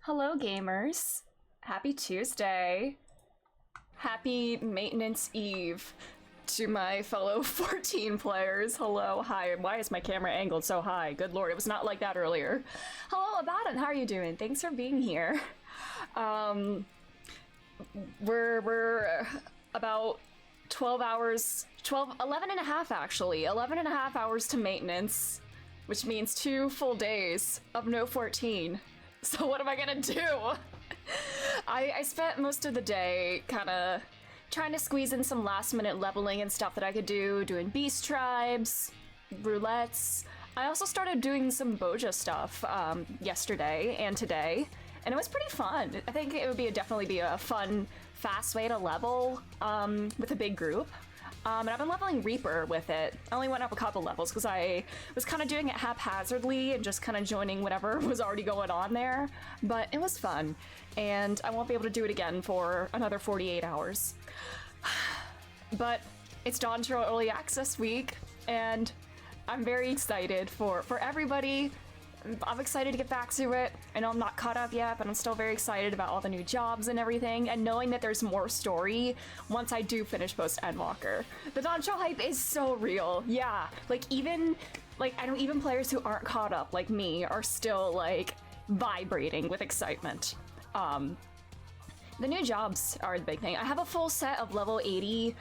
Hello, gamers. Happy Tuesday. Happy Maintenance Eve to my fellow 14 players. Hello, hi. Why is my camera angled so high? Good lord, it was not like that earlier. Hello, Abaddon. How are you doing? Thanks for being here. We're about 12 hours, 11 and a half actually. 11 and a half hours to maintenance, which means 2 full days of no 14. So what am I gonna do? I spent most of the day kind of trying to squeeze in some last minute leveling and stuff that I could do, doing beast tribes, roulettes. I also started doing some Boja stuff yesterday and today, and it was pretty fun. I think it would definitely be a fun, fast way to level with a big group. And I've been leveling Reaper with it. I only went up a couple levels because I was kind of doing it haphazardly and just kind of joining whatever was already going on there. But it was fun, and I won't be able to do it again for another 48 hours. But it's Dawn Trail Early Access Week, and I'm very excited for everybody. I'm excited to get back to it. I know I'm not caught up yet, but I'm still very excited about all the new jobs and everything, and knowing that there's more story once I do finish post Endwalker. The Dawn Trail hype is so real. Yeah, I know even players who aren't caught up like me are still like vibrating with excitement. The new jobs are the big thing. I have a full set of level 80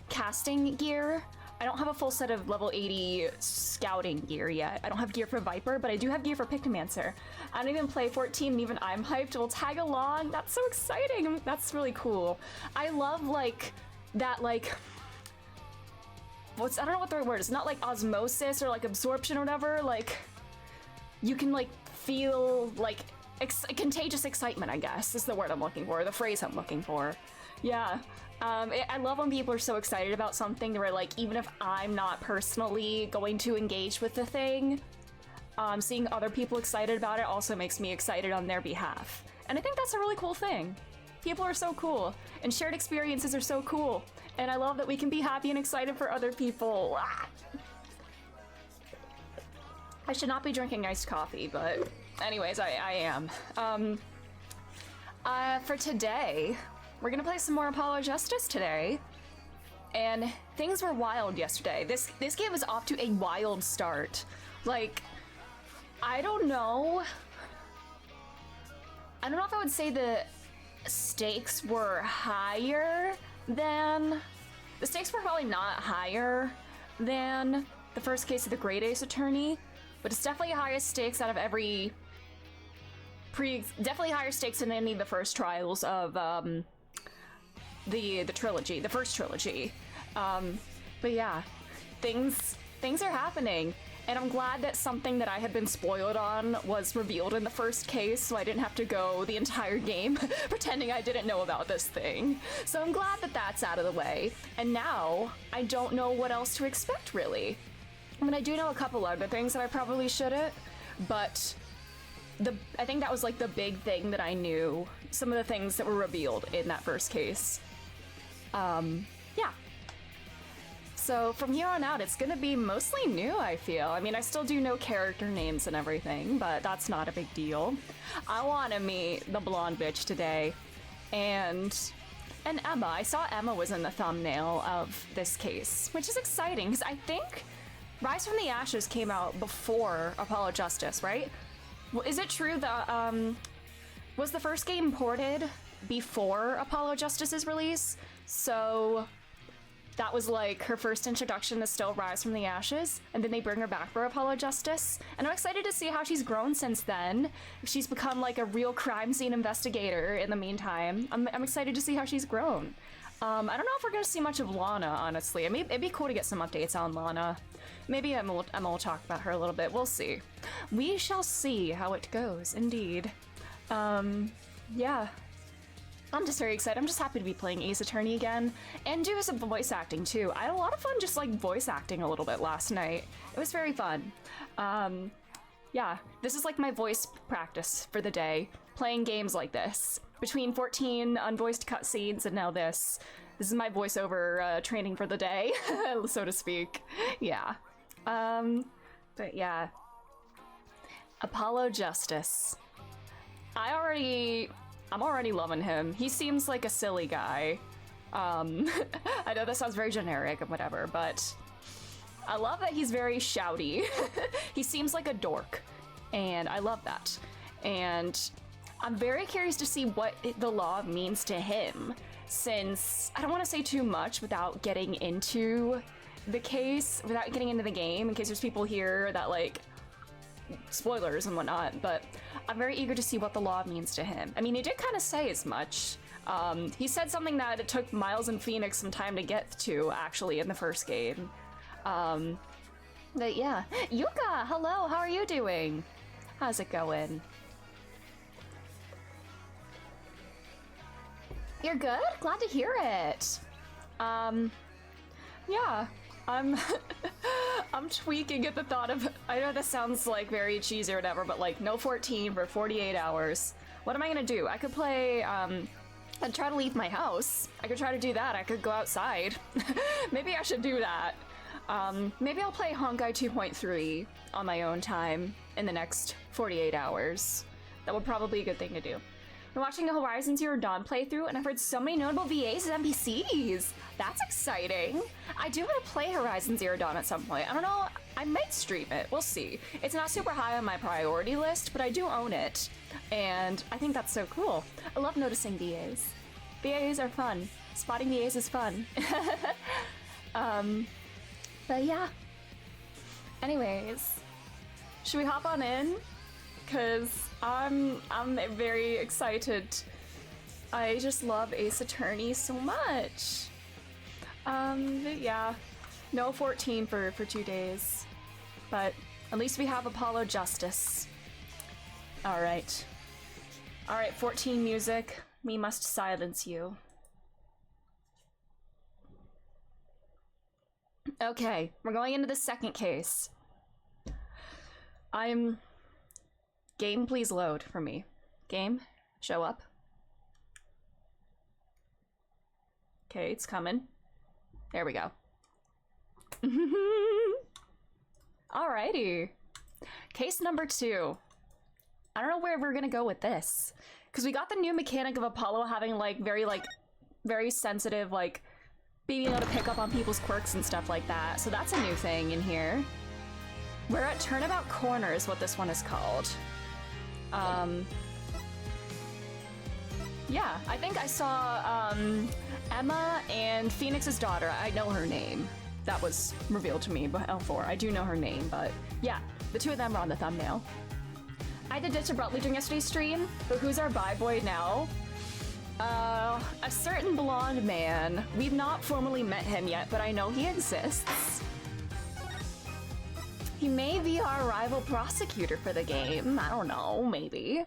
casting gear. I don't have a full set of level 80 scouting gear yet. I don't have gear for Viper, but I do have gear for Pictomancer. I don't even play 14, and even I'm hyped. We'll tag along. That's so exciting. That's really cool. I love that I don't know what the right word is. Not like osmosis or like absorption or whatever. Like you can like feel like contagious excitement, I guess is the word I'm looking for, the phrase I'm looking for. Yeah. I love when people are so excited about something where, like, even if I'm not personally going to engage with the thing, seeing other people excited about it also makes me excited on their behalf. And I think that's a really cool thing. People are so cool, and shared experiences are so cool. And I love that we can be happy and excited for other people. Ah! I should not be drinking iced coffee, but anyways, I am. For today, we're gonna play some more Apollo Justice today, and things were wild yesterday. This game was off to a wild start. Like, I don't know if I would say the stakes were higher than... The stakes were probably not higher than the first case of the Great Ace Attorney, but it's definitely highest stakes out of every... Definitely higher stakes than any of the first trials of, the trilogy, the first trilogy. But yeah, things are happening, and I'm glad that something that I had been spoiled on was revealed in the first case, so I didn't have to go the entire game pretending I didn't know about this thing. So I'm glad that that's out of the way, and now I don't know what else to expect, really. I mean, I do know a couple other things that I probably shouldn't, but I think that was like the big thing that I knew, some of the things that were revealed in that first case. Yeah. So from here on out, it's gonna be mostly new, I feel. I mean, I still do know character names and everything, but that's not a big deal. I wanna meet the blonde bitch today, and Emma. I saw Emma was in the thumbnail of this case, which is exciting, because I think Rise from the Ashes came out before Apollo Justice, right? Well, is it true that, was the first game ported before Apollo Justice's release? So that was like her first introduction to still Rise from the Ashes, and then they bring her back for Apollo Justice. And I'm excited to see how she's grown since then. She's become like a real crime scene investigator in the meantime. I'm excited to see how she's grown. I don't know if we're gonna see much of Lana, honestly. I mean, it'd be cool to get some updates on Lana. Maybe Emma will talk about her a little bit. We'll see. We shall see how it goes, indeed. Yeah. I'm just very excited. I'm just happy to be playing Ace Attorney again, and do some voice acting too. I had a lot of fun just like voice acting a little bit last night. It was very fun. Yeah, this is like my voice practice for the day, playing games like this. Between 14 unvoiced cutscenes and now this is my voiceover training for the day, so to speak. Yeah. But yeah. Apollo Justice. I'm already loving him. He seems like a silly guy. I know that sounds very generic and whatever, but I love that he's very shouty. He seems like a dork, and I love that. And I'm very curious to see what the law means to him, since I don't want to say too much without getting into the case, without getting into the game, in case there's people here that like spoilers and whatnot, but I'm very eager to see what the law means to him. I mean, he did kind of say as much. He said something that it took Miles and Phoenix some time to get to, actually, in the first game. But yeah. Yuka, hello, how are you doing? How's it going? You're good? Glad to hear it. Yeah, I'm I'm tweaking at the thought of, I know this sounds like very cheesy or whatever, but like no 14 for 48 hours. What am I gonna do? I could play, I'd try to leave my house. I could try to do that. I could go outside. Maybe I should do that. Maybe I'll play Honkai 2.3 on my own time in the next 48 hours. That would probably be a good thing to do. I'm watching a Horizon Zero Dawn playthrough, and I've heard so many notable VAs and NPCs. That's exciting. I do want to play Horizon Zero Dawn at some point. I don't know, I might stream it. We'll see. It's not super high on my priority list, but I do own it. And I think that's so cool. I love noticing VAs. VAs are fun. Spotting VAs is fun. But yeah. Anyways, should we hop on in? Cause I'm very excited. I just love Ace Attorney so much. But yeah, no 14 for 2 days, but at least we have Apollo Justice. All right, 14 music. We must silence you. Okay, we're going into the second case. Game, please load for me. Game, show up. Okay, it's coming. There we go. Alrighty. Case number 2. I don't know where we're gonna go with this, because we got the new mechanic of Apollo having like very sensitive, like being able to pick up on people's quirks and stuff like that. So that's a new thing in here. We're at Turnabout Corner is what this one is called. Yeah, I think I saw Emma and Phoenix's daughter. I know her name. That was revealed to me by L4. I do know her name, but yeah, the two of them are on the thumbnail. I did ditch abruptly during yesterday's stream, but who's our bye boy now? A certain blonde man. We've not formally met him yet, but I know he exists. He may be our rival prosecutor for the game. I don't know, maybe.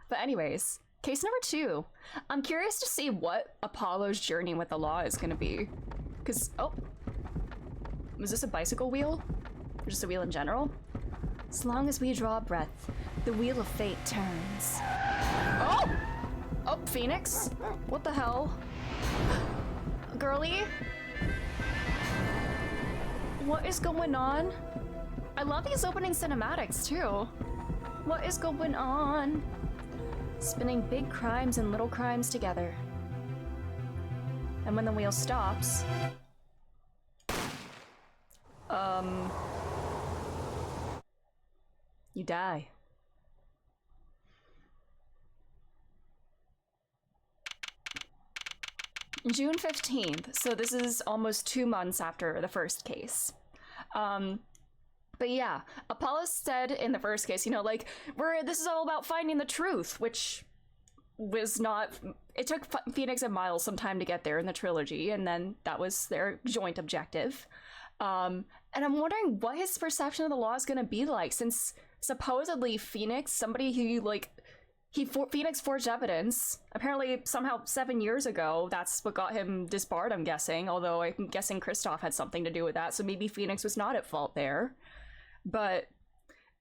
But anyways, case number 2. I'm curious to see what Apollo's journey with the law is gonna be. Cause, oh. Was this a bicycle wheel? Or just a wheel in general? As long as we draw a breath, the wheel of fate turns. Oh! Oh, Phoenix? What the hell? Girly? What is going on? I love these opening cinematics, too. What is going on? Spinning big crimes and little crimes together. And when the wheel stops... You die. June 15th, so this is almost 2 months after the first case. But yeah, Apollo said in the first case, you know, like, this is all about finding the truth, which was not... It took Phoenix and Miles some time to get there in the trilogy, and then that was their joint objective. And I'm wondering what his perception of the law is going to be like, since supposedly Phoenix, somebody who, like... Phoenix forged evidence. Apparently, somehow 7 years ago, that's what got him disbarred, I'm guessing. Although I'm guessing Kristoff had something to do with that, so maybe Phoenix was not at fault there. But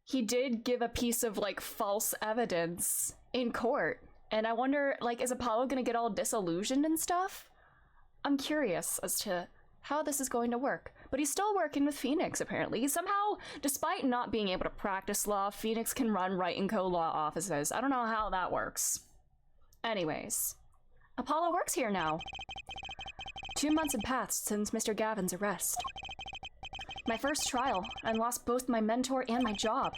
he did give a piece of, like, false evidence in court. And I wonder, like, is Apollo gonna get all disillusioned and stuff? I'm curious as to how this is going to work. but he's still working with Phoenix, apparently. Somehow, despite not being able to practice law, Phoenix can run Wright & Co. law offices. I don't know how that works. Anyways, Apollo works here now. 2 months had passed since Mr. Gavin's arrest. My first trial, I lost both my mentor and my job.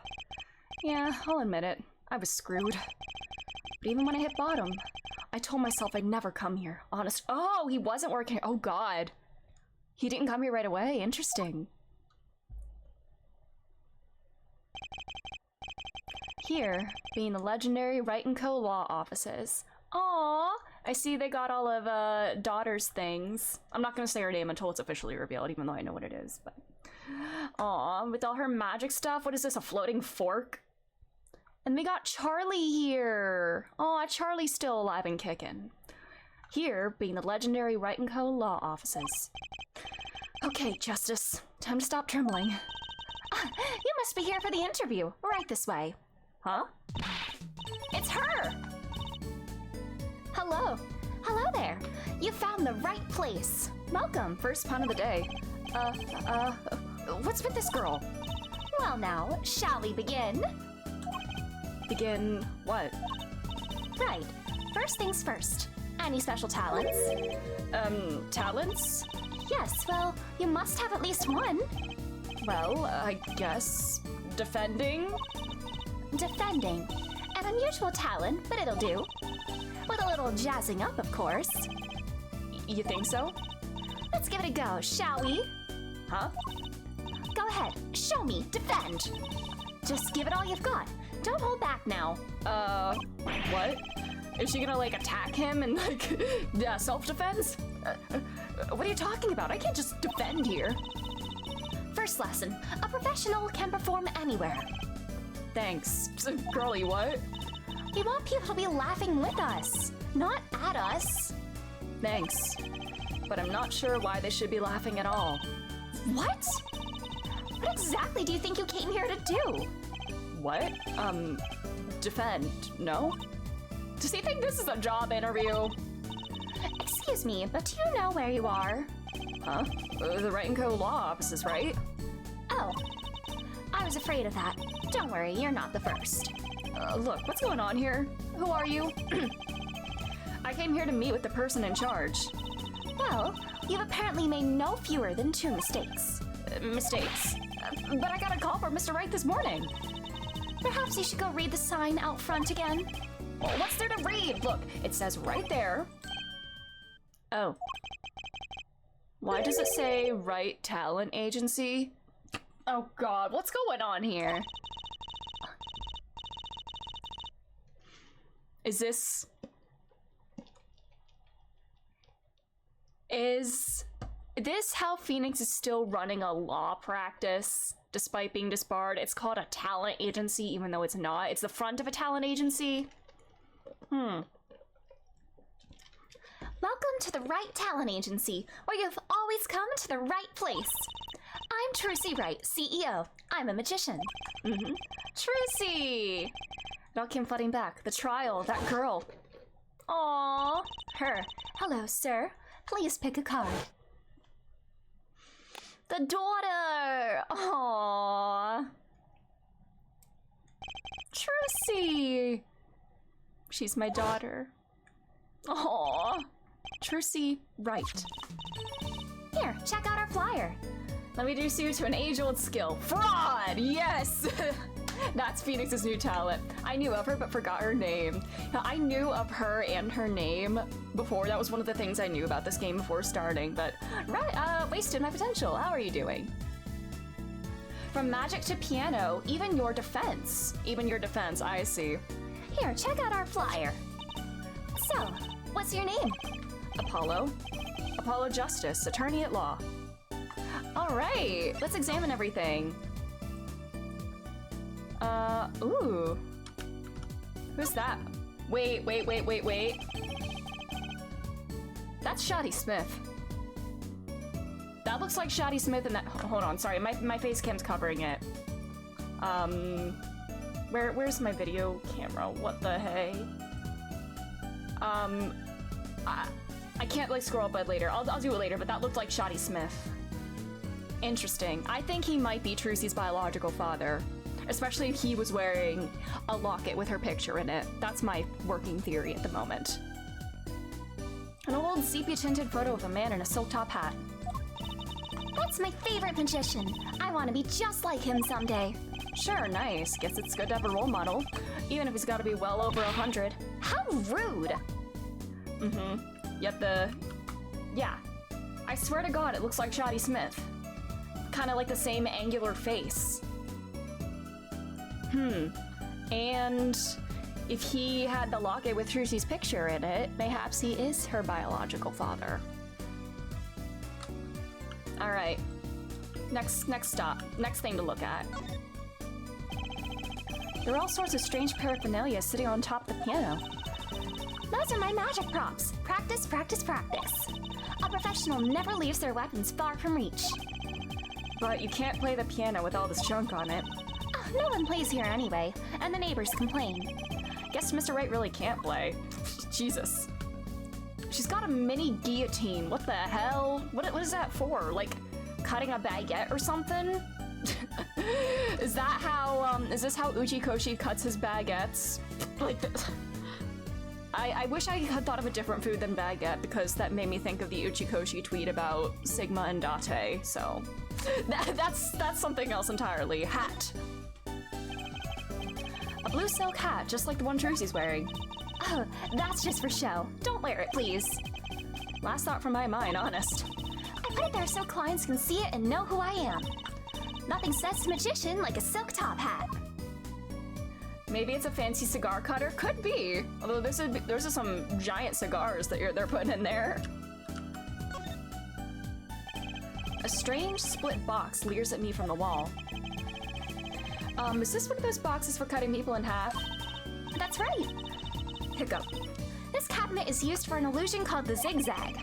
Yeah, I'll admit it. I was screwed. But even when I hit bottom, I told myself I'd never come here. Honest. Oh, he wasn't working. Oh, God. He didn't come here right away. Interesting. Here, being the legendary Wright & Co. law offices. Aww, I see they got all of Daughter's things. I'm not gonna say her name until it's officially revealed, even though I know what it is, but... Aww, with all her magic stuff, what is this, a floating fork? And we got Charlie here. Aw, Charlie's still alive and kicking. Here, being the legendary Wright & Co. law offices. Okay, Justice, time to stop trembling. You must be here for the interview. Right this way. Huh? It's her! Hello. Hello there. You found the right place. Welcome, first pun of the day. What's with this girl? Well now, shall we begin? Begin what? Right. First things first. Any special talents? Talents? Yes, well, you must have at least one. Well, I guess... defending? Defending. An unusual talent, but it'll do. With a little jazzing up, of course. You think so? Let's give it a go, shall we? Huh? Go ahead, show me, defend. Just give it all you've got. Don't hold back now. What? Is she gonna, like, attack him and, like, self-defense? What are you talking about? I can't just defend here. First lesson, a professional can perform anywhere. Thanks. Girlie, what? We want people to be laughing with us, not at us. Thanks. But I'm not sure why they should be laughing at all. What? What exactly do you think you came here to do? What? Defend, no? Does he think this is a job interview? Excuse me, but do you know where you are? Huh? The Wright & Co. law offices, right? Oh, I was afraid of that. Don't worry, you're not the first. Look, what's going on here? Who are you? I came here to meet with the person in charge. Well, you've apparently made no fewer than 2 mistakes. Mistakes? But I got a call from Mr. Wright this morning. Perhaps you should go read the sign out front again. Well, what's there to read? Look, it says right there. Oh. Why does it say Wright Talent Agency? Oh God, what's going on here? Is this how Phoenix is still running a law practice despite being disbarred? It's called a talent agency even though it's not. It's the front of a talent agency. Welcome to the Wright Talent Agency, where you've always come to the right place. I'm Trucy Wright, CEO. I'm a magician. Trucy! It all came flooding back. The trial, that girl. Aww. Her. Hello, sir. Please pick a card. The daughter! Aww. Trucy! She's my daughter. Aww. Trucy Wright. Here, check out our flyer. Let me introduce you to an age-old skill. Fraud! Yes! That's Phoenix's new talent. I knew of her, but forgot her name. Now, I knew of her and her name before. That was one of the things I knew about this game before starting, but wasted my potential. How are you doing? From magic to piano, even your defense. Even your defense, I see. Here, check out our flyer. So, what's your name? Apollo. Apollo Justice, attorney at law. All right, let's examine everything. Ooh. Who's that? Wait. That's Shoddy Smith. That looks like Shoddy Smith and that- hold on, sorry, my face cam's covering it. Where's my video camera? What the hey? I can't like scroll up later. I'll do it later, but that looked like Shoddy Smith. Interesting. I think he might be Trucy's biological father. Especially if he was wearing a locket with her picture in it. That's my working theory at the moment. An old sepia-tinted photo of a man in a silk top hat. That's my favorite magician. I want to be just like him someday. Sure, nice. Guess it's good to have a role model. Even if he's gotta be well over 100. How rude! Yet yeah. I swear to God, it looks like Shoddy Smith. Kinda like the same angular face. And if he had the locket with Trucy's picture in it, mayhaps he is her biological father. Alright. Next stop. Next thing to look at. There are all sorts of strange paraphernalia sitting on top of the piano. Those are my magic props. Practice, practice, practice. A professional never leaves their weapons far from reach. But you can't play the piano with all this junk on it. No one plays here anyway, and the neighbors complain. Guess Mr. Wright really can't play. Jesus. She's got a mini guillotine. What the hell? What is that for? Like, cutting a baguette or something? Is that how, is this how Uchikoshi cuts his baguettes? Like, I wish I had thought of a different food than baguette, because that made me think of the Uchikoshi tweet about Sigma and Date, so... That's something else entirely. Hat. A blue silk hat, just like the one Trucy's wearing. Oh, that's just for show. Don't wear it, please. Last thought from my mind, honest. I put it there so clients can see it and know who I am. Nothing says magician like a silk top hat. Maybe it's a fancy cigar cutter? Could be. Although those are some giant cigars that they're putting in there. A strange split box leers at me from the wall. Is this one of those boxes for cutting people in half? That's right. Hiccup. This cabinet is used for an illusion called the zigzag.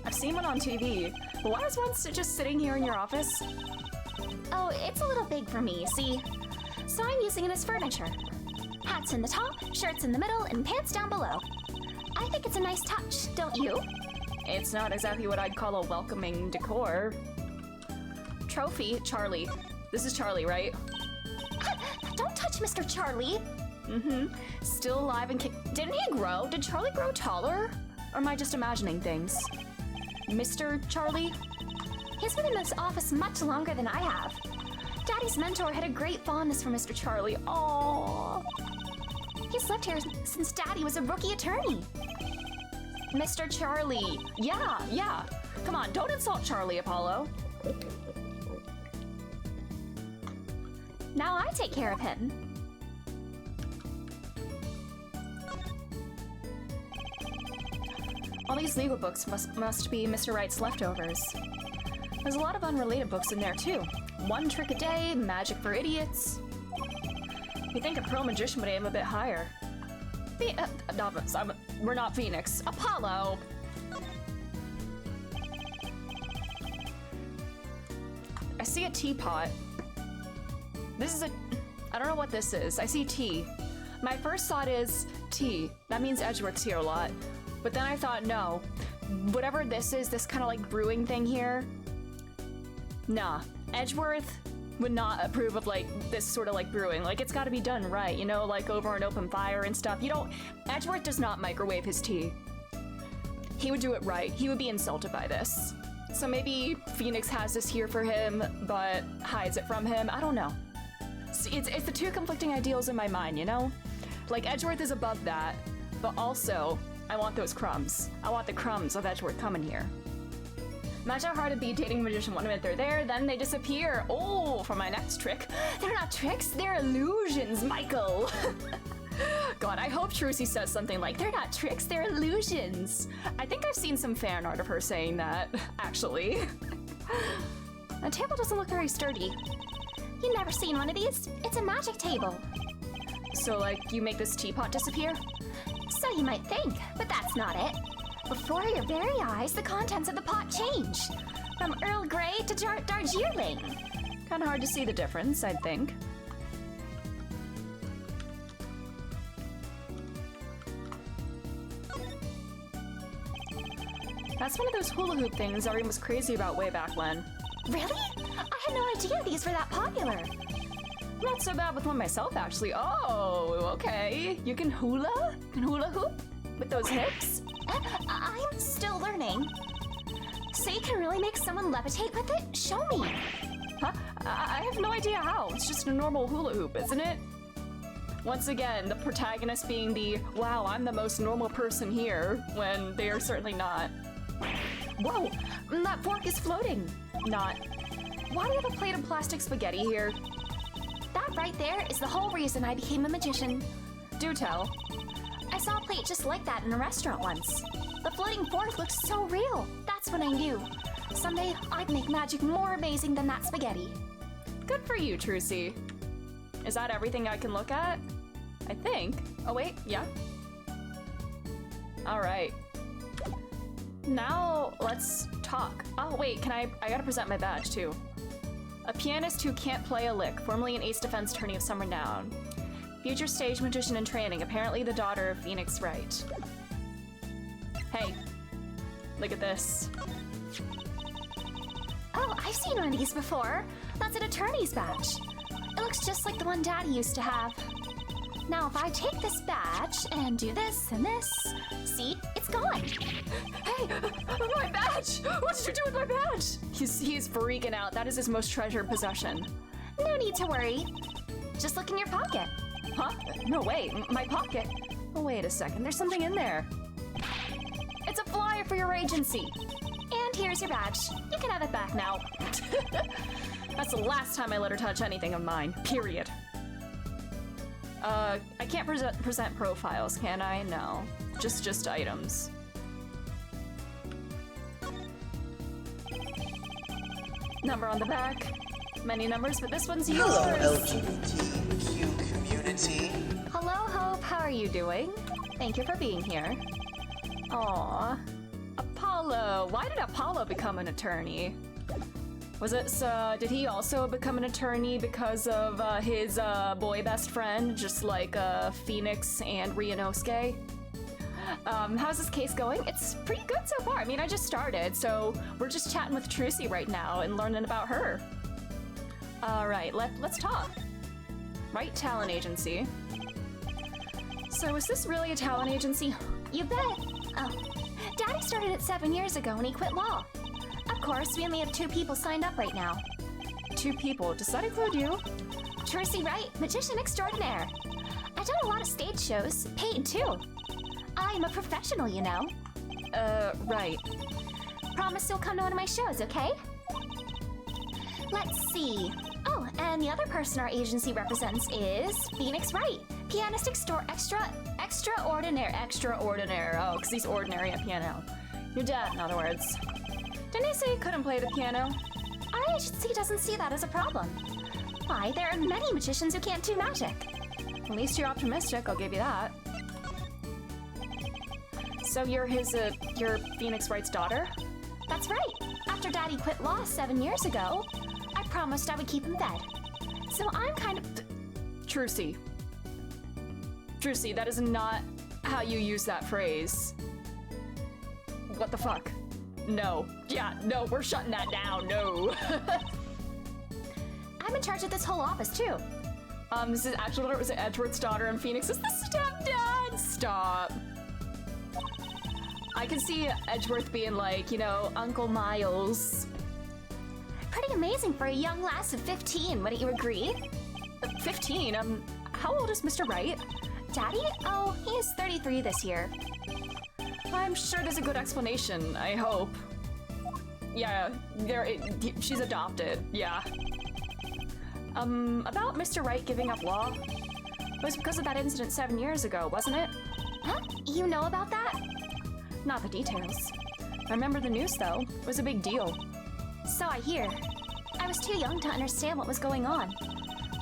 I've seen one on TV, but why is one just sitting here in your office? Oh, it's a little big for me, see? So I'm using it as furniture. Hats in the top, shirts in the middle, and pants down below. I think it's a nice touch, don't you? It's not exactly what I'd call a welcoming decor. Trophy, Charlie. This is Charlie, right? Don't touch Mr. Charlie. Still alive and didn't he grow? Did Charlie grow taller? Or am I just imagining things? Mr. Charlie? He's been in this office much longer than I have. Daddy's mentor had a great fondness for Mr. Charlie. Aww. He's lived here since Daddy was a rookie attorney. Mr. Charlie. Yeah. Come on, don't insult Charlie, Apollo. Now I take care of him. All these legal books must be Mr. Wright's leftovers. There's a lot of unrelated books in there, too. One Trick a Day, Magic for Idiots. You'd think a pro magician would aim a bit higher. We're not Phoenix. Apollo! I see a teapot. I don't know what this is. I see tea. My first thought is tea. That means Edgeworth's here a lot. But then I thought, no. Whatever this is, this kind of like brewing thing here. Nah. Edgeworth would not approve of like this sort of like brewing. Like it's gotta be done right, you know, like over an open fire and stuff. Edgeworth does not microwave his tea. He would do it right. He would be insulted by this. So maybe Phoenix has this here for him, but hides it from him. I don't know. See, it's the two conflicting ideals in my mind, you know? Like Edgeworth is above that, but also I want those crumbs. I want the crumbs of Edgeworth coming here. Imagine how hard it'd be dating a magician. 1 minute they're there, then they disappear. Oh, for my next trick. They're not tricks, they're illusions, Michael. God, I hope Trucy says something like, they're not tricks, they're illusions. I think I've seen some fan art of her saying that, actually. The table doesn't look very sturdy. You never seen one of these? It's a magic table. So, like, you make this teapot disappear? So you might think, but that's not it. Before your very eyes, the contents of the pot change. From Earl Grey to Darjeeling. Kinda hard to see the difference, I'd think. That's one of those hula hoop things everyone was crazy about way back when. Really? I had no idea these were that popular. Not so bad with one myself, actually. Oh, okay. You can hula? Can hula hoop? With those hips? I'm still learning. So you can really make someone levitate with it? Show me. Huh? I have no idea how. It's just a normal hula hoop, isn't it? Once again, the protagonist being the, wow, I'm the most normal person here, when they are certainly not. Whoa, that fork is floating. Not. Why do you have a plate of plastic spaghetti here? That right there is the whole reason I became a magician. Do tell. I saw a plate just like that in a restaurant once. The floating fork looked so real. That's when I knew. Someday, I'd make magic more amazing than that spaghetti. Good for you, Trucy. Is that everything I can look at? I think. Oh wait, yeah. Alright. Now, let's talk. Oh wait, I gotta present my badge too. A pianist who can't play a lick, formerly an ace defense attorney of some renown. Future stage magician in training, apparently the daughter of Phoenix Wright. Hey, look at this. Oh, I've seen one of these before. That's an attorney's badge. It looks just like the one Daddy used to have. Now, if I take this badge and do this and this, see, it's gone. Hey, my badge! What did you do with my badge? He's freaking out. That is his most treasured possession. No need to worry. Just look in your pocket. Huh? No, wait, my pocket. Oh, wait a second, there's something in there. It's a flyer for your agency. And here's your badge. You can have it back now. That's the last time I let her touch anything of mine, period. I can't present profiles, can I? No. Just items. Number on the back. Many numbers, but this one's yours. Hello, LGBTQ community. Hello, Hope. How are you doing? Thank you for being here. Aww. Apollo. Why did Apollo become an attorney? Was it, did he also become an attorney because of his boy best friend, just like Phoenix and Ryunosuke? How's this case going? It's pretty good so far. I mean, I just started, so we're just chatting with Trucy right now and learning about her. Alright, let's talk. Right, talent agency. So is this really a talent agency? You bet. Oh, Daddy started it 7 years ago when he quit law. Of course, we only have 2 people signed up right now. 2 people? Does that include you? Trucy Wright, magician extraordinaire. I've done a lot of stage shows, paid too. I'm a professional, you know. Right. Promise you'll come to one of my shows, okay? Let's see. Oh, and the other person our agency represents is Phoenix Wright, pianist extraordinaire. Extraordinaire. Oh, because he's ordinary at piano. Your dad, in other words. Didn't he say he couldn't play the piano? Our agency doesn't see that as a problem. Why, there are many magicians who can't do magic. At least you're optimistic, I'll give you that. So you're you're Phoenix Wright's daughter? That's right. After Daddy quit law 7 years ago, I promised I would keep him fed. So I'm kind of... Trucy. Trucy, that is not how you use that phrase. What the fuck? No. Yeah, no, we're shutting that down, no. I'm in charge of this whole office, too. This is actually, was it Edgeworth's daughter and Phoenix is the stepdad? Stop. I can see Edgeworth being like, you know, Uncle Miles. Pretty amazing for a young lass of 15, wouldn't you agree? 15? How old is Mr. Wright? Daddy? Oh, he is 33 this year. I'm sure there's a good explanation, I hope. Yeah, she's adopted, yeah. About Mr. Wright giving up law? It was because of that incident 7 years ago, wasn't it? Huh? You know about that? Not the details. I remember the news, though. It was a big deal. So I hear. I was too young to understand what was going on.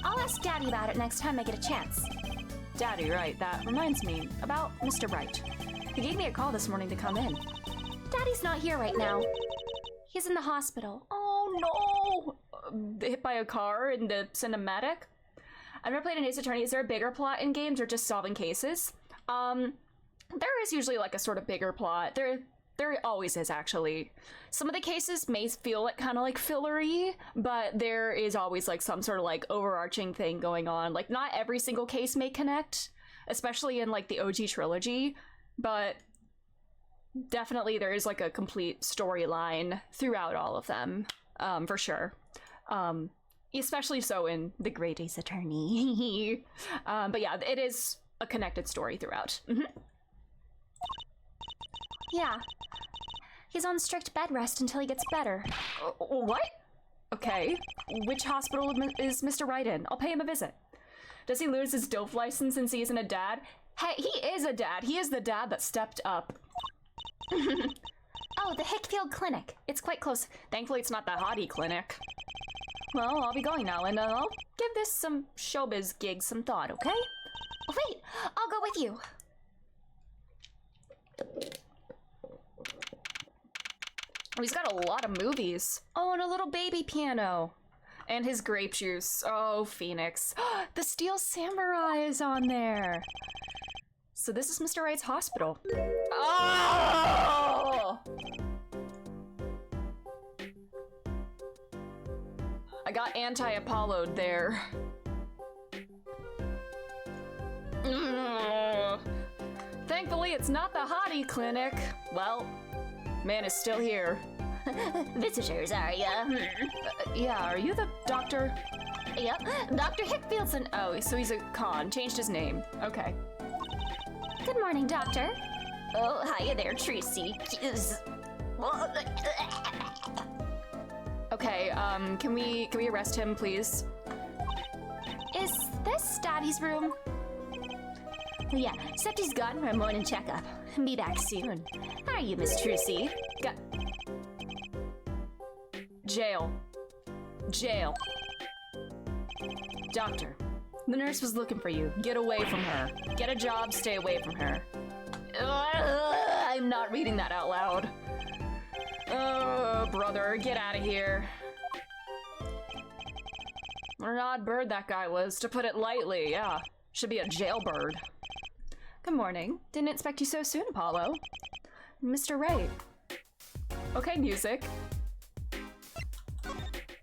I'll ask Daddy about it next time I get a chance. Daddy, right. That reminds me. About Mr. Wright. He gave me a call this morning to come in. Daddy's not here right now. He's in the hospital. Oh, no! Hit by a car in the cinematic? I've never played an Ace Attorney. Is there a bigger plot in games or just solving cases? There is usually like a sort of bigger plot. There always is, actually. Some of the cases may feel like kind of like fillery, but there is always like some sort of like overarching thing going on. Like not every single case may connect, especially in like the OG trilogy, but definitely there is like a complete storyline throughout all of them, for sure. Especially so in The Great Ace Attorney. But yeah, it is a connected story throughout. Yeah. He's on strict bed rest until he gets better. What? Okay. Which hospital is Mr. Wright in? I'll pay him a visit. Does he lose his DOF license since he isn't a dad? Hey, he is a dad. He is the dad that stepped up. Oh, the Hickfield Clinic. It's quite close. Thankfully, it's not the Hottie Clinic. Well, I'll be going now, and I'll give this some showbiz gig some thought, okay? Wait, I'll go with you. He's got a lot of movies. Oh, and a little baby piano. And his grape juice. Oh, Phoenix. The Steel Samurai is on there. So this is Mr. Wright's hospital. Oh! I got anti-Apollo'd there. Thankfully, it's not the Hottie Clinic. Well, man is still here. Visitors, are ya? Yeah, are you the doctor? Yep, Dr. Hickfieldson. Oh, so he's a con. Changed his name. Okay. Good morning, Doctor. Oh, hiya there, Tracy. Okay, can we arrest him, please? Is this Daddy's room? Yeah, except he's gone for a morning checkup. Be back soon. How are you, Miss Trucy? Jail. Jail. Doctor, the nurse was looking for you. Get away from her. Get a job, stay away from her. I'm not reading that out loud. Oh, brother, get out of here. What an odd bird that guy was, to put it lightly, yeah. Should be a jailbird. Good morning. Didn't expect you so soon, Apollo. Mr. Wright. Okay, music.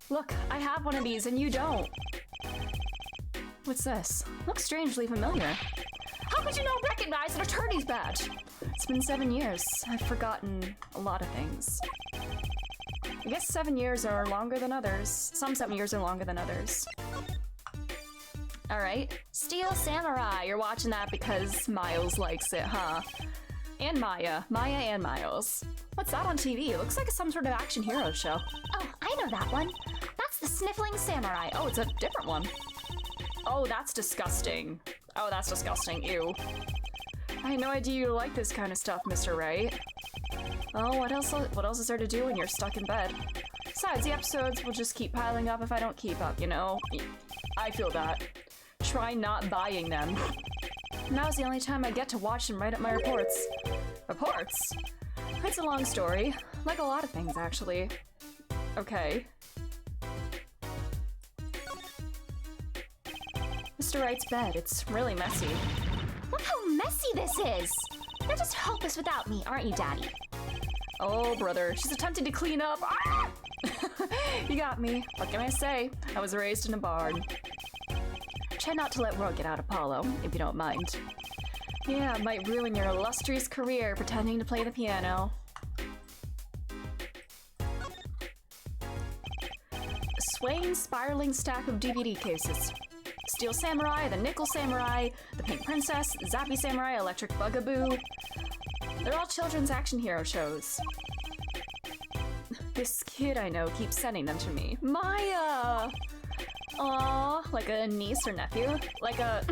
Look, I have one of these and you don't. What's this? Looks strangely familiar. How could you not recognize an attorney's badge? It's been 7 years. I've forgotten a lot of things. I guess 7 years are longer than others. Some 7 years are longer than others. Alright. Steel Samurai. You're watching that because Miles likes it, huh? And Maya. Maya and Miles. What's that on TV? It looks like some sort of action hero show. Oh, I know that one. That's the Sniffling Samurai. Oh, it's a different one. Oh, that's disgusting. Oh, that's disgusting. Ew. I had no idea you like this kind of stuff, Mr. Wright. Oh, what else is there to do when you're stuck in bed? Besides, the episodes will just keep piling up if I don't keep up, you know? I feel that. Try not buying them. Now's the only time I get to watch and write up my reports. Reports? It's a long story. Like a lot of things, actually. Okay. Mr. Wright's bed. It's really messy. Look how messy this is. You're just hopeless without me, aren't you, Daddy? Oh, brother. She's attempting to clean up. Ah! You got me. What can I say? I was raised in a barn. Try not to let word get out, Apollo, if you don't mind. Yeah, it might ruin your illustrious career pretending to play the piano. A swaying, spiraling stack of DVD cases. Steel Samurai, the Nickel Samurai, the Pink Princess, Zappy Samurai, Electric Bugaboo. They're all children's action hero shows. This kid I know keeps sending them to me. Maya! Aw, like a niece or nephew? Like a...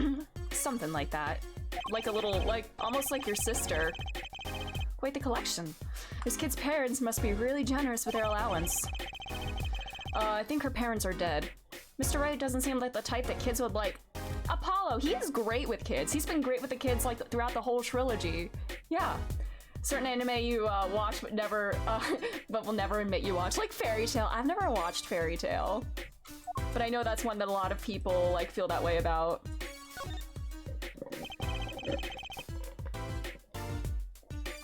something like that. Like a little, almost like your sister. Quite the collection. This kid's parents must be really generous with their allowance. I think her parents are dead. Mr. Wright doesn't seem like the type that kids would like. Apollo, he is great with kids. He's been great with the kids like throughout the whole trilogy. Yeah. Certain anime you watch but never, but will never admit you watch. Like Fairy Tail. I've never watched Fairy Tail. But I know that's one that a lot of people like feel that way about.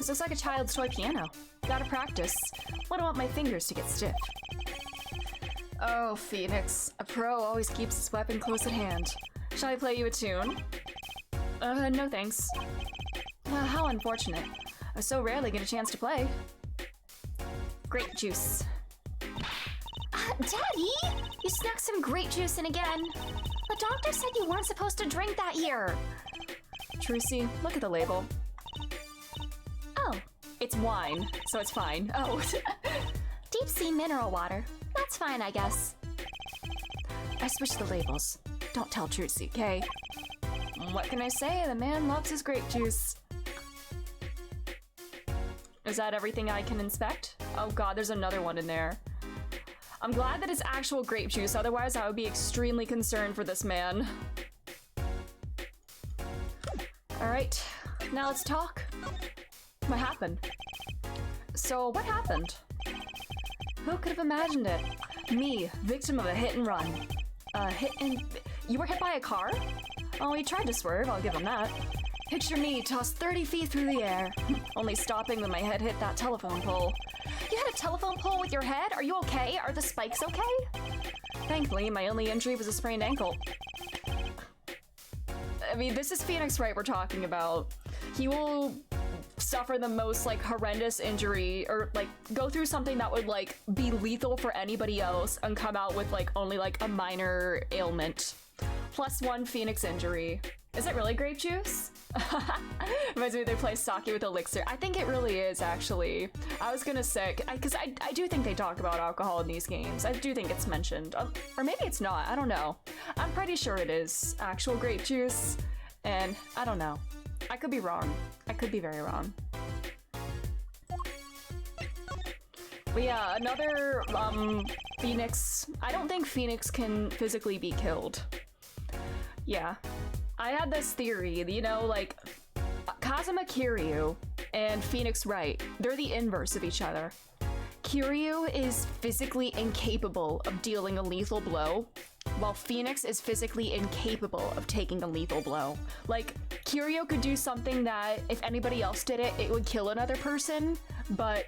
This looks like a child's toy piano. Gotta practice. Wouldn't want my fingers to get stiff. Oh, Phoenix. A pro always keeps his weapon close at hand. Shall I play you a tune? No thanks. How unfortunate. I so rarely get a chance to play. Grape juice. Daddy! You snuck some grape juice in again. The doctor said you weren't supposed to drink that year. Trucy, look at the label. Oh, It's wine, so it's fine. Oh. deep sea mineral water. That's fine, I guess. I switched the labels. Don't tell Trucy, okay? What can I say? The man loves his grape juice. Is that everything I can inspect? Oh god, there's another one in there. I'm glad that it's actual grape juice, otherwise I would be extremely concerned for this man. Alright, now let's talk. What happened? So, what happened? Who could have imagined it? Me, victim of a hit and run. You were hit by a car? Oh, he tried to swerve, I'll give him that. Picture me tossed 30 feet through the air, only stopping when my head hit that telephone pole. You had a telephone pole with your head? Are you okay? Are the spikes okay? Thankfully, my only injury was a sprained ankle. I mean, this is Phoenix Wright we're talking about. He will suffer the most, like, horrendous injury, or, like, go through something that would, like, be lethal for anybody else and come out with, like, only, like, a minor ailment. +1 Phoenix injury. Is it really grape juice? Reminds me they play sake with elixir. I think it really is, actually. I was gonna say, because I do think they talk about alcohol in these games. I do think it's mentioned. Or maybe it's not, I don't know. I'm pretty sure it is actual grape juice, and I don't know. I could be wrong. I could be very wrong. But yeah, another, Phoenix. I don't think Phoenix can physically be killed. Yeah. I had this theory, you know, like, Kazuma Kiryu and Phoenix Wright, they're the inverse of each other. Kiryu is physically incapable of dealing a lethal blow, while Phoenix is physically incapable of taking a lethal blow. Like, Kiryu could do something that, if anybody else did it, it would kill another person, but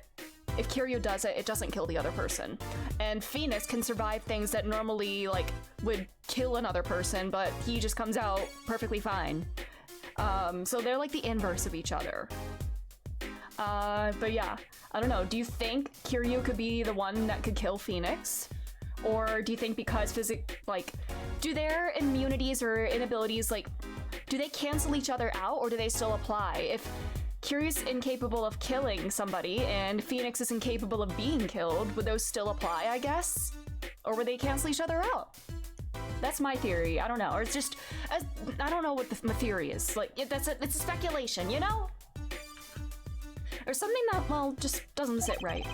if Kiryu does it, it doesn't kill the other person. And Phoenix can survive things that normally, like, would kill another person, but he just comes out perfectly fine. So they're like the inverse of each other. But yeah, I don't know. Do you think Kiryu could be the one that could kill Phoenix? Or do you think because do their immunities or inabilities, like, do they cancel each other out, or do they still apply? If Kiryu's incapable of killing somebody and Phoenix is incapable of being killed, would those still apply, I guess? Or would they cancel each other out? That's my theory. I don't know. Or it's just, I don't know what the theory is. Like, it's a speculation, you know? Or something that, well, just doesn't sit right.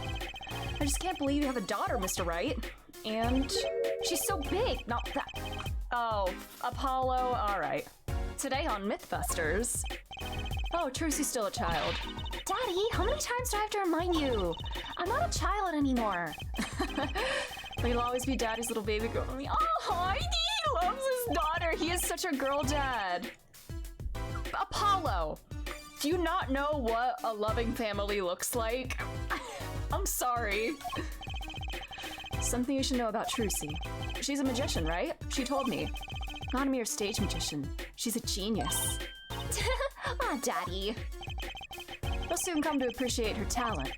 I just can't believe you have a daughter, Mr. Wright. And she's so big. Not that. Oh, Apollo. All right. Today on Mythbusters. Oh, Trucy's still a child. Daddy, how many times do I have to remind you? I'm not a child anymore. But he'll always be Daddy's little baby girl. Oh, he loves his daughter. He is such a girl dad. Apollo, do you not know what a loving family looks like? I'm sorry. Something you should know about Trucy. She's a magician, right? She told me. Not a mere stage magician. She's a genius. Aw, Daddy. You'll soon come to appreciate her talent.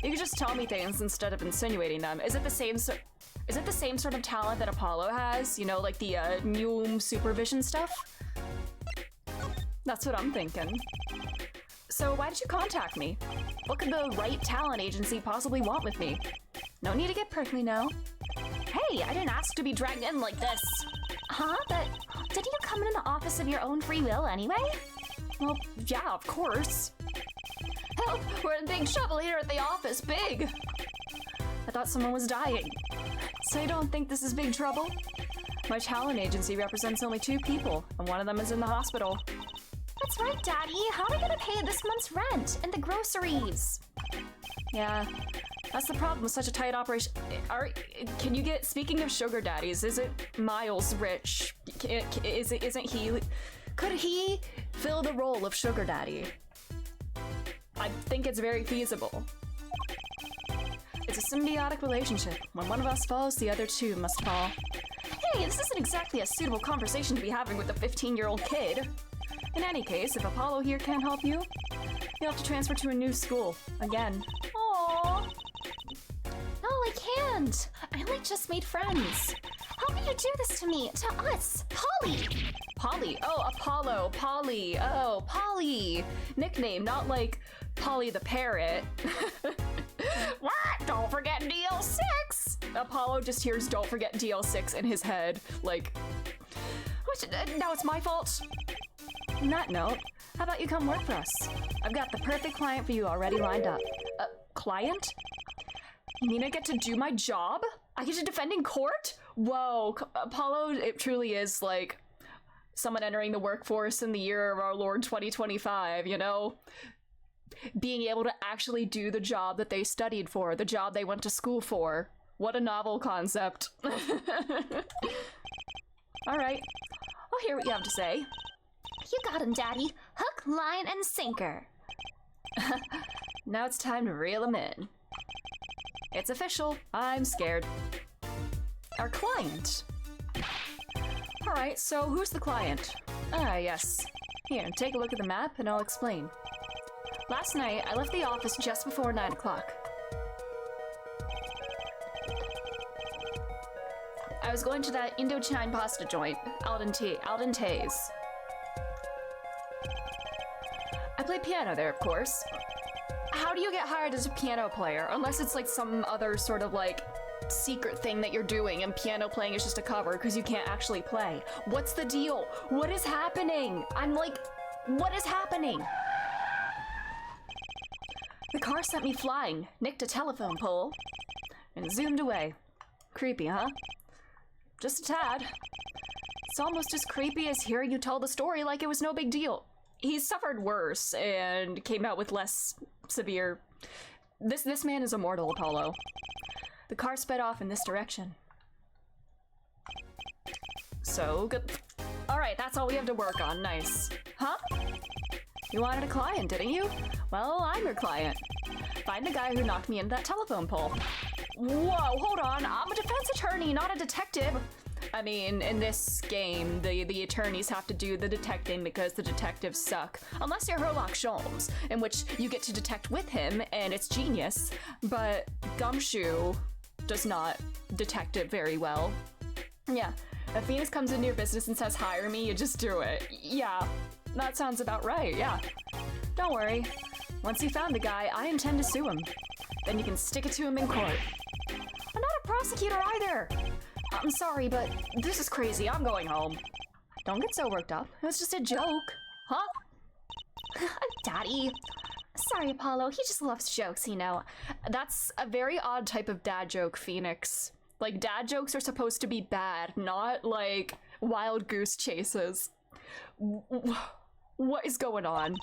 You could just tell me things instead of insinuating them. Is it the same sort of talent that Apollo has? You know, like the new supervision stuff? That's what I'm thinking. So why did you contact me? What could the right talent agency possibly want with me? No need to get prickly now. Hey, I didn't ask to be dragged in like this. Huh? But didn't you come in the office of your own free will anyway? Well, yeah, of course. Help! We're in big trouble here at the office. Big! I thought someone was dying. So you don't think this is big trouble? My talent agency represents only 2 people, and one of them is in the hospital. That's right, Daddy. How are we gonna pay this month's rent and the groceries? Yeah, that's the problem with such a tight operation. Can you get, speaking of sugar daddies, isn't Miles rich? Isn't he, could he fill the role of sugar daddy? I think it's very feasible. It's a symbiotic relationship. When one of us falls, the other two must fall. Hey, this isn't exactly a suitable conversation to be having with a 15-year-old kid. In any case, if Apollo here can't help you, you'll have to transfer to a new school. Again. Aww. No, I can't. I only just made friends. How can you do this to me? To us? Polly! Polly. Oh, Apollo. Polly. Oh, Polly. Nickname, not like Polly the parrot. What? Don't forget DL6! Apollo just hears don't forget DL6 in his head. Like, now it's my fault? On that note, how about you come work for us? I've got the perfect client for you already lined up. Client? You mean I get to do my job? I get to defend in court? Whoa, Apollo, it truly is like someone entering the workforce in the year of our Lord 2025, you know? Being able to actually do the job that they studied for, the job they went to school for. What a novel concept. All right, I'll hear what you have to say. You got him, Daddy. Hook, line, and sinker. Now it's time to reel him in. It's official. I'm scared. Our client. All right, so who's the client? Ah, yes. Here, take a look at the map and I'll explain. Last night, I left the office just before 9 o'clock. I was going to that Indochine pasta joint, Al dente's. I play piano there, of course. How do you get hired as a piano player? Unless it's like some other sort of like secret thing that you're doing and piano playing is just a cover because you can't actually play. What's the deal? What is happening? I'm like, what is happening? The car sent me flying, nicked a telephone pole, and zoomed away. Creepy, huh? Just a tad. It's almost as creepy as hearing you tell the story like it was no big deal. He's suffered worse and came out with less severe... This man is immortal, Apollo. The car sped off in this direction. So good. All right, that's all we have to work on. Nice. Huh? You wanted a client, didn't you? Well, I'm your client. Find the guy who knocked me into that telephone pole. Whoa, hold on. I'm a defense attorney, not a detective. I mean, in this game, the attorneys have to do the detecting because the detectives suck. Unless you're Sherlock Holmes, in which you get to detect with him, and it's genius. But Gumshoe does not detect it very well. Yeah, if Venus comes into your business and says, hire me, you just do it. Yeah, that sounds about right, yeah. Don't worry. Once you found the guy, I intend to sue him. Then you can stick it to him in court. I'm not a prosecutor either. I'm sorry, but this is crazy. I'm going home. Don't get so worked up. It was just a joke. Huh? Daddy. Sorry, Apollo. He just loves jokes, you know. That's a very odd type of dad joke, Phoenix. Like, dad jokes are supposed to be bad, not like wild goose chases. What is going on?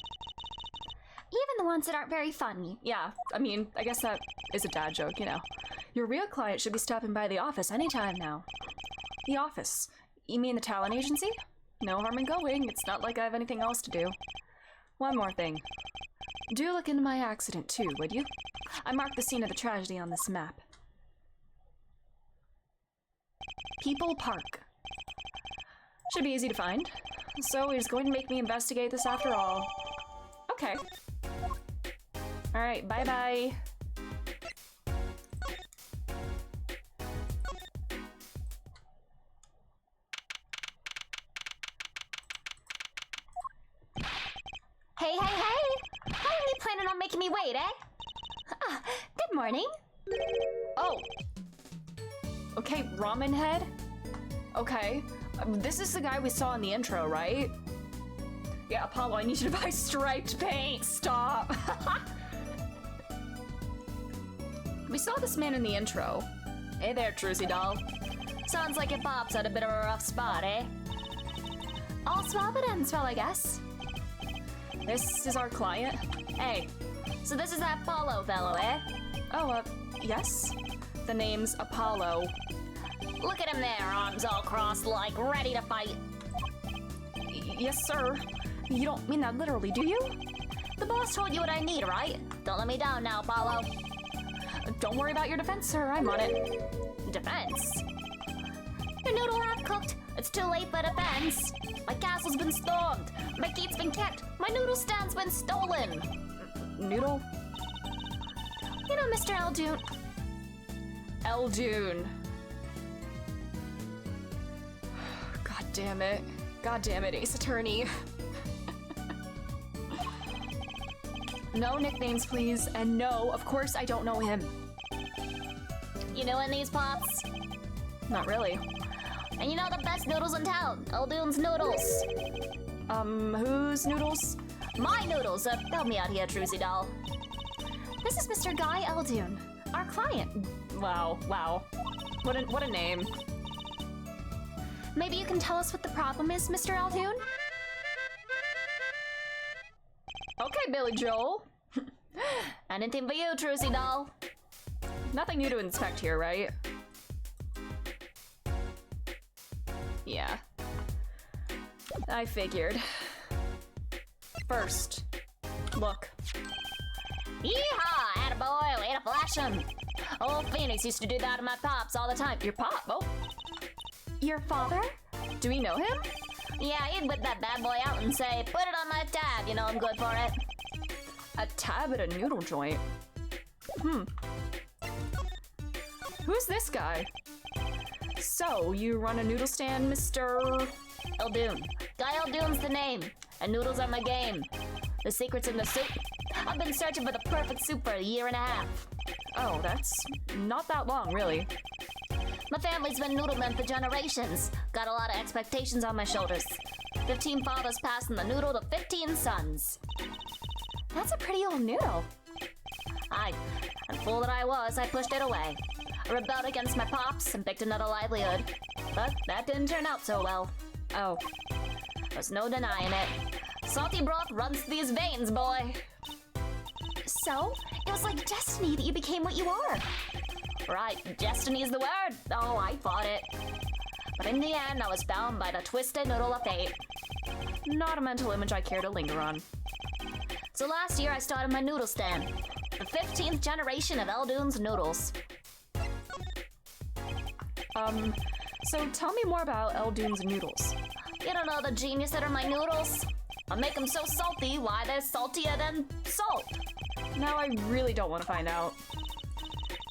Even the ones that aren't very funny. Yeah, I mean, I guess that is a dad joke, you know. Your real client should be stopping by the office anytime now. The office? You mean the talent agency? No harm in going. It's not like I have anything else to do. One more thing. Do look into my accident too, would you? I marked the scene of the tragedy on this map. People Park. Should be easy to find. So he's going to make me investigate this after all. Okay. Alright, bye-bye. Hey, hey, hey! How are you planning on making me wait, eh? Ah, good morning. Oh! Okay, Ramen Head? Okay. This is the guy we saw in the intro, right? Yeah, Apollo, I need you to buy striped paint! Stop! We saw this man in the intro. Hey there, Trucy doll. Sounds like your pop's at a bit of a rough spot, eh? All swell but unswell, I guess. This is our client. Hey, so this is that Apollo fellow, eh? Oh, yes? The name's Apollo. Look at him there, arms all crossed like ready to fight. Yes, sir. You don't mean that literally, do you? The boss told you what I need, right? Don't let me down now, Apollo. Don't worry about your defense, sir. I'm on it. Defense? Your noodle half cooked. It's too late for defense. My castle's been stormed. My gate's been kicked. My noodle stand's been stolen. Noodle? You know, Mr. Eldoon. Eldoon. God damn it. God damn it, Ace Attorney. No nicknames, please. And no, of course I don't know him. You know in these pots? Not really. And you know the best noodles in town, Eldoon's Noodles. Whose noodles? My noodles. Help me out here, Trucy doll. This is Mr. Guy Eldoon, our client. Wow, wow. What a name. Maybe you can tell us what the problem is, Mr. Eldoon? Okay, Billy Joel. Anything for you, Trucy doll. Nothing new to inspect here, right? Yeah. I figured. First, look. Yeehaw! Attaboy, way to flash him. Old Phoenix used to do that to my pops all the time. Your pop? Oh, Your father? do we know him? Yeah, he'd whip that bad boy out and say, put it on my tab, you know I'm good for it. A tab at a noodle joint. Who's this guy? So, you run a noodle stand, Mr. Eldoon. Guy Eldoon's the name, and noodles are my game. The secret's in the soup. I've been searching for the perfect soup for a year and a half. Oh, that's not that long, really. My family's been noodlemen for generations. Got a lot of expectations on my shoulders. 15 fathers passing the noodle to 15 sons. That's a pretty old noodle. Aye, and fool that I was, I pushed it away. I rebelled against my pops and picked another livelihood. But that didn't turn out so well. Oh, There's no denying it. Salty broth runs through these veins, boy. So, it was like destiny that you became what you are. Right, destiny's the word. Oh, I fought it. But in the end, I was bound by the twisted noodle of fate. not a mental image I care to linger on. So last year, I started my noodle stand. The 15th generation of Eldoon's Noodles. So tell me more about Eldoon's noodles. You don't know the genius that are my noodles? I make them so salty, why they're saltier than salt. Now I really don't want to find out.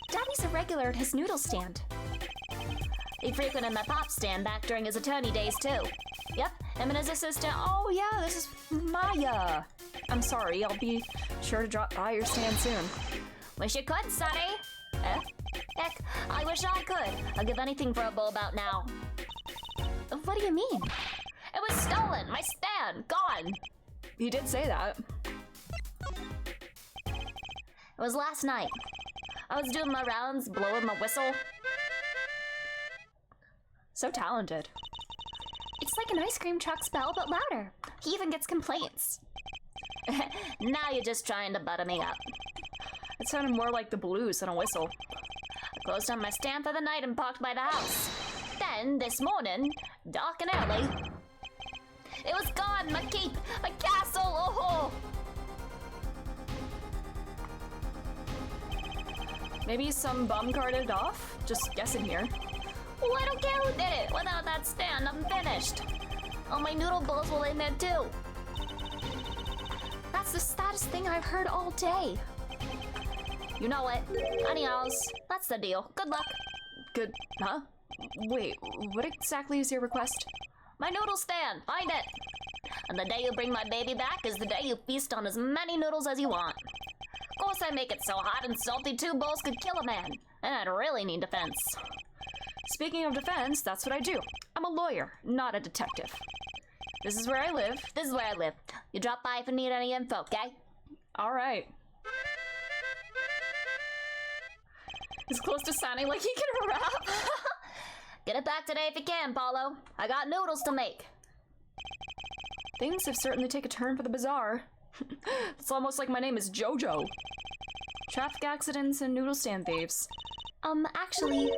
Daddy's a regular at his noodle stand. He frequented my pop stand back during his attorney days, too. Yep, him and his assistant. Oh yeah, this is Maya. I'm sorry, I'll be sure to drop by your stand soon. Wish you could, Sonny. Heck, I wish I could. I'll give anything for a bowl about now. What do you mean? It was stolen. My stand, gone. He did say that. It was last night. I was doing my rounds, blowing my whistle. So talented. It's like an ice cream truck's bell, but louder. He even gets complaints. Now you're just trying to butter me up. It sounded more like the blues than a whistle. I closed on my stand for the night and parked by the house. Then, this morning, dark and early, it was gone, my keep, my castle, oh! Maybe some bum carted it off? Just guessing here. Well, I don't care who did it. Without that stand, I'm finished. Oh, my noodle bowls will in there too. That's the saddest thing I've heard all day. You know it. Anyhow, that's the deal. Good luck. Good, huh? Wait, what exactly is your request? My noodle stand, find it. And the day you bring my baby back is the day you feast on as many noodles as you want. Of course, I make it so hot and salty 2 bowls could kill a man. And I'd really need defense. Speaking of defense, that's what I do. I'm a lawyer, not a detective. This is where I live. This is where I live. You drop by if you need any info, okay? All right. He's close to sounding like he can rap. Get it back today if you can, Paulo. I got noodles to make. Things have certainly taken a turn for the bizarre. It's almost like my name is Jojo. Traffic accidents and noodle stand thieves. Actually,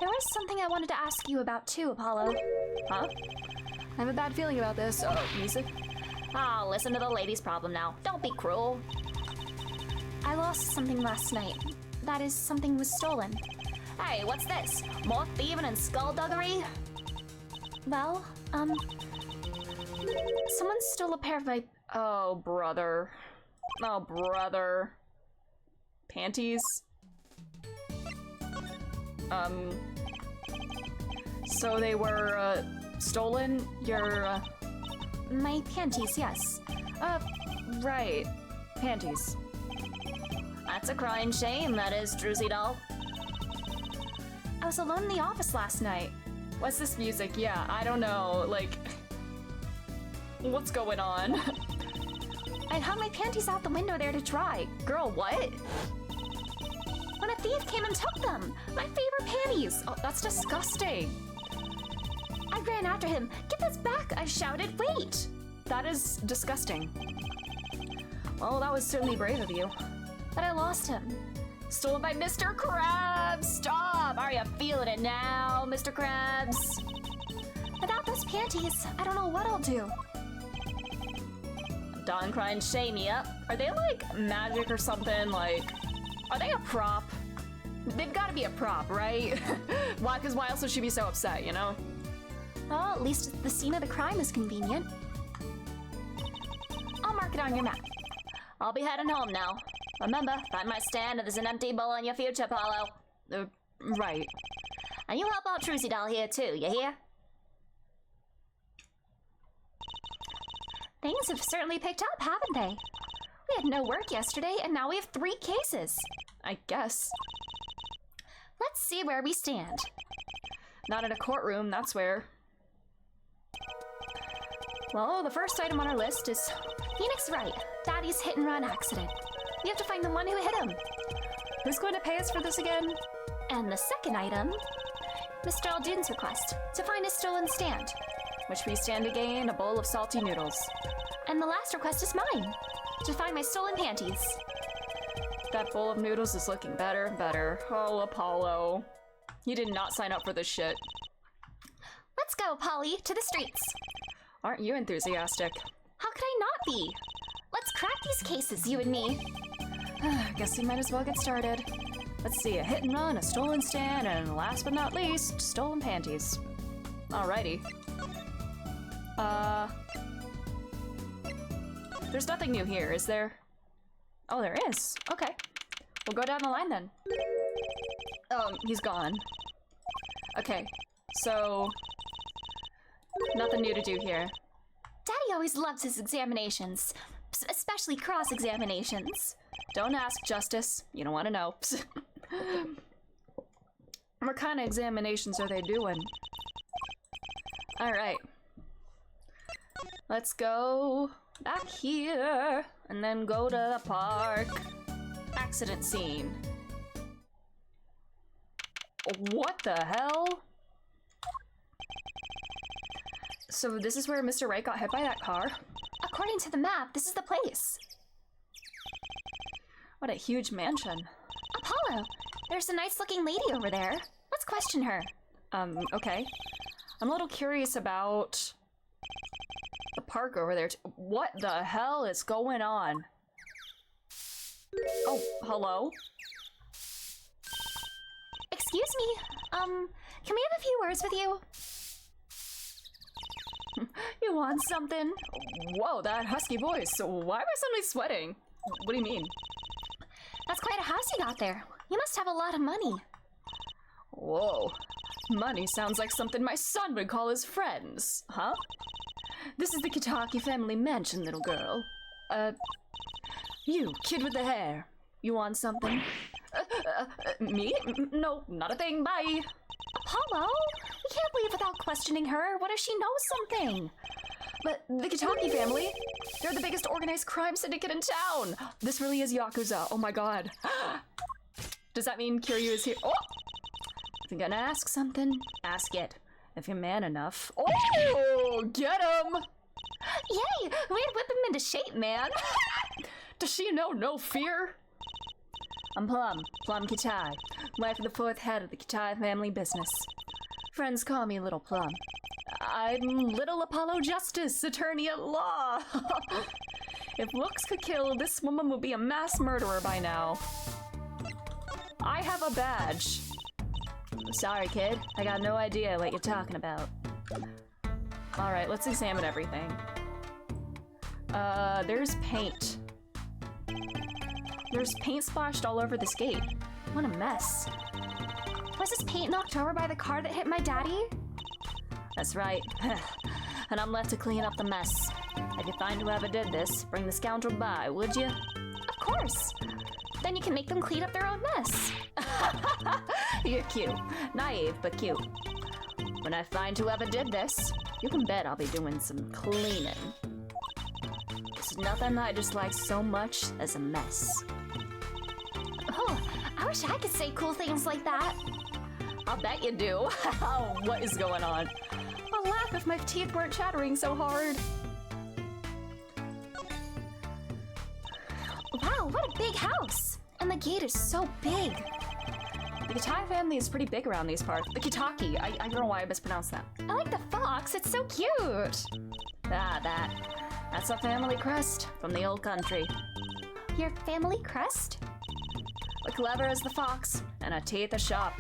there was something I wanted to ask you about too, Apollo. Huh? I have a bad feeling about this. Music? Ah, listen to the lady's problem now. Don't be cruel. I lost something last night. That is, something was stolen. Hey, what's this? More thieving and skullduggery? Well, someone stole a pair of my... Oh, brother. Oh, brother. Panties? So they were, stolen? Your, My panties, yes. right. Panties. That's a crying shame, that is, Druzy doll. I was alone in the office last night. What's this music? Yeah, I don't know, like... What's going on? I hung my panties out the window there to dry. Girl, what? When a thief came and took them! My favorite panties! Oh, that's disgusting. I ran after him. Get this back! I shouted, wait! That is disgusting. Well, that was certainly brave of you. But I lost him. Stolen by Mr. Krabs! Stop! Are you feeling it now, Mr. Krabs? Without those panties, I don't know what I'll do. Dawn crying shame, yep. Are they like magic or something? Like, are they a prop? They've got to be a prop, right? Why? Because why else would she be so upset, you know? Well, at least the scene of the crime is convenient. I'll mark it on your map. I'll be heading home now. Remember, find my stand if there's an empty bowl in your future, Paulo. Right. And you help out Trucy doll here too, you hear? Things have certainly picked up, haven't they? We had no work yesterday, and now we have 3 cases. I guess. Let's see where we stand. Not in a courtroom, that's where. Well, the first item on our list is Phoenix Wright, Daddy's hit-and-run accident. We have to find the one who hit him. Who's going to pay us for this again? And the second item, Mr. Aldune's request to find his stolen stand. Which we stand to gain a bowl of salty noodles. And the last request is mine, to find my stolen panties. That bowl of noodles is looking better and better. Oh, Apollo. You did not sign up for this shit. Let's go, Polly, to the streets. Aren't you enthusiastic? How could I not be? Let's crack these cases, you and me. Guess we might as well get started. Let's see, a hit and run, a stolen stand, and last but not least, stolen panties. Alrighty. There's nothing new here, is there? Oh, there is. Okay. We'll go down the line then. He's gone. Okay, so... nothing new to do here. Daddy always loves his examinations, especially cross-examinations. Don't ask, Justice. You don't want to know. What kind of examinations are they doing? Alright. Let's go back here, and then go to the park. Accident scene. What the hell? So this is where Mr. Wright got hit by that car? According to the map, this is the place. What a huge mansion. Apollo, there's a nice-looking lady over there. Let's question her. Okay. I'm a little curious about the park over there. What the hell is going on? Oh, hello? Excuse me, can we have a few words with you? You want something? Whoa, that husky voice. Why am I suddenly sweating? What do you mean? That's quite a house you got there. You must have a lot of money. Whoa. Money sounds like something my son would call his friends. Huh? This is the Kitaki family mansion, little girl. You, kid with the hair. You want something? Me? No, not a thing. Bye. Apollo, we can't leave without questioning her. What if she knows something? But the Kitaki family, they're the biggest organized crime syndicate in town. This really is Yakuza. Oh my god. Does that mean Kiryu is here? Oh! If you're gonna ask something, ask it. If you're man enough. Oh! Get him! Yay! We'd whip him into shape, man. Does she know no fear? I'm Plum Kitai, wife of the 4th head of the Kitai family business. Friends call me Little Plum. I'm Little Apollo Justice, attorney at law. If looks could kill, this woman would be a mass murderer by now. I have a badge. Sorry, kid. I got no idea what you're talking about. Alright, let's examine everything. There's paint. There's paint splashed all over this gate. What a mess. Was this paint knocked over by the car that hit my daddy? That's right. And I'm left to clean up the mess. If you find whoever did this, bring the scoundrel by, would you? Of course. Then you can make them clean up their own mess. You're cute. Naive, but cute. When I find whoever did this, you can bet I'll be doing some cleaning. There's nothing I dislike so much as a mess. Oh, I wish I could say cool things like that. I'll bet you do. What is going on? I'll laugh if my teeth weren't chattering so hard. Wow, what a big house! And the gate is so big. The Kitai family is pretty big around these parts. The Kitaki. I don't know why I mispronounced that. I like the fox, it's so cute! That's a family crest from the old country. Your family crest? We're clever as the fox, and our teeth are sharp.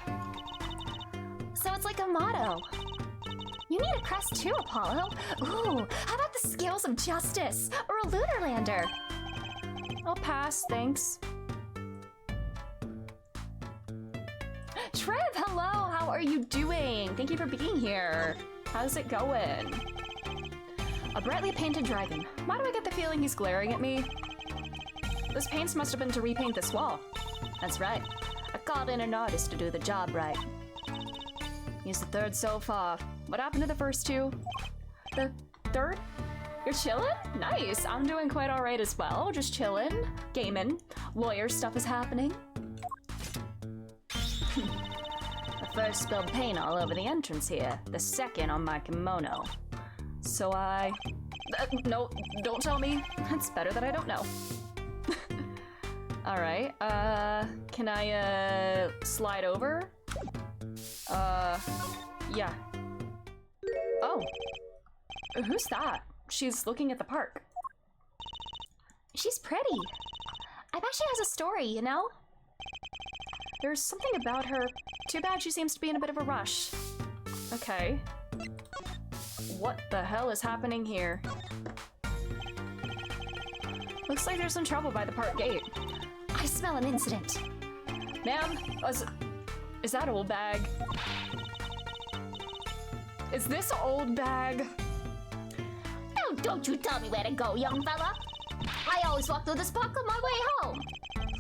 So it's like a motto. You need a crest too, Apollo. Ooh, how about the scales of justice? Or a Lunarlander? I'll pass, thanks. Trev, hello! How are you doing? Thank you for being here. How's it going? A brightly painted dragon. Why do I get the feeling he's glaring at me? Those paints must have been to repaint this wall. That's right. I called in an artist to do the job right. He's the third so far. What happened to the first two? The third? You're chillin'? Nice. I'm doing quite alright as well. Just chillin', gaming. Lawyer stuff is happening. The first spilled paint all over the entrance here. The second on my kimono. So no, don't tell me. It's better that I don't know. Alright, can I, slide over? Yeah. Oh. Who's that? She's looking at the park. She's pretty. I bet she has a story, you know? There's something about her. Too bad she seems to be in a bit of a rush. Okay. What the hell is happening here? Looks like there's some trouble by the park gate. I smell an incident. Ma'am, is that old bag? Is this old bag? Oh, don't you tell me where to go, young fella. I always walk through this park on my way home.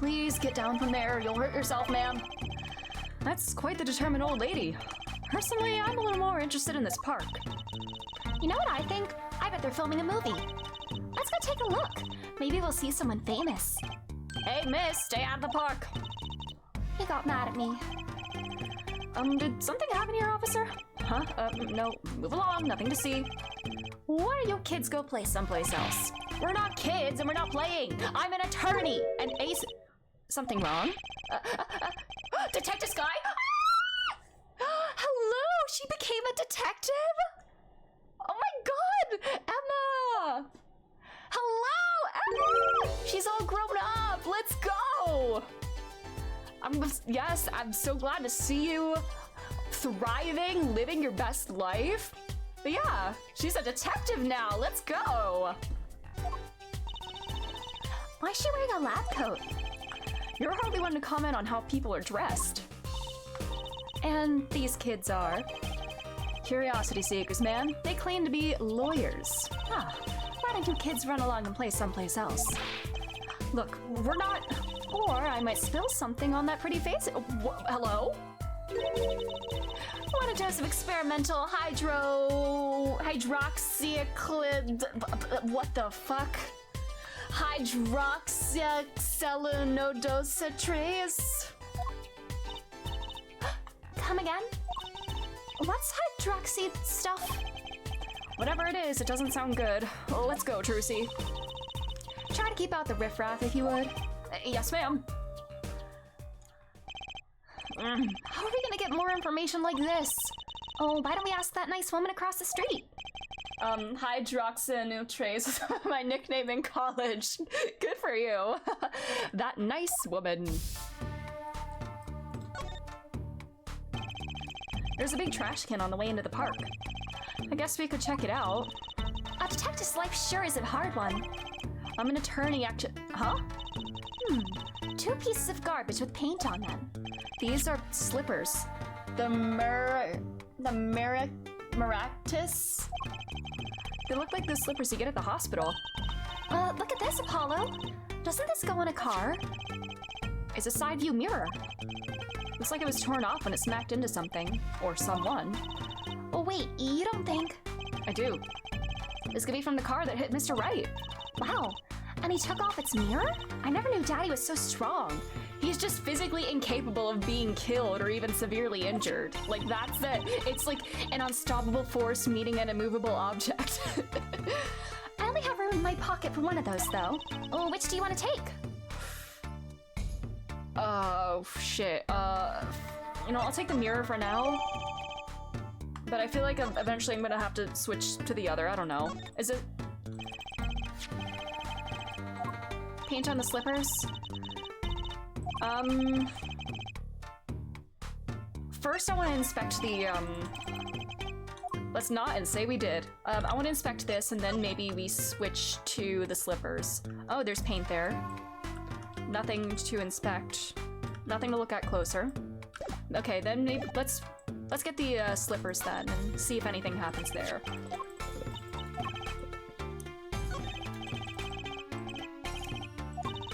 Please get down from there. You'll hurt yourself, ma'am. That's quite the determined old lady. Personally, I'm a little more interested in this park. You know what I think? I bet they're filming a movie. Let's go take a look. Maybe we'll see someone famous. Hey, miss, stay out of the park. He got mad at me. Did something happen here, officer? Huh? No. Move along, nothing to see. Why don't you kids go play someplace else? We're not kids and we're not playing. I'm an attorney. And Ace... Something wrong? Detective Sky? Hello, she became a detective? Oh my god! Emma! Hello, Emma! She's all grown up. Let's go! Yes, I'm so glad to see you thriving, living your best life. But yeah, she's a detective now. Let's go. Why is she wearing a lab coat? You're hardly one to comment on how people are dressed. And these kids are curiosity seekers, man. They claim to be lawyers. Why don't you kids run along and play someplace else? Look, we're not... Or I might spill something on that pretty face. Hello? Want a dose of experimental hydroxychlid... What the fuck? Hydroxyxylenodocitrase? Come again? What's hydroxy stuff? Whatever it is, it doesn't sound good. Oh, let's go, Trucy. Try to keep out the riffraff if you would. Yes, ma'am. How are we gonna get more information like this? Oh, why don't we ask that nice woman across the street? Hi, Droxanutres, my nickname in college. Good for you. That nice woman. There's a big trash can on the way into the park. I guess we could check it out. A detective's life sure is a hard one. I'm an attorney Huh? 2 pieces of garbage with paint on them. These are slippers. The Maractus? They look like the slippers you get at the hospital. Look at this, Apollo. Doesn't this go in a car? It's a side view mirror. Looks like it was torn off when it smacked into something. Or someone. Oh, wait, you don't think... I do. This could be from the car that hit Mr. Wright. Wow, and he took off its mirror? I never knew Daddy was so strong. He's just physically incapable of being killed or even severely injured. Like, that's it. It's like an unstoppable force meeting an immovable object. I only have room in my pocket for one of those, though. Oh, which do you want to take? Oh, shit. You know, I'll take the mirror for now. But I feel like eventually I'm gonna have to switch to the other. I don't know. Is it... Paint on the slippers? First I want to inspect the, let's not and say we did. I want to inspect this and then maybe we switch to the slippers. Oh, there's paint there. Nothing to inspect. Nothing to look at closer. Okay, then maybe let's get the slippers then and see if anything happens there.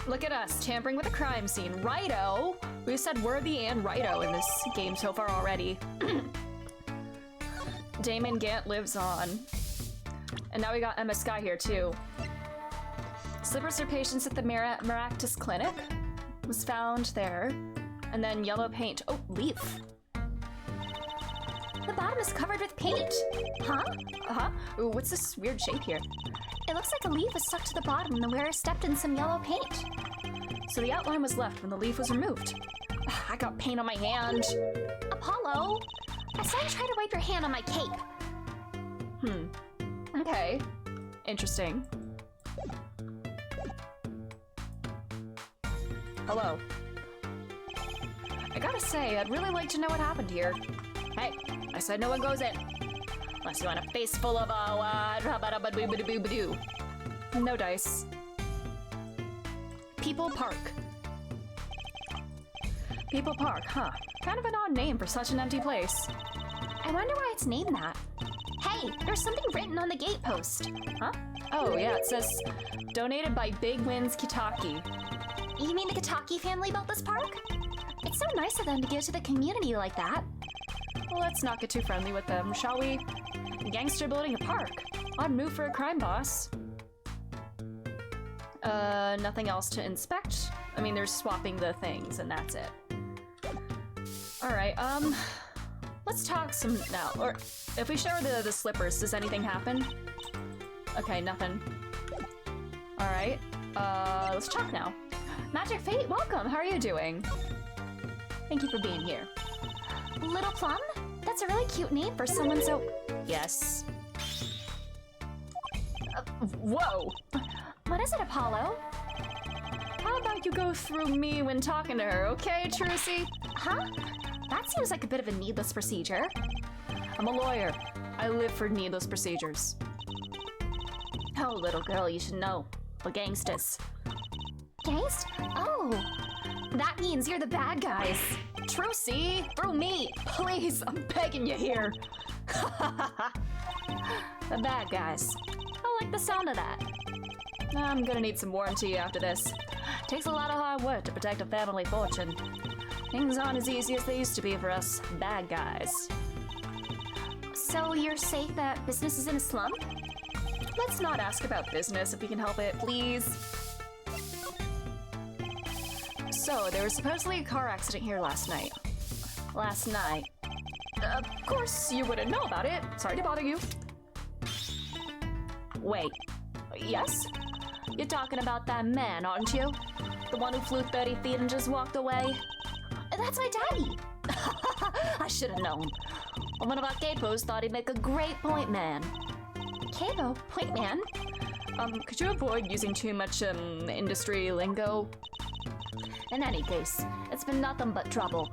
Look at us, tampering with a crime scene. Righto! We've said worthy and righto in this game so far already. Damon Gant lives on. And now we got Emma Sky here too. Slippers for patients at the Maractus Clinic was found there. And then yellow paint. Oh, leaf. The bottom is covered with paint. Huh? Uh-huh. Ooh, what's this weird shape here? It looks like a leaf was stuck to the bottom and the wearer stepped in some yellow paint. So the outline was left when the leaf was removed. I got paint on my hand. Apollo! I saw you try to wipe your hand on my cape. Okay. Interesting. Hello. I gotta say, I'd really like to know what happened here. Hey, I said no one goes in. Unless you want a face full of no dice. People Park. People Park, huh? Kind of an odd name for such an empty place. I wonder why it's named that. Hey, there's something written on the gate post. Huh? Oh, yeah, it says, donated by Big Wins Kitaki. You mean the Kitaki family built this park? It's so nice of them to give to the community like that. Let's not get too friendly with them, shall we? A gangster building a park. Odd move for a crime boss. Nothing else to inspect? I mean, there's swapping the things, and that's it. Alright, let's talk some now. Or, if we show her the slippers, does anything happen? Okay, nothing. Alright, let's talk now. Magic Fate, welcome! How are you doing? Thank you for being here. Little Plum? That's a really cute name for someone so... Yes. Whoa! What is it, Apollo? How about you go through me when talking to her, okay, Trucy? Huh? That seems like a bit of a needless procedure. I'm a lawyer. I live for needless procedures. Oh, little girl, you should know. We're gangsters. Gangst? Oh! That means you're the bad guys. Trucy, through me! Please, I'm begging you here. The bad guys. I like the sound of that. I'm gonna need some warranty after this. Takes a lot of hard work to protect a family fortune. Things aren't as easy as they used to be for us bad guys. So you're saying that business is in a slump? Let's not ask about business if we can help it, please. So, there was supposedly a car accident here last night. Last night. Of course you wouldn't know about it. Sorry to bother you. Wait. Yes? You're talking about that man, aren't you? The one who flew 30 feet and just walked away? That's my daddy. I should have known. One of our capos thought he'd make a great point man. Capo, point man. Could you avoid using too much, industry lingo? In any case, it's been nothing but trouble.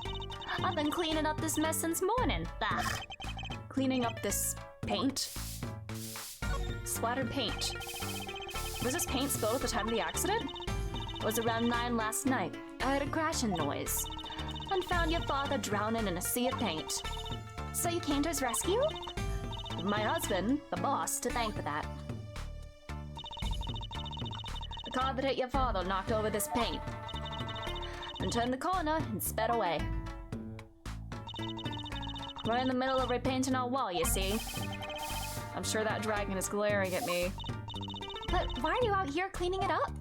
I've been cleaning up this mess since morning. Ugh. Cleaning up this paint? Splattered paint. Was this paint spilled at the time of the accident? It was around 9 last night. I heard a crashing noise and found your father drowning in a sea of paint. So you came to his rescue? My husband, the boss, to thank for that. The car that hit your father knocked over this paint and turned the corner and sped away. We're in the middle of repainting our wall, you see. I'm sure that dragon is glaring at me. But why are you out here cleaning it up?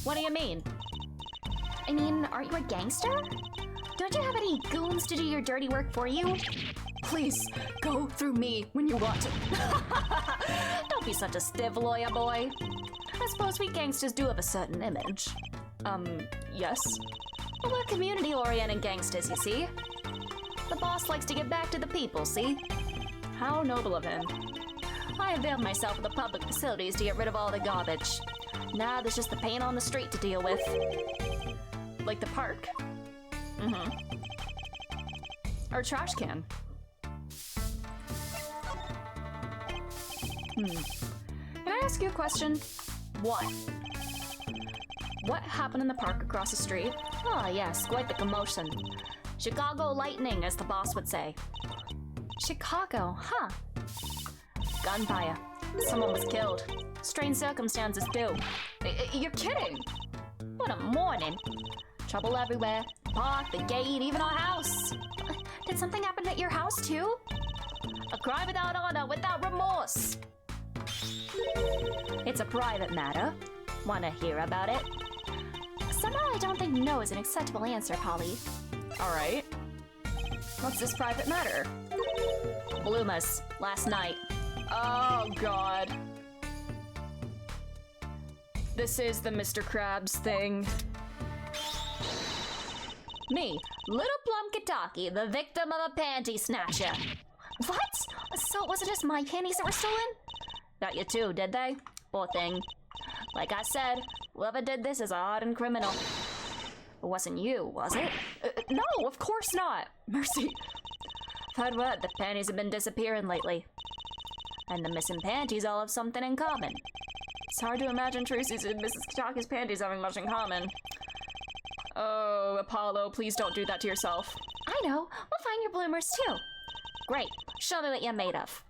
What do you mean? I mean, aren't you a gangster? Don't you have any goons to do your dirty work for you? Please, go through me when you want to. Don't be such a stiff lawyer boy. I suppose we gangsters do have a certain image. Yes? Well, we're community-oriented gangsters, you see. The boss likes to get back to the people, see? How noble of him. I availed myself of the public facilities to get rid of all the garbage. Now there's just the paint on the street to deal with. Like the park? Mm-hmm. Or trash can? Can I ask you a question? What? What happened in the park across the street? Ah, yes, quite the commotion. Chicago lightning, as the boss would say. Chicago, huh? Gunfire. Someone was killed. Strange circumstances, too. You're kidding! What a morning. Trouble everywhere. The park, the gate, even our house. Did something happen at your house too? A crime without honor, without remorse. It's a private matter. Wanna hear about it? Somehow I don't think no is an acceptable answer, Polly. Alright. What's this private matter? Bloomers, last night. Oh, God. This is the Mr. Krabs thing. Me, Little Plum Kitaki, the victim of a panty snatcher. What? So was it just my panties that were stolen? Got you too, did they? Poor thing. Like I said, whoever did this is a hardened criminal. It wasn't you, was it? No, of course not. Mercy. I've heard word that panties have been disappearing lately. And the missing panties all have something in common. It's hard to imagine Tracy's and Mrs. Kitaki's panties having much in common. Oh, Apollo, please don't do that to yourself. I know. We'll find your bloomers too. Great. Show me what you're made of.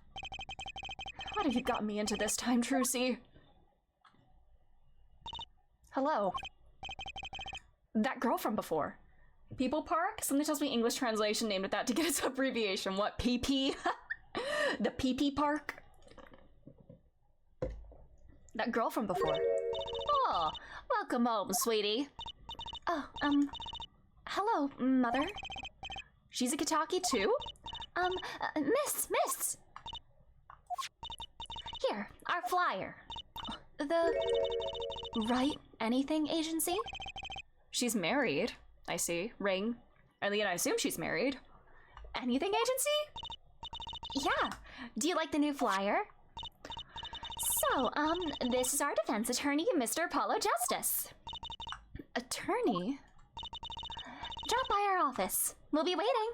What have you gotten me into this time, Trucy? Hello. That girl from before. People Park? Something tells me English translation named it that to get its abbreviation. What, PP? The PP Park? That girl from before. Oh, welcome home, sweetie. Oh, hello, Mother. She's a Kitaki too? Miss. Here, our flyer. The Write Anything Agency? She's married. I see. Ring. I mean, I assume she's married. Anything agency? Yeah. Do you like the new flyer? So, this is our defense attorney, Mr. Apollo Justice. Attorney? Drop by our office. We'll be waiting.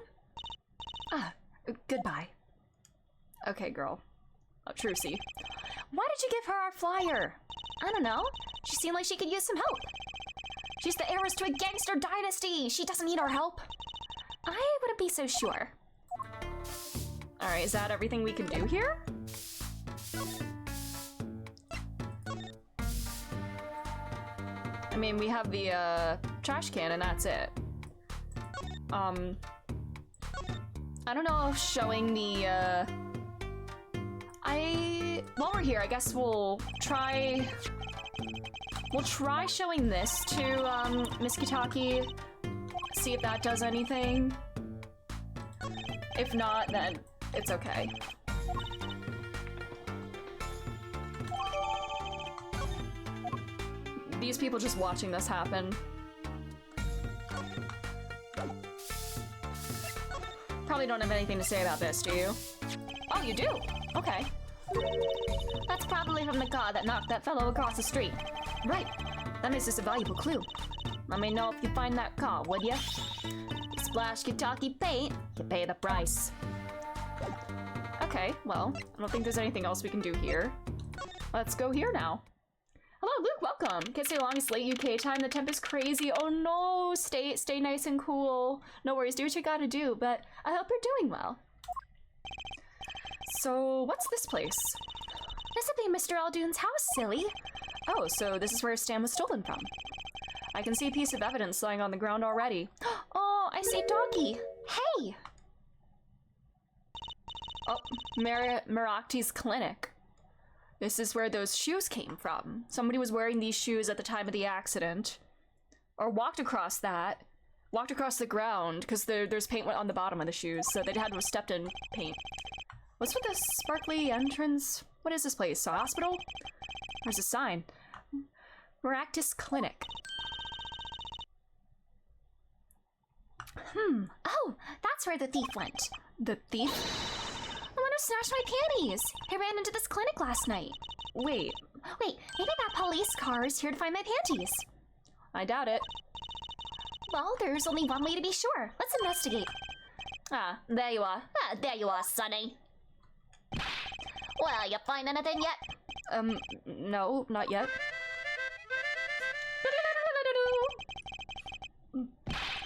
Ah, goodbye. Okay, girl. Oh, Trucy. Why did you give her our flyer? I don't know. She seemed like she could use some help. She's the heiress to a gangster dynasty. She doesn't need our help. I wouldn't be so sure. Alright, is that everything we can do here? I mean, we have the, trash can and that's it. I don't know if showing the, while we're here, I guess we'll try showing this to, Miss Kitaki, see if that does anything. If not, then it's okay. These people just watching this happen. Probably don't have anything to say about this, do you? Oh, you do? Okay. That's probably from the car that knocked that fellow across the street. Right. That makes this a valuable clue. Let me know if you find that car, would ya? You splash Kentucky paint, you pay the price. Okay, well, I don't think there's anything else we can do here. Let's go here now. Hello, Luke, welcome. Can't stay long, it's late UK time, the temp is crazy. Oh no, stay nice and cool. No worries, do what you gotta do, but I hope you're doing well. So, what's this place? This'll be Mr. Aldoon's house, silly. Oh, so this is where Stan was stolen from. I can see a piece of evidence lying on the ground already. Oh, I see Doggy. Hey! Oh, Merakti's clinic. This is where those shoes came from. Somebody was wearing these shoes at the time of the accident. Or walked across the ground, because there's paint on the bottom of the shoes, so they'd had to have stepped in paint. What's with this sparkly entrance? What is this place? A hospital? There's a sign. Meraktis Clinic. Oh, that's where the thief went. The thief? The one who snatched my panties. He ran into this clinic last night. Wait, Wait, maybe that police car is here to find my panties. I doubt it. Well, there's only one way to be sure. Let's investigate. Ah, there you are. Ah, there you are, Sonny. Well, you find anything yet? No, not yet.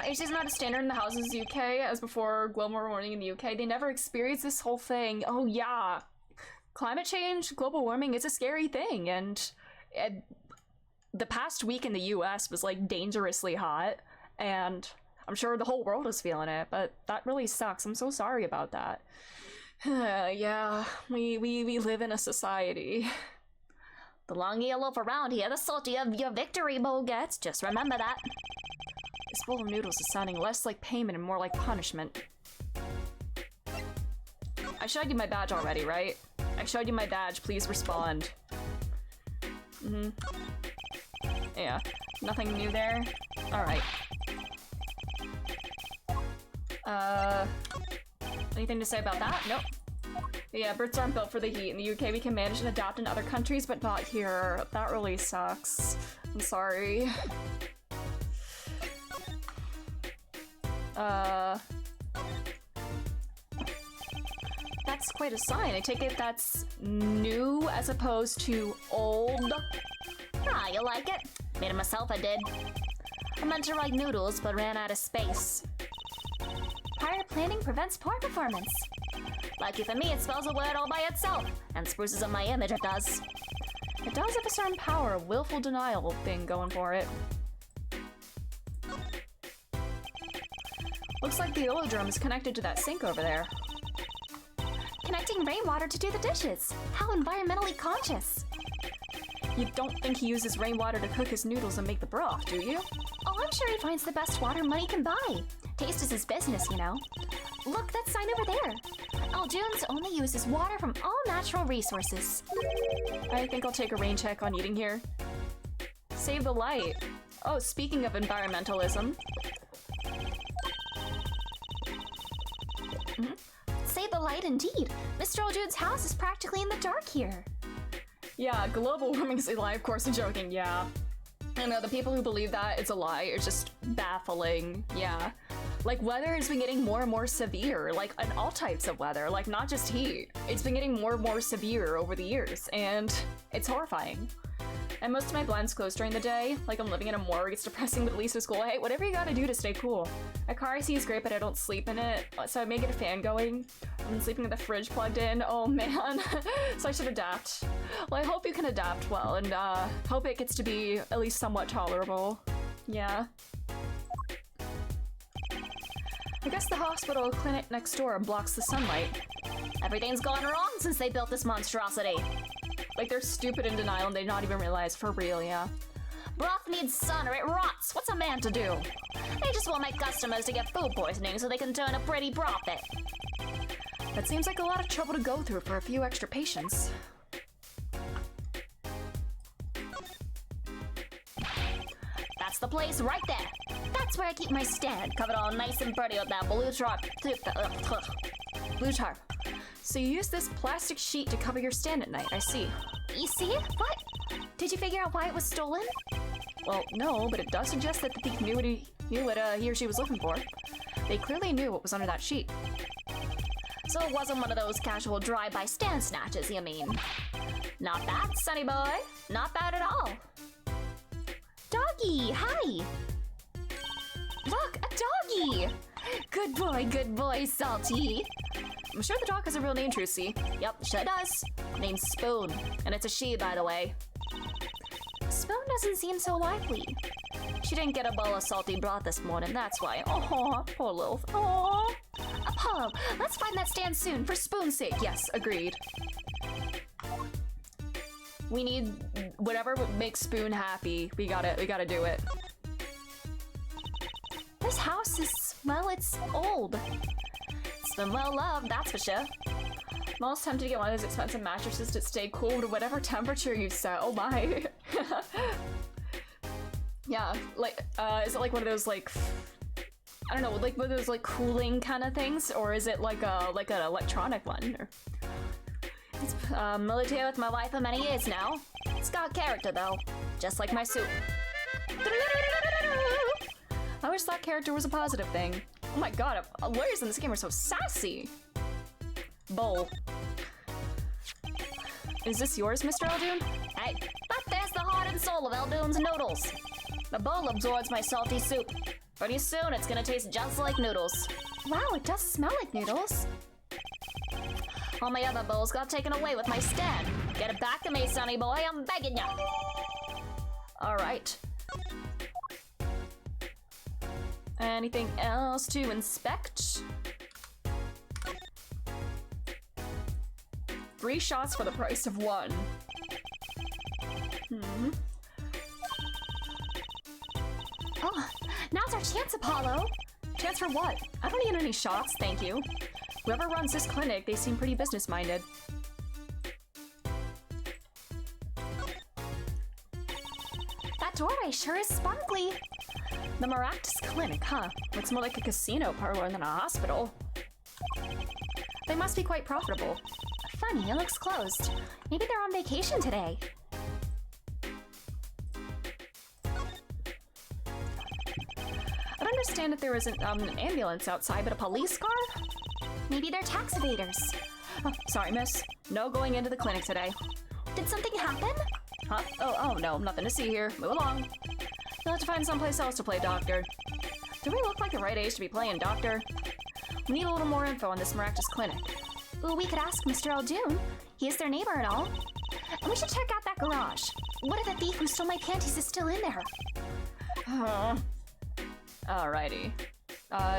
It's just not a standard in the houses UK as before global warming in the UK. They never experienced this whole thing. Oh yeah. Climate change, global warming, it's a scary thing. And the past week in the US was like dangerously hot. And I'm sure the whole world is feeling it, but that really sucks. I'm so sorry about that. Yeah, we live in a society. The longer you loaf around here, the saltier your victory bowl gets. Just remember that. This bowl of noodles is sounding less like payment and more like punishment. I showed you my badge already, right? I showed you my badge, please respond. Yeah, nothing new there? Alright. Anything to say about that? Nope. Yeah, Brits aren't built for the heat. In the UK, we can manage and adapt in other countries, but not here. That really sucks. I'm sorry. That's quite a sign. I take it that's new as opposed to old. Ah, you like it? Made it myself, I did. I meant to write noodles, but ran out of space. Prior planning prevents poor performance. Lucky for me, it spells a word all by itself, and spruces up my image, it does. It does have a certain power, willful denial thing going for it. Looks like the Olodrome is connected to that sink over there. Connecting rainwater to do the dishes. How environmentally conscious. You don't think he uses rainwater to cook his noodles and make the broth, do you? Oh, I'm sure he finds the best water money can buy. Taste is his business, you know. Look, that sign over there. Aldoon's only uses water from all natural resources. I think I'll take a rain check on eating here. Save the light. Oh, speaking of environmentalism. Save the light indeed. Mr. Aldoon's house is practically in the dark here. Yeah, global warming is a lie, of course I'm joking, yeah. I know, the people who believe that it's a lie are just baffling, yeah. Like, weather has been getting more and more severe, like, in all types of weather, like, not just heat. It's been getting more and more severe over the years, and it's horrifying. And most of my blinds close during the day, like I'm living in a morgue, it's depressing, but at least it's cool. Hey, whatever you gotta do to stay cool. A car I see is great, but I don't sleep in it, so I may get a fan going. I've been sleeping with the fridge plugged in, oh man. So I should adapt. Well, I hope you can adapt well, and hope it gets to be at least somewhat tolerable. Yeah. I guess the hospital clinic next door blocks the sunlight. Everything's gone wrong since they built this monstrosity. Like, they're stupid in denial and they not even realize, for real, yeah. Broth needs sun or it rots. What's a man to do? They just want my customers to get food poisoning so they can turn a pretty profit. That seems like a lot of trouble to go through for a few extra patients. That's the place right there. That's where I keep my stand, covered all nice and pretty with that blue tarp. Blue tarp. So you use this plastic sheet to cover your stand at night, I see. You see? What? Did you figure out why it was stolen? Well, no, but it does suggest that the thief knew what he or she was looking for. They clearly knew what was under that sheet. So it wasn't one of those casual drive-by stand snatches, you mean? Not bad, Sonny boy. Not bad at all. Doggy, hi! Look, a doggy! Good boy, Salty. I'm sure the dog has a real name, Trucy. Yep, sure does. Name's Spoon, and it's a she, by the way. Spoon doesn't seem so lively. She didn't get a bowl of salty broth this morning, that's why. Aw, poor little. Aw. Apollo, let's find that stand soon, for Spoon's sake. Yes, agreed. We need whatever would make Spoon happy. We gotta do it. This house it's old. It's been well loved, that's for sure. I'm almost tempted to get one of those expensive mattresses to stay cool to whatever temperature you set. Oh my. Yeah, like, is it like one of those, like, I don't know, like one of those, like, cooling kind of things? Or is it like an electronic one? Or... It's lived here with my wife for many years now. It's got character, though. Just like my soup. I wish that character was a positive thing. Oh my god, lawyers in this game are so sassy. Bowl. Is this yours, Mr. Eldoon? Hey, but there's the heart and soul of Eldoon's noodles. The bowl absorbs my salty soup. Pretty soon, it's gonna taste just like noodles. Wow, it does smell like noodles. All my other bowls got taken away with my stand. Get it back to me, sonny boy, I'm begging ya. Alright. Anything else to inspect? 3 shots for the price of 1. Oh, now's our chance, Apollo. Chance for what? I don't need any shots, thank you. Whoever runs this clinic, they seem pretty business-minded. That doorway sure is sparkly. The Maractus Clinic, huh? Looks more like a casino parlor than a hospital. They must be quite profitable. Funny, it looks closed. Maybe they're on vacation today. I'd understand if there was an ambulance outside, but a police car? Maybe they're tax evaders. Oh, sorry, miss. No going into the clinic today. Did something happen? Huh? Oh, no, nothing to see here. Move along. You'll have to find someplace else to play doctor. Do we look like the right age to be playing doctor? We need a little more info on this Maractus Clinic. Ooh, we could ask Mr. Eldoon. He is their neighbor and all. And we should check out that garage. What if the thief who stole my panties is still in there? Alrighty.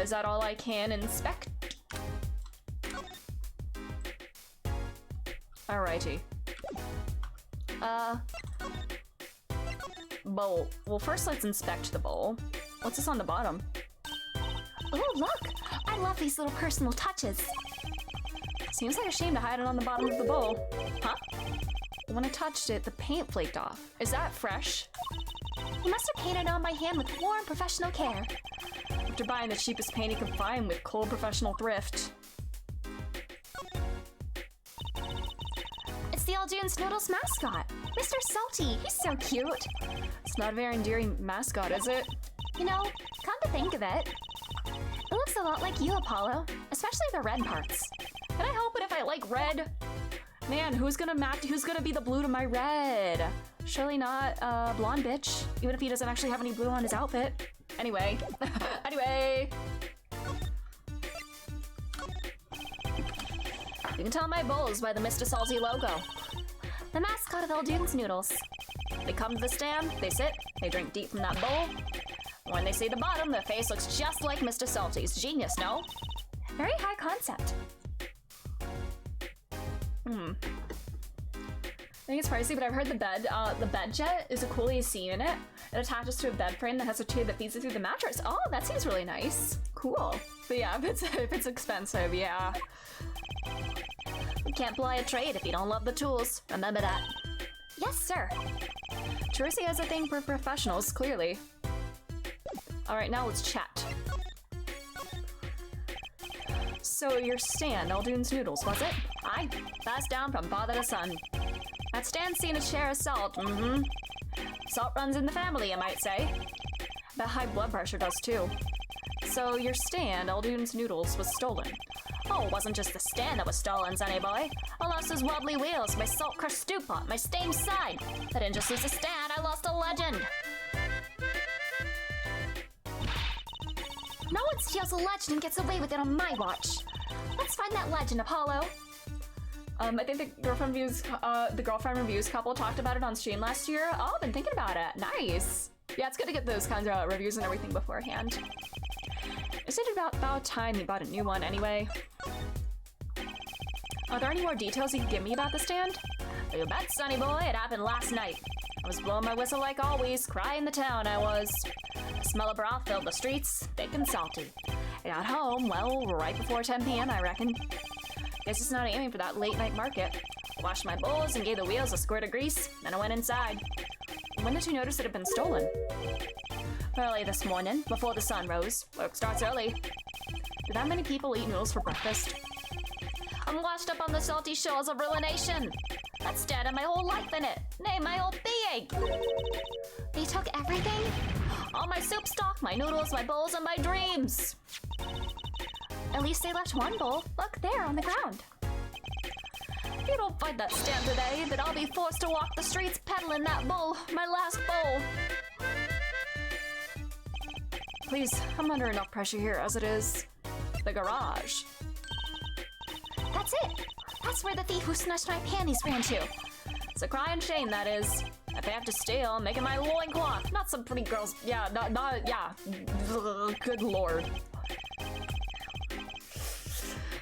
Is that all I can inspect? Alrighty. Bowl. Well, first let's inspect the bowl. What's this on the bottom? Oh, look! I love these little personal touches. Seems like a shame to hide it on the bottom of the bowl. Huh? When I touched it, the paint flaked off. Is that fresh? He must have painted it on by hand with warm, professional care. After buying the cheapest paint he could find with cold professional thrift. It's the Eldoon's Noodles mascot, Mr. Salty. He's so cute. It's not a very endearing mascot, is it? You know, come to think of it, it looks a lot like you, Apollo, especially the red parts. Can I help it if I like red? Man, who's gonna be the blue to my red? Surely not blonde bitch, even if he doesn't actually have any blue on his outfit. Anyway. Anyway. You can tell my bowls by the Mr. Salty logo. The mascot of Eldoon's Noodles. They come to the stand, they sit, they drink deep from that bowl. When they see the bottom, their face looks just like Mr. Salty's. Genius, no? Very high concept. I think it's pricey, but I've heard the bed jet is a cool AC unit. It attaches to a bed frame that has a tube that feeds it through the mattress. Oh, that seems really nice. Cool. But yeah, if it's expensive, yeah. You can't ply a trade if you don't love the tools. Remember that. Yes, sir. Teresi has a thing for professionals, clearly. Alright, now let's chat. So your stand, Eldoon's Noodles, was it? Aye, passed down from father to son. That stand's seen its share of salt, Salt runs in the family, I might say. Bet high blood pressure does too. So your stand, Eldoon's Noodles, was stolen. Oh, it wasn't just the stand that was stolen, sonny boy. I lost his wobbly wheels, my salt-crushed stew pot, my stained side. I didn't just lose a stand, I lost a legend. No one steals a legend and gets away with it on my watch. Let's find that legend, Apollo. I think the girlfriend reviews couple talked about it on stream last year. Oh, I've been thinking about it. Nice. Yeah, it's good to get those kinds of reviews and everything beforehand. Is it about time you bought a new one anyway? Are there any more details you can give me about the stand? You bet, sonny boy, it happened last night. I was blowing my whistle like always, crying the town I was. The smell of broth filled the streets, thick and salty. I got home, well, right before 10 p.m. I reckon. Guess it's not aiming for that late night market. I washed my bowls and gave the wheels a squirt of grease, then I went inside. When did you notice it had been stolen? Early this morning, before the sun rose. Work starts early. Do that many people eat noodles for breakfast? I'm washed up on the salty shores of ruination. That stand had my whole life in it. Nay, my whole being. They took everything? All my soup stock, my noodles, my bowls, and my dreams. At least they left one bowl. Look, there, on the ground. If you don't find that stand today, then I'll be forced to walk the streets peddling that bowl, my last bowl. Please, I'm under enough pressure here as it is. The garage. That's it. That's where the thief who snatched my panties ran to. It's a crying shame, that is. If I have to steal, I'm making my loincloth, not some pretty girl's. Yeah, yeah. Good lord.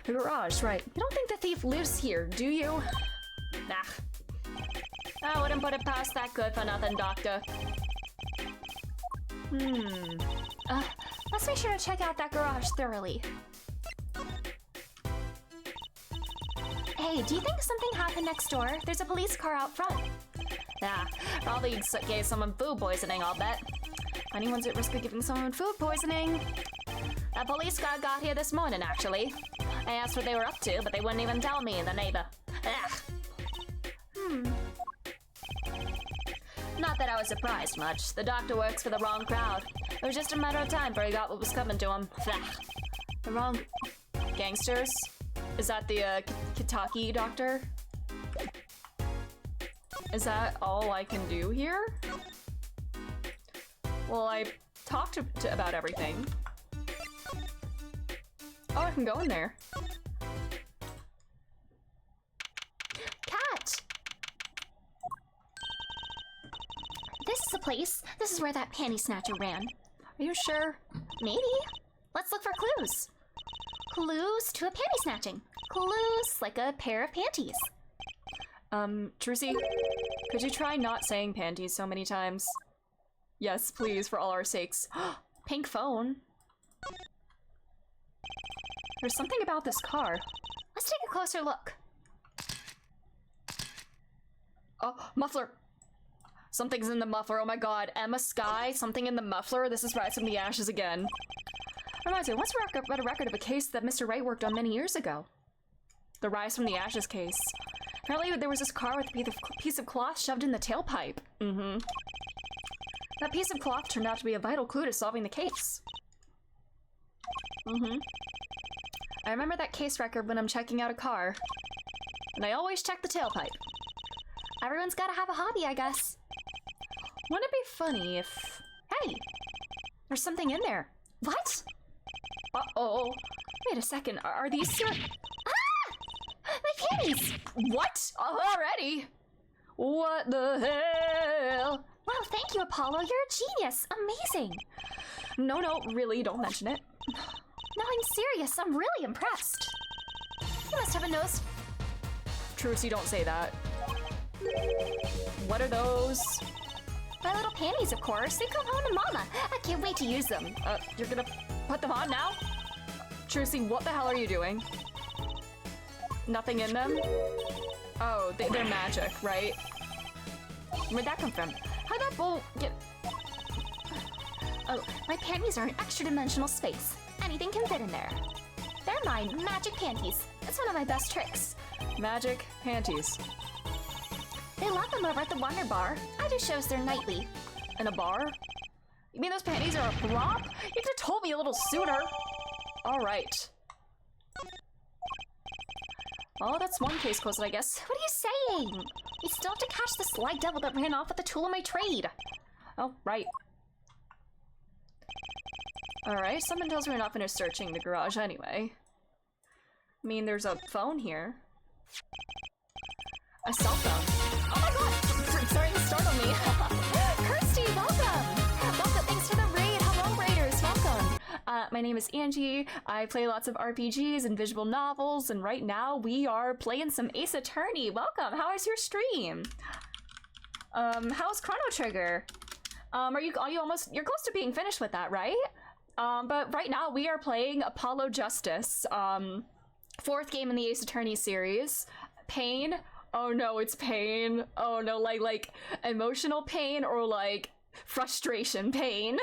The garage, right. You don't think the thief lives here, do you? Nah. I wouldn't put it past that good-for-nothing doctor. Let's make sure to check out that garage thoroughly. Hey, do you think something happened next door? There's a police car out front. Yeah, probably gave someone food poisoning, I'll bet. Anyone's at risk of giving someone food poisoning. That police car got here this morning, actually. I asked what they were up to, but they wouldn't even tell me, the neighbor. Ugh. Not that I was surprised much. The doctor works for the wrong crowd. It was just a matter of time before he got what was coming to him. The wrong gangsters? Is that the Kitaki doctor? Is that all I can do here? Well, I talked about everything. Oh, I can go in there. Cat! This is the place. This is where that panty snatcher ran. Are you sure? Maybe. Let's look for clues. Clues to a panty snatching. Clues like a pair of panties. Trucy, could you try not saying panties so many times? Yes, please, for all our sakes. Pink phone. There's something about this car. Let's take a closer look. Oh, muffler. Something's in the muffler. Oh my god. Emma Sky, something in the muffler. This is Rise from the Ashes again. Reminds me, I once read a record of a case that Mr. Wright worked on many years ago. The Rise from the Ashes case. Apparently there was this car with a piece of cloth shoved in the tailpipe. That piece of cloth turned out to be a vital clue to solving the case. I remember that case record when I'm checking out a car. And I always check the tailpipe. Everyone's gotta have a hobby, I guess. Wouldn't it be funny if... Hey! There's something in there. What? Uh-oh. Wait a second, are these your... Ah! My panties! What? Already? What the hell? Wow, thank you, Apollo. You're a genius. Amazing. No, really, don't mention it. No, I'm serious. I'm really impressed. You must have a nose. Trucy, don't say that. What are those? My little panties, of course. They come home to Mama. I can't wait to use them. You're gonna put them on now? Trucy, what the hell are you doing? Nothing in them? Oh, they're magic, right? Where'd that come from? How'd that bowl get... Oh, my panties are an extra-dimensional space. Anything can fit in there. They're my magic panties. It's one of my best tricks. Magic panties. They love them over at the Wonder Bar. I do shows there nightly. In a bar? You mean those panties are a prop? You could have told me a little sooner. Alright. Oh, that's one case closed, I guess. What are you saying? We still have to catch the sly devil that ran off with the tool of my trade. Oh, right. Alright, someone tells me we're not finished searching the garage anyway. I mean, there's a phone here. A cell phone. Oh my god! Sorry to startle me. Kirsty, welcome! Welcome, thanks for the raid. Hello, raiders, welcome. My name is Angie. I play lots of RPGs and visual novels, and right now we are playing some Ace Attorney. Welcome! How is your stream? How's Chrono Trigger? Are you almost, you're close to being finished with that, right? But right now we are playing Apollo Justice, fourth game in the Ace Attorney series. Pain. Oh no, it's pain. Oh no, like emotional pain or like frustration pain.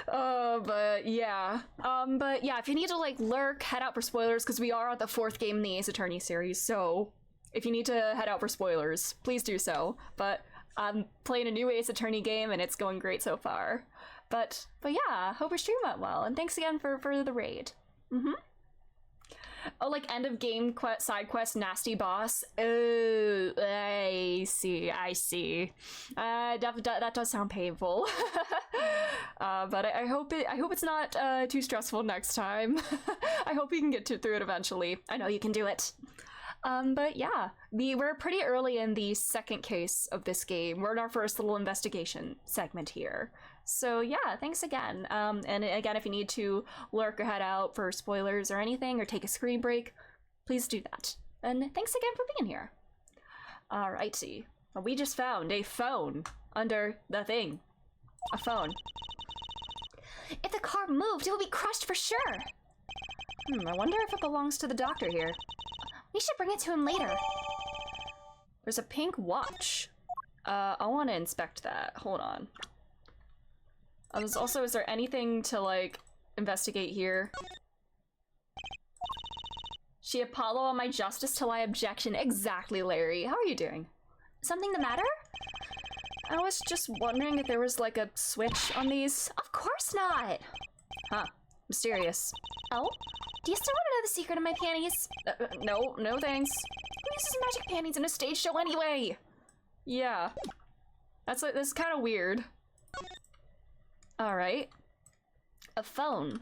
But yeah. If you need to like lurk, head out for spoilers because we are at the fourth game in the Ace Attorney series. So if you need to head out for spoilers, please do so. But I'm playing a new Ace Attorney game and it's going great so far. But yeah, hope your stream went well and thanks again for the raid. Oh, like end of game side quest nasty boss. Oh, I see. That does sound painful. But I hope it's not too stressful next time. I hope you can get through it eventually. I know you can do it. But yeah, we're pretty early in the second case of this game. We're in our first little investigation segment here. So yeah, thanks again. And again, if you need to lurk or head out for spoilers or anything, or take a screen break, please do that. And thanks again for being here. Alrighty. Well, we just found a phone under the thing. A phone. If the car moved, it would be crushed for sure. I wonder if it belongs to the doctor here. We should bring it to him later. There's a pink watch. I want to inspect that. Hold on. Is there anything to, like, investigate here? She Apollo on my justice till I objection. Exactly, Larry. How are you doing? Something the matter? I was just wondering if there was, like, a switch on these. Of course not! Huh. Mysterious. Oh? Do you still want to know the secret of my panties? No thanks. Who uses magic panties in a stage show anyway? Yeah. That's kind of weird. Alright. A phone.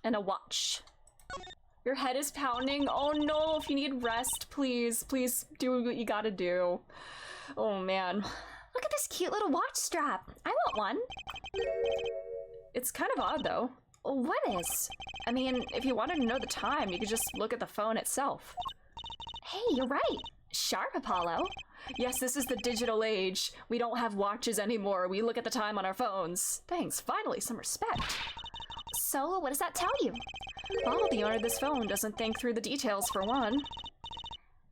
And a watch. Your head is pounding. Oh no, if you need rest, please do what you gotta do. Oh man. Look at this cute little watch strap. I want one. It's kind of odd though. What is? I mean, if you wanted to know the time, you could just look at the phone itself. Hey, you're right. Sharp, Apollo. Yes, this is the digital age. We don't have watches anymore. We look at the time on our phones. Thanks, finally, some respect. So, what does that tell you? Well, the owner of this phone doesn't think through the details for one.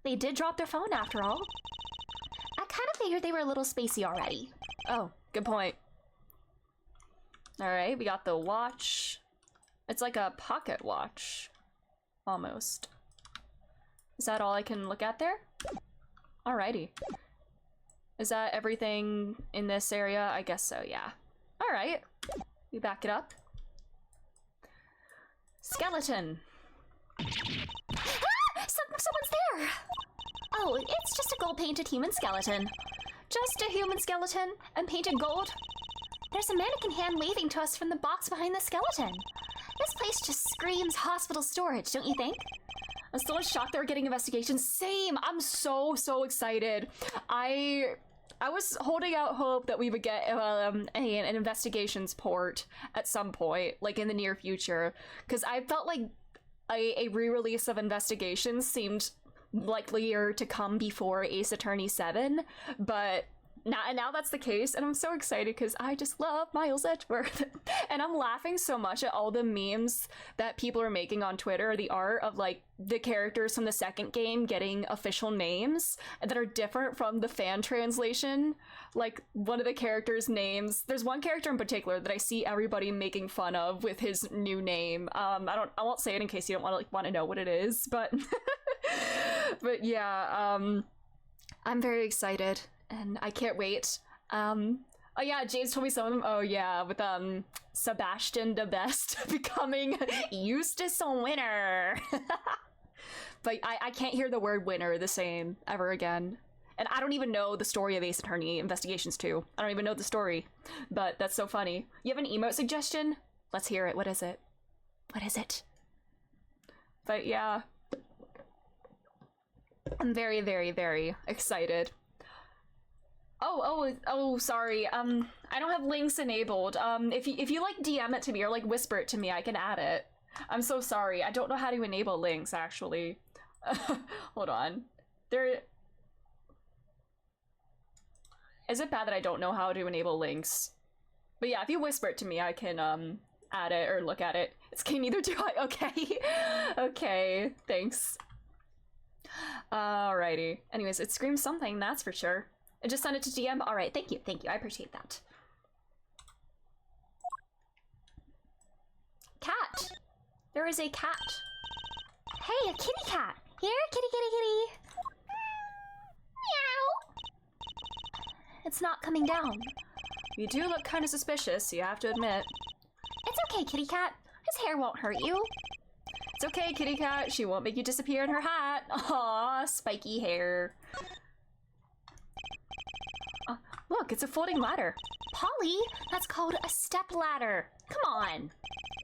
They did drop their phone after all. I kind of figured they were a little spacey already. Oh, good point. Alright, we got the watch. It's like a pocket watch. Almost. Is that all I can look at there? Alrighty. Is that everything in this area? I guess so, yeah. Alright. We back it up. Skeleton. Someone's there! Oh, it's just a gold-painted human skeleton. Just a human skeleton and painted gold. There's a mannequin hand waving to us from the box behind the skeleton. This place just screams hospital storage, don't you think? I'm still in shock that we're getting investigations. Same! I'm so excited. I was holding out hope that we would get an investigations port at some point, like in the near future, because I felt like a re-release of Investigations seemed likelier to come before Ace Attorney 7, but now that's the case, and I'm so excited because I just love Miles Edgeworth. And I'm laughing so much at all the memes that people are making on Twitter, the art of like the characters from the second game getting official names that are different from the fan translation. Like one of the characters' names, there's one character in particular that I see everybody making fun of with his new name. I won't say it in case you don't want to know what it is, but but yeah, I'm very excited. And I can't wait. Oh yeah, James told me some of them. Oh yeah, with Sebastian the Best becoming Eustace Winner. But I can't hear the word winner the same ever again. And I don't even know the story of Ace Attorney Investigations 2. I don't even know the story. But that's so funny. You have an emote suggestion? Let's hear it. What is it? What is it? But yeah. I'm very, very, very excited. Oh, sorry. I don't have links enabled. If you like DM it to me or like whisper it to me, I can add it. I'm so sorry. I don't know how to enable links actually. Hold on. Is it bad that I don't know how to enable links? But yeah, if you whisper it to me, I can add it or look at it. It's okay, neither do I. Okay. Okay, thanks. Alrighty. Anyways, it screams something, that's for sure. I just sent it to DM. All right, thank you, I appreciate that. Cat. There is a cat. Hey, a kitty cat. Here, kitty, kitty, kitty. Meow. It's not coming down. You do look kind of suspicious, you have to admit. It's okay, kitty cat. His hair won't hurt you. It's okay, kitty cat. She won't make you disappear in her hat. Aw, spiky hair. Look, it's a floating ladder. Polly, that's called a step ladder. Come on.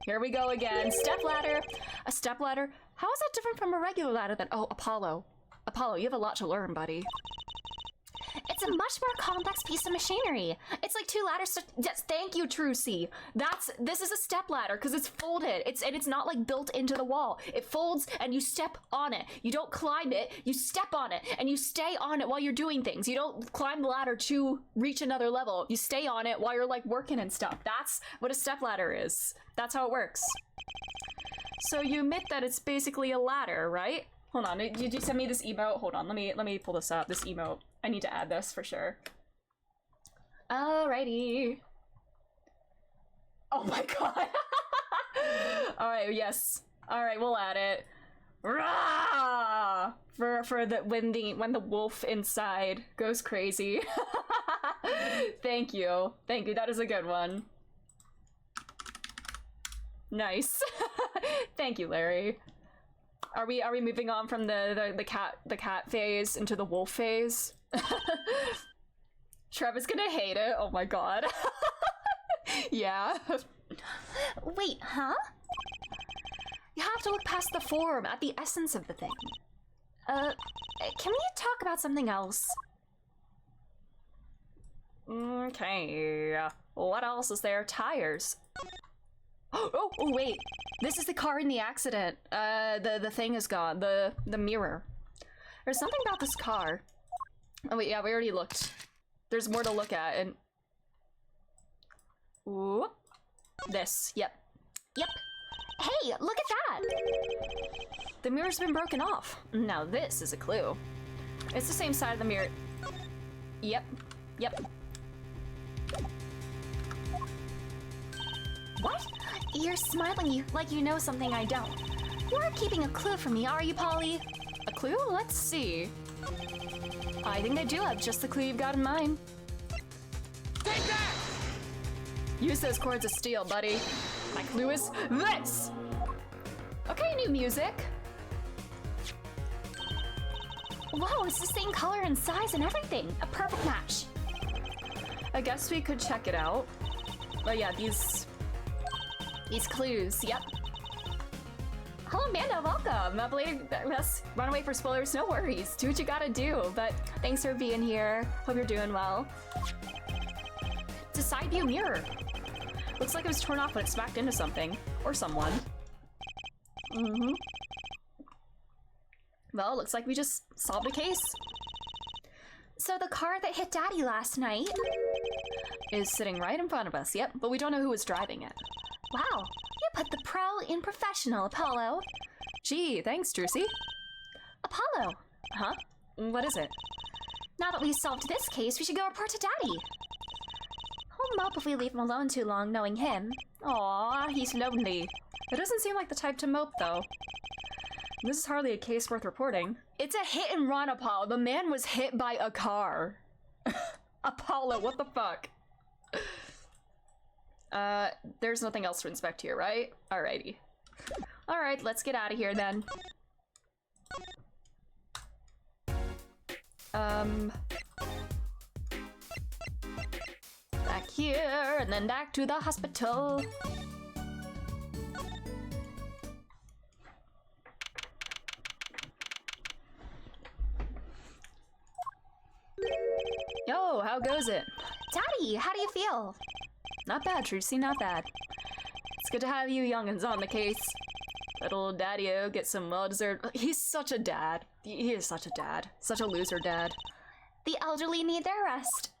Here we go again. Step ladder. A step ladder. How is that different from a regular ladder then? Oh, Apollo. Apollo, you have a lot to learn, buddy. It's a much more complex piece of machinery. It's like two ladders. Yes, thank you, Trucy. This is a step ladder because it's folded. It's not like built into the wall. It folds and you step on it. You don't climb it. You step on it and you stay on it while you're doing things. You don't climb the ladder to reach another level. You stay on it while you're like working and stuff. That's what a step ladder is. That's how it works. So you admit that it's basically a ladder, right? Hold on, did you send me this emote? Hold on, let me pull this up, this emote. I need to add this for sure. Alrighty. Oh my god. Alright, yes. Alright, we'll add it. Rah! For the when the wolf inside goes crazy. Thank you. Thank you. That is a good one. Nice. Thank you, Larry. Are we moving on from the cat phase into the wolf phase? Trevor's gonna hate it. Oh my god. Yeah. Wait, huh? You have to look past the form, at the essence of the thing. Can we talk about something else? Okay. What else is there? Tires. Oh, wait. This is the car in the accident. The thing is gone. The mirror. There's something about this car. Oh wait, yeah, we already looked. There's more to look at, and... Ooh. This. Yep. Hey, look at that! The mirror's been broken off. Now this is a clue. It's the same side of the mirror. Yep. What? You're smiling like you know something I don't. You aren't keeping a clue from me, are you, Polly? A clue? Let's see. I think I do have just the clue you've got in mind. Take that! Use those cords of steel, buddy. My clue is this! Okay, new music. Whoa, it's the same color and size and everything. A perfect match. I guess we could check it out. But yeah, these clues, yep. Hello, Amanda, welcome. Let's run away for spoilers, no worries. Do what you gotta do, but thanks for being here. Hope you're doing well. It's a side view mirror. Looks like it was torn off when it smacked into something. Or someone. Well, looks like we just solved a case. So the car that hit Daddy last night Is sitting right in front of us, yep, but we don't know who was driving it. Wow, you put the pro in professional, Apollo. Gee, thanks, Drucy. Apollo, Huh? What is it? now that we solved this case, we should go report to Daddy. He'll mope if we leave him alone too long, knowing him. Aw, he's lonely. It doesn't seem like the type to mope, though. This is hardly a case worth reporting. It's a hit and run, Apollo. The man was hit by a car. Apollo, what the fuck? There's nothing else to inspect here, right? Alrighty. Alright, let's get out of here then. Back here, and then back to the hospital. Yo, how goes it? Daddy, how do you feel? Not bad, Trucy, not bad. It's good to have you youngins on the case. Little Daddy-O gets some well-deserved... He's such a dad. He is such a dad. Such a loser dad. The elderly need their rest.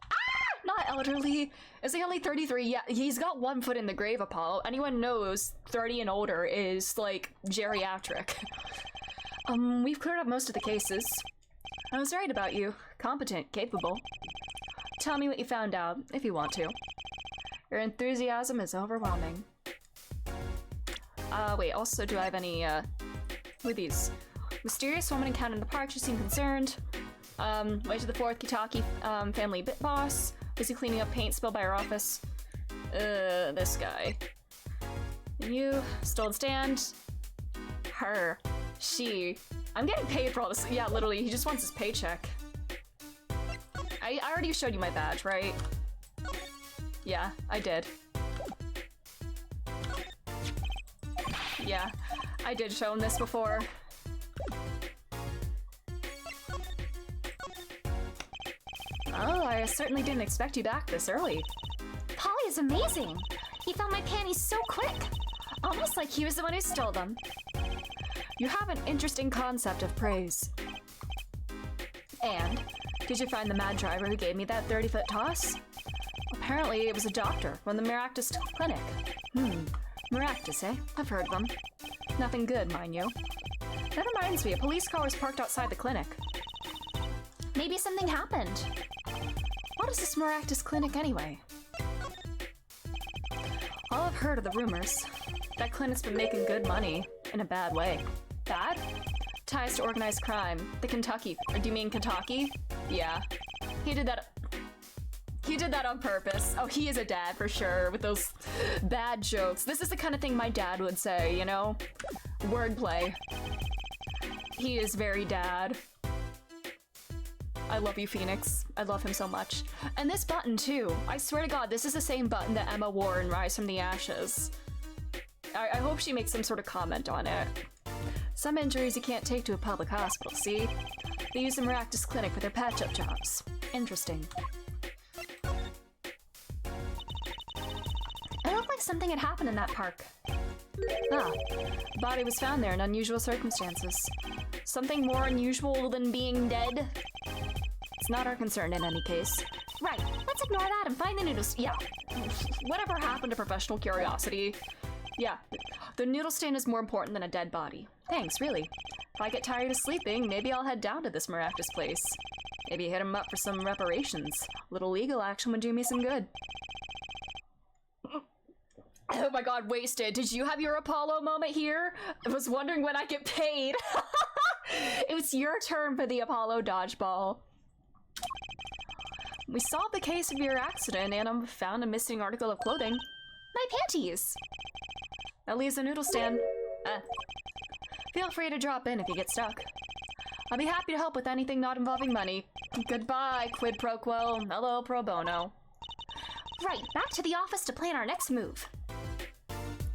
Not elderly. Is he only 33? Yeah, he's got one foot in the grave, Apollo. Anyone knows 30 and older is, like, geriatric. We've cleared up most of the cases. I was right about you. Competent, capable. Tell me what you found out, if you want to. Your enthusiasm is overwhelming. Wait, also, do I have any, who are these? Mysterious woman encountered in the park, she seemed concerned. Way to the 4th Kitaki, family bit boss. Busy cleaning up paint spilled by her office. This guy. And you, stolen stand. Her. She. I'm getting paid for all this. Yeah, literally, he just wants his paycheck. I already showed you my badge, right? Yeah, I did. Yeah, I did show him this before. Oh, I certainly didn't expect you back this early. Polly is amazing. He found my panties so quick. Almost like he was the one who stole them. You have an interesting concept of praise. And, did you find the mad driver who gave me that 30-foot toss? Apparently, it was a doctor from the Maractus clinic. Maractus, eh? I've heard of them. Nothing good, mind you. That reminds me, a police car was parked outside the clinic. Maybe something happened. What is this Maractus clinic anyway? All I've heard are the rumors. That clinic's been making good money, in a bad way. Bad? Ties to organized crime. The Kentucky. Or do you mean Kentucky? Yeah. He did that on purpose. Oh, he is a dad for sure, with those bad jokes. This is the kind of thing my dad would say, you know? Wordplay. He is very dad. I love you, Phoenix. I love him so much. And this button, too. I swear to God, this is the same button that Emma wore in Rise from the Ashes. I hope she makes some sort of comment on it. Some injuries you can't take to a public hospital, see? They use the Maractus clinic for their patch-up jobs. Interesting. It looked like something had happened in that park. Ah, the body was found there in unusual circumstances. Something more unusual than being dead? It's not our concern in any case. Right, let's ignore that and find the noodles. Yeah, whatever happened to professional curiosity? Yeah, the noodle stand is more important than a dead body. Thanks, really. If I get tired of sleeping, maybe I'll head down to this Maractus place. Maybe hit him up for some reparations. A little legal action would do me some good. Oh my God, wasted. Did you have your Apollo moment here? I was wondering when I get paid. It was your turn for the Apollo dodgeball. We solved the case of your accident and found a missing article of clothing. My panties! That leaves a noodle stand. Feel free to drop in if you get stuck. I'll be happy to help with anything not involving money. Goodbye, quid pro quo. Hello, pro bono. Right, back to the office to plan our next move.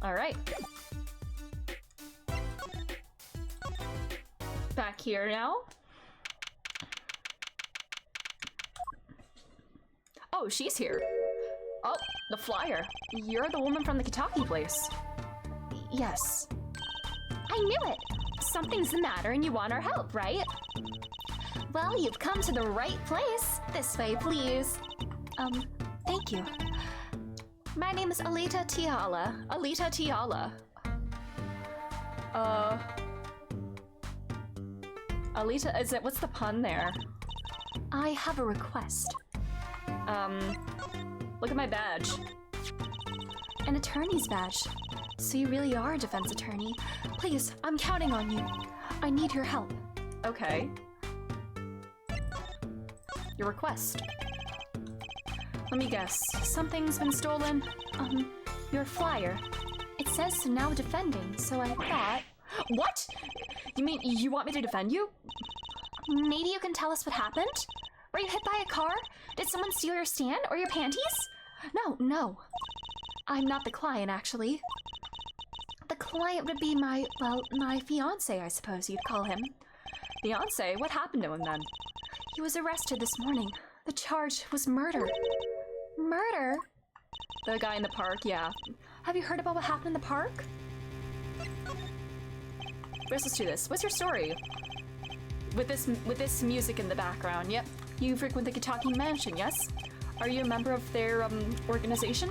Alright. Back here now. Oh, she's here. Oh, the flyer. You're the woman from the Kitaki place. Yes. I knew it! Something's the matter and you want our help, right? Well, you've come to the right place. This way, please. Thank you. My name is Alita Tiala. Alita Tiala. Alita, what's the pun there? I have a request. Look at my badge. An attorney's badge. So you really are a defense attorney. Please, I'm counting on you. I need your help. Okay. Your request. Let me guess. Something's been stolen? Your flyer. It says now defending, so I thought... What? You mean you want me to defend you? Maybe you can tell us what happened? Were you hit by a car? Did someone steal your stand or your panties? No. I'm not the client, actually. The client would be my fiancé, I suppose you'd call him. Fiancé? What happened to him then? He was arrested this morning. The charge was murder. Murder? The guy in the park, yeah. Have you heard about what happened in the park? Let's do this. What's your story? With this music in the background, yep. You frequent the Kitaki Mansion, yes? Are you a member of their, organization?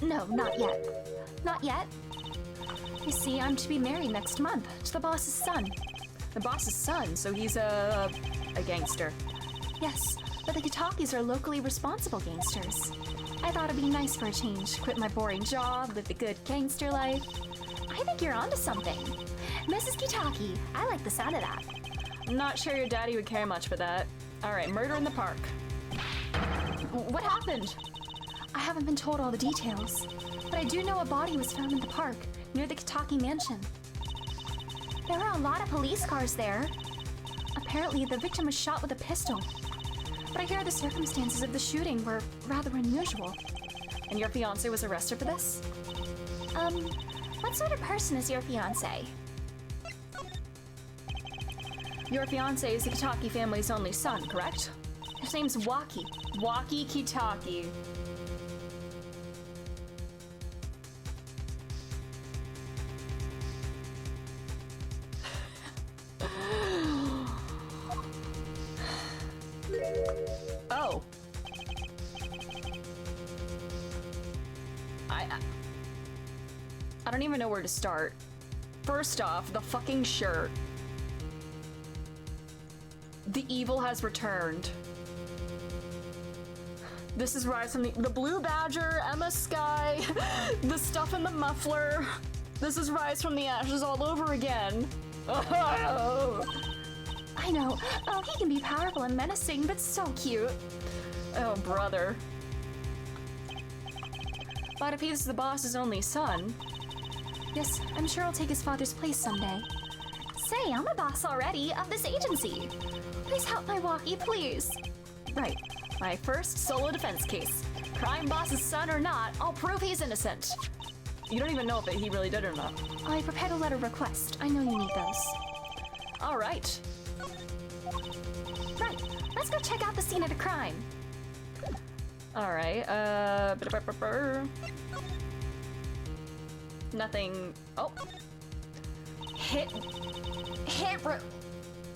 No, not yet. Not yet. You see, I'm to be married next month to the boss's son. The boss's son, so he's a gangster. Yes, but the Kitakis are locally responsible gangsters. I thought it'd be nice for a change. Quit my boring job, live the good gangster life. I think you're onto something. Mrs. Kitaki, I like the sound of that. I'm not sure your daddy would care much for that. Alright, murder in the park. What happened? I haven't been told all the details, but I do know a body was found in the park, near the Kitaki Mansion. There were a lot of police cars there. Apparently, the victim was shot with a pistol. But I hear the circumstances of the shooting were rather unusual. And your fiancé was arrested for this? What sort of person is your fiancé? Your fiancé is the Kitaki family's only son, correct? His name's Waki. Waki Kitaki. Oh. I don't even know where to start. First off, the fucking shirt. The evil has returned. This is Rise from the Blue Badger, Emma Sky, the stuff in the muffler. This is Rise from the Ashes all over again. I know. Oh, he can be powerful and menacing, but so cute. Oh, brother. But if he's the boss's only son... Yes, I'm sure I'll take his father's place someday. Say, I'm a boss already of this agency. Please help my Waki, please. Right. My first solo defense case. Crime boss's son or not, I'll prove he's innocent. You don't even know if he really did or not. I prepared a letter of request. I know you need those. All right. Right. Let's go check out the scene of the crime. All right. Nothing. Oh.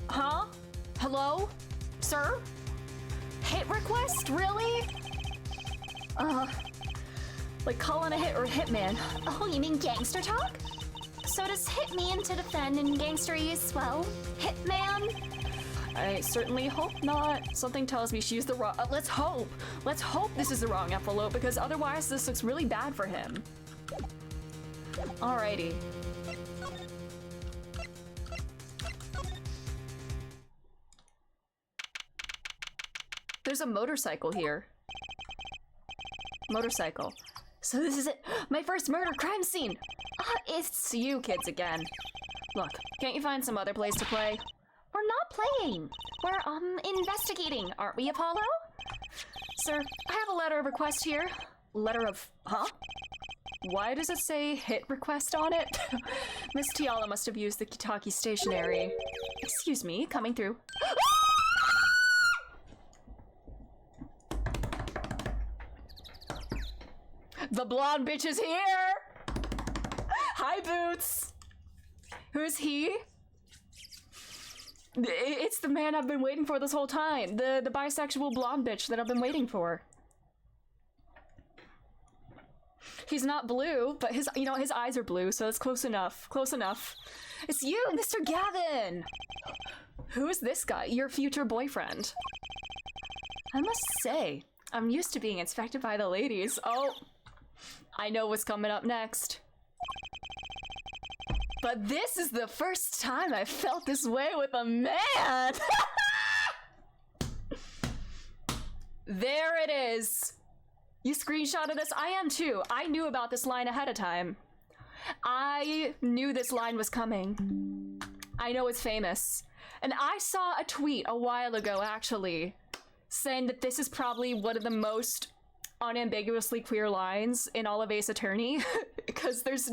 Huh? Hello? Sir? Hit request? Really? Like calling a hit or hitman. Oh, you mean gangster talk? So does hit mean to defend in gangsterese, well, hitman? I certainly hope not. Something tells me she's the wrong. Let's hope. Let's hope this is the wrong envelope because otherwise this looks really bad for him. Alrighty. There's a motorcycle here. Motorcycle. So this is it. My first murder crime scene. It's you kids again. Look, can't you find some other place to play? We're not playing. We're, investigating, aren't we, Apollo? Sir, I have a letter of request here. Letter of... huh? Why does it say hit request on it? Miss Tiala must have used the Kitaki stationery. Excuse me, coming through. The blonde bitch is here! Hi, Boots! Who's he? It's the man I've been waiting for this whole time. The bisexual blonde bitch that I've been waiting for. He's not blue, but his eyes are blue, so it's close enough. Close enough. It's you, Mr. Gavin! Who is this guy? Your future boyfriend. I must say, I'm used to being inspected by the ladies. Oh, I know what's coming up next. But this is the first time I felt this way with a man! There it is. You screenshotted this? I am too. I knew about this line ahead of time. I knew this line was coming. I know it's famous. And I saw a tweet a while ago, actually, saying that this is probably one of the most unambiguously queer lines in all of Ace Attorney. Because there's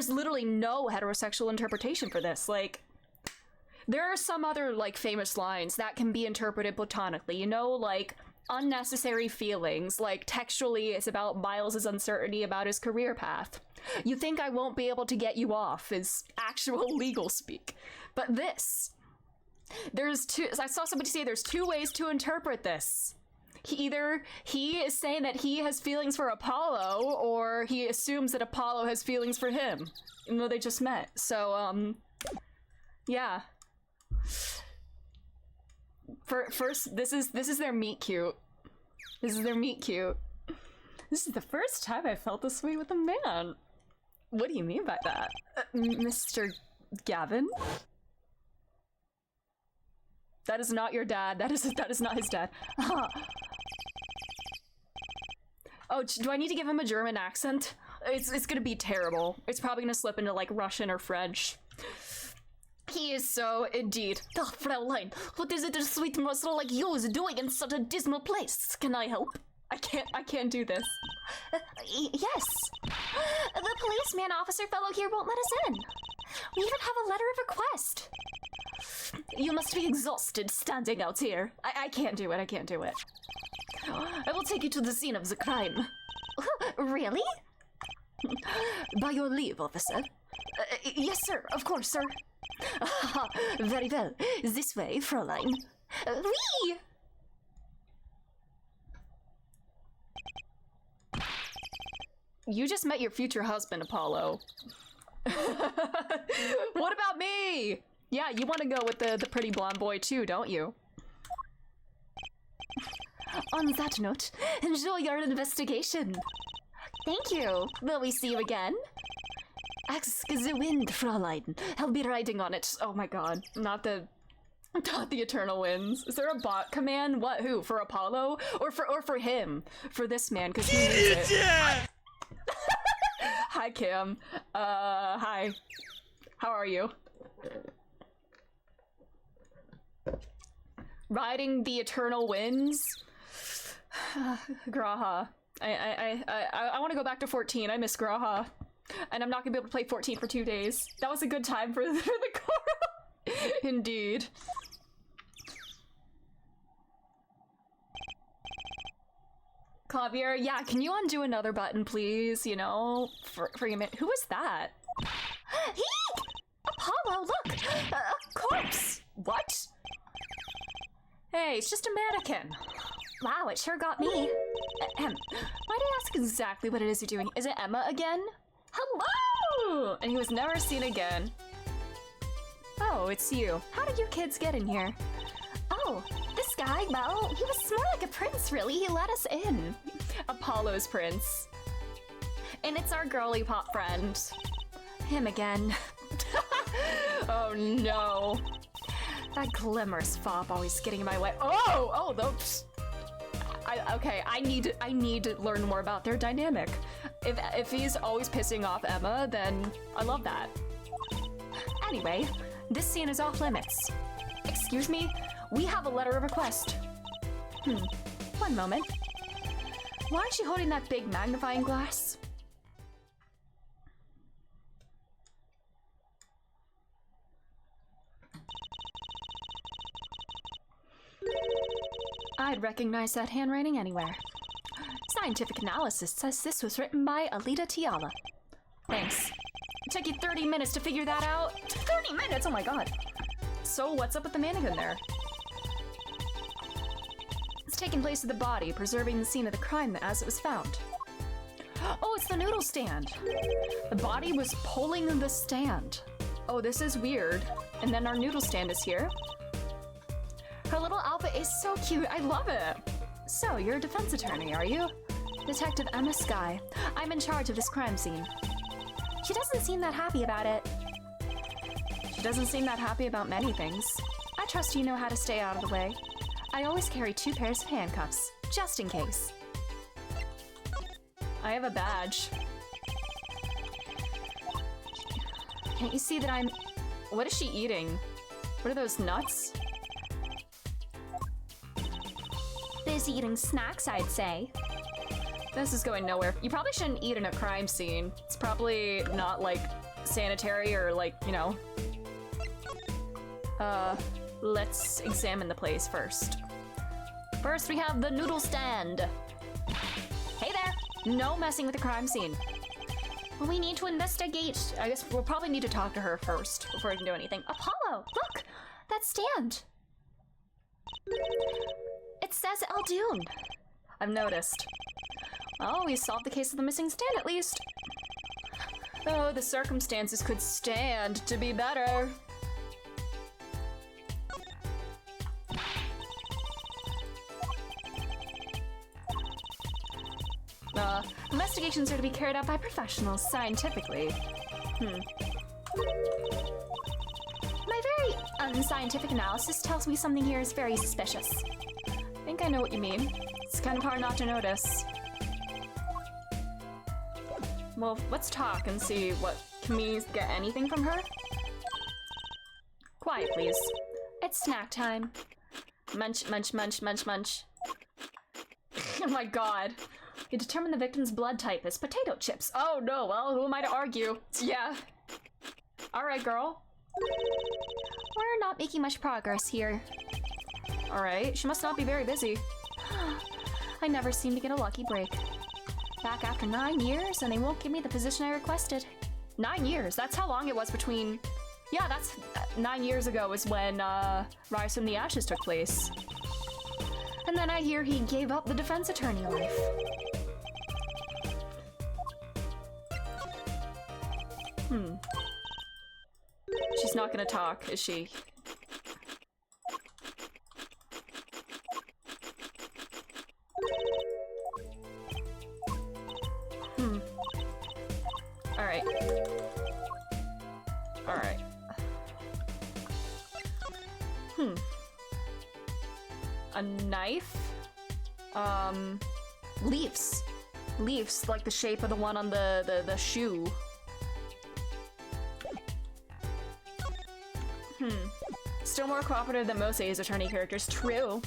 literally no heterosexual interpretation for this. Like, there are some other, like, famous lines that can be interpreted platonically, you know, like unnecessary feelings, like textually it's about Miles's uncertainty about his career path. You think I won't be able to get you off is actual legal speak. But this, I saw somebody say there's two ways to interpret this. Either he is saying that he has feelings for Apollo, or he assumes that Apollo has feelings for him, even though they just met. So, yeah. First, this is their meet cute. This is their meet cute. This is the first time I felt this way with a man. What do you mean by that? Mr. Gavin? That is not your dad. That is not his dad. Oh, do I need to give him a German accent? It's gonna be terrible. It's probably gonna slip into like Russian or French. He is so indeed. Oh, Fraulein, what is it a sweet morsel like you is doing in such a dismal place? Can I help? I can't do this. Yes. The policeman officer fellow here won't let us in. We even have a letter of request. You must be exhausted standing out here. I can't do it. I can't do it. I will take you to the scene of the crime. Really? By your leave, officer. Yes, sir. Of course, sir. Very well. This way, Fräulein. Oui! You just met your future husband, Apollo. What about me? Yeah, you want to go with the pretty blonde boy too, don't you? On that note, enjoy your investigation. Thank you. Will we see you again? Ask the wind, Fräulein. I'll be riding on it. Oh my god, not the eternal winds. Is there a bot command? What? Who? For Apollo? Or for him? For this man, because he needs it. Hi, Kim. Hi. How are you? Riding the eternal winds? Graha. I want to go back to 14. I miss Graha. And I'm not gonna be able to play 14 for 2 days. That was a good time for the Koro. Indeed. Clavier, yeah, can you undo another button, please? You know, for your minute. Who was that? He! Apollo, look! A corpse! What? Hey, it's just a mannequin. Wow, it sure got me. Might I ask exactly what it is you're doing? Is it Emma again? Hello! And he was never seen again. Oh, it's you. How did your kids get in here? Oh, this guy, well, he was more like a prince, really. He let us in. Apollo's prince. And it's our girly pop friend. Him again. Oh no. That glimmer's fop always getting in my way. Oh, those. Okay, I need to learn more about their dynamic. If he's always pissing off Emma, then I love that. Anyway, this scene is off limits. Excuse me, we have a letter of request. One moment. Why is she holding that big magnifying glass? I'd recognize that handwriting anywhere. Scientific analysis says this was written by Alita Tiala. Thanks. It took you 30 minutes to figure that out? 30 minutes? Oh my god. So what's up with the mannequin there? It's taking place of the body, preserving the scene of the crime as it was found. Oh, it's the noodle stand. The body was pulling the stand. Oh, this is weird. And then our noodle stand is here. Her little outfit is so cute. I love it. So, you're a defense attorney, are you? Detective Emma Skye. I'm in charge of this crime scene. She doesn't seem that happy about it. She doesn't seem that happy about many things. I trust you know how to stay out of the way. I always carry 2 pairs of handcuffs, just in case. I have a badge. Can't you see that I'm... What is she eating? What are those nuts? busy eating snacks, I'd say. This is going nowhere. You probably shouldn't eat in a crime scene. It's probably not, like, sanitary or, like, you know. Let's examine the place first. First, we have the noodle stand. Hey there! No messing with the crime scene. Well, we need to investigate. I guess we'll probably need to talk to her first before we can do anything. Apollo, look! That stand! It says Aldoon. I've noticed. Well, we solved the case of the missing stand at least. Oh, the circumstances could stand to be better. Investigations are to be carried out by professionals, scientifically. My very unscientific analysis tells me something here is very suspicious. I think I know what you mean. It's kind of hard not to notice. Well, let's talk and see what... Can we get anything from her? Quiet, please. It's snack time. Munch, munch, munch, munch, munch. Oh my god. You determine the victim's blood type is potato chips. Oh no, well, who am I to argue? Yeah. Alright, girl. We're not making much progress here. Alright, she must not be very busy. I never seem to get a lucky break. Back after 9 years, and they won't give me the position I requested. 9 years? That's how long it was between... Yeah, that's 9 years ago is when Rise from the Ashes took place. And then I hear he gave up the defense attorney life. She's not gonna talk, is she? Alright. Alright. A knife? Leaves. Leaves, like the shape of the one on the shoe. Still more cooperative than most A's attorney characters. True.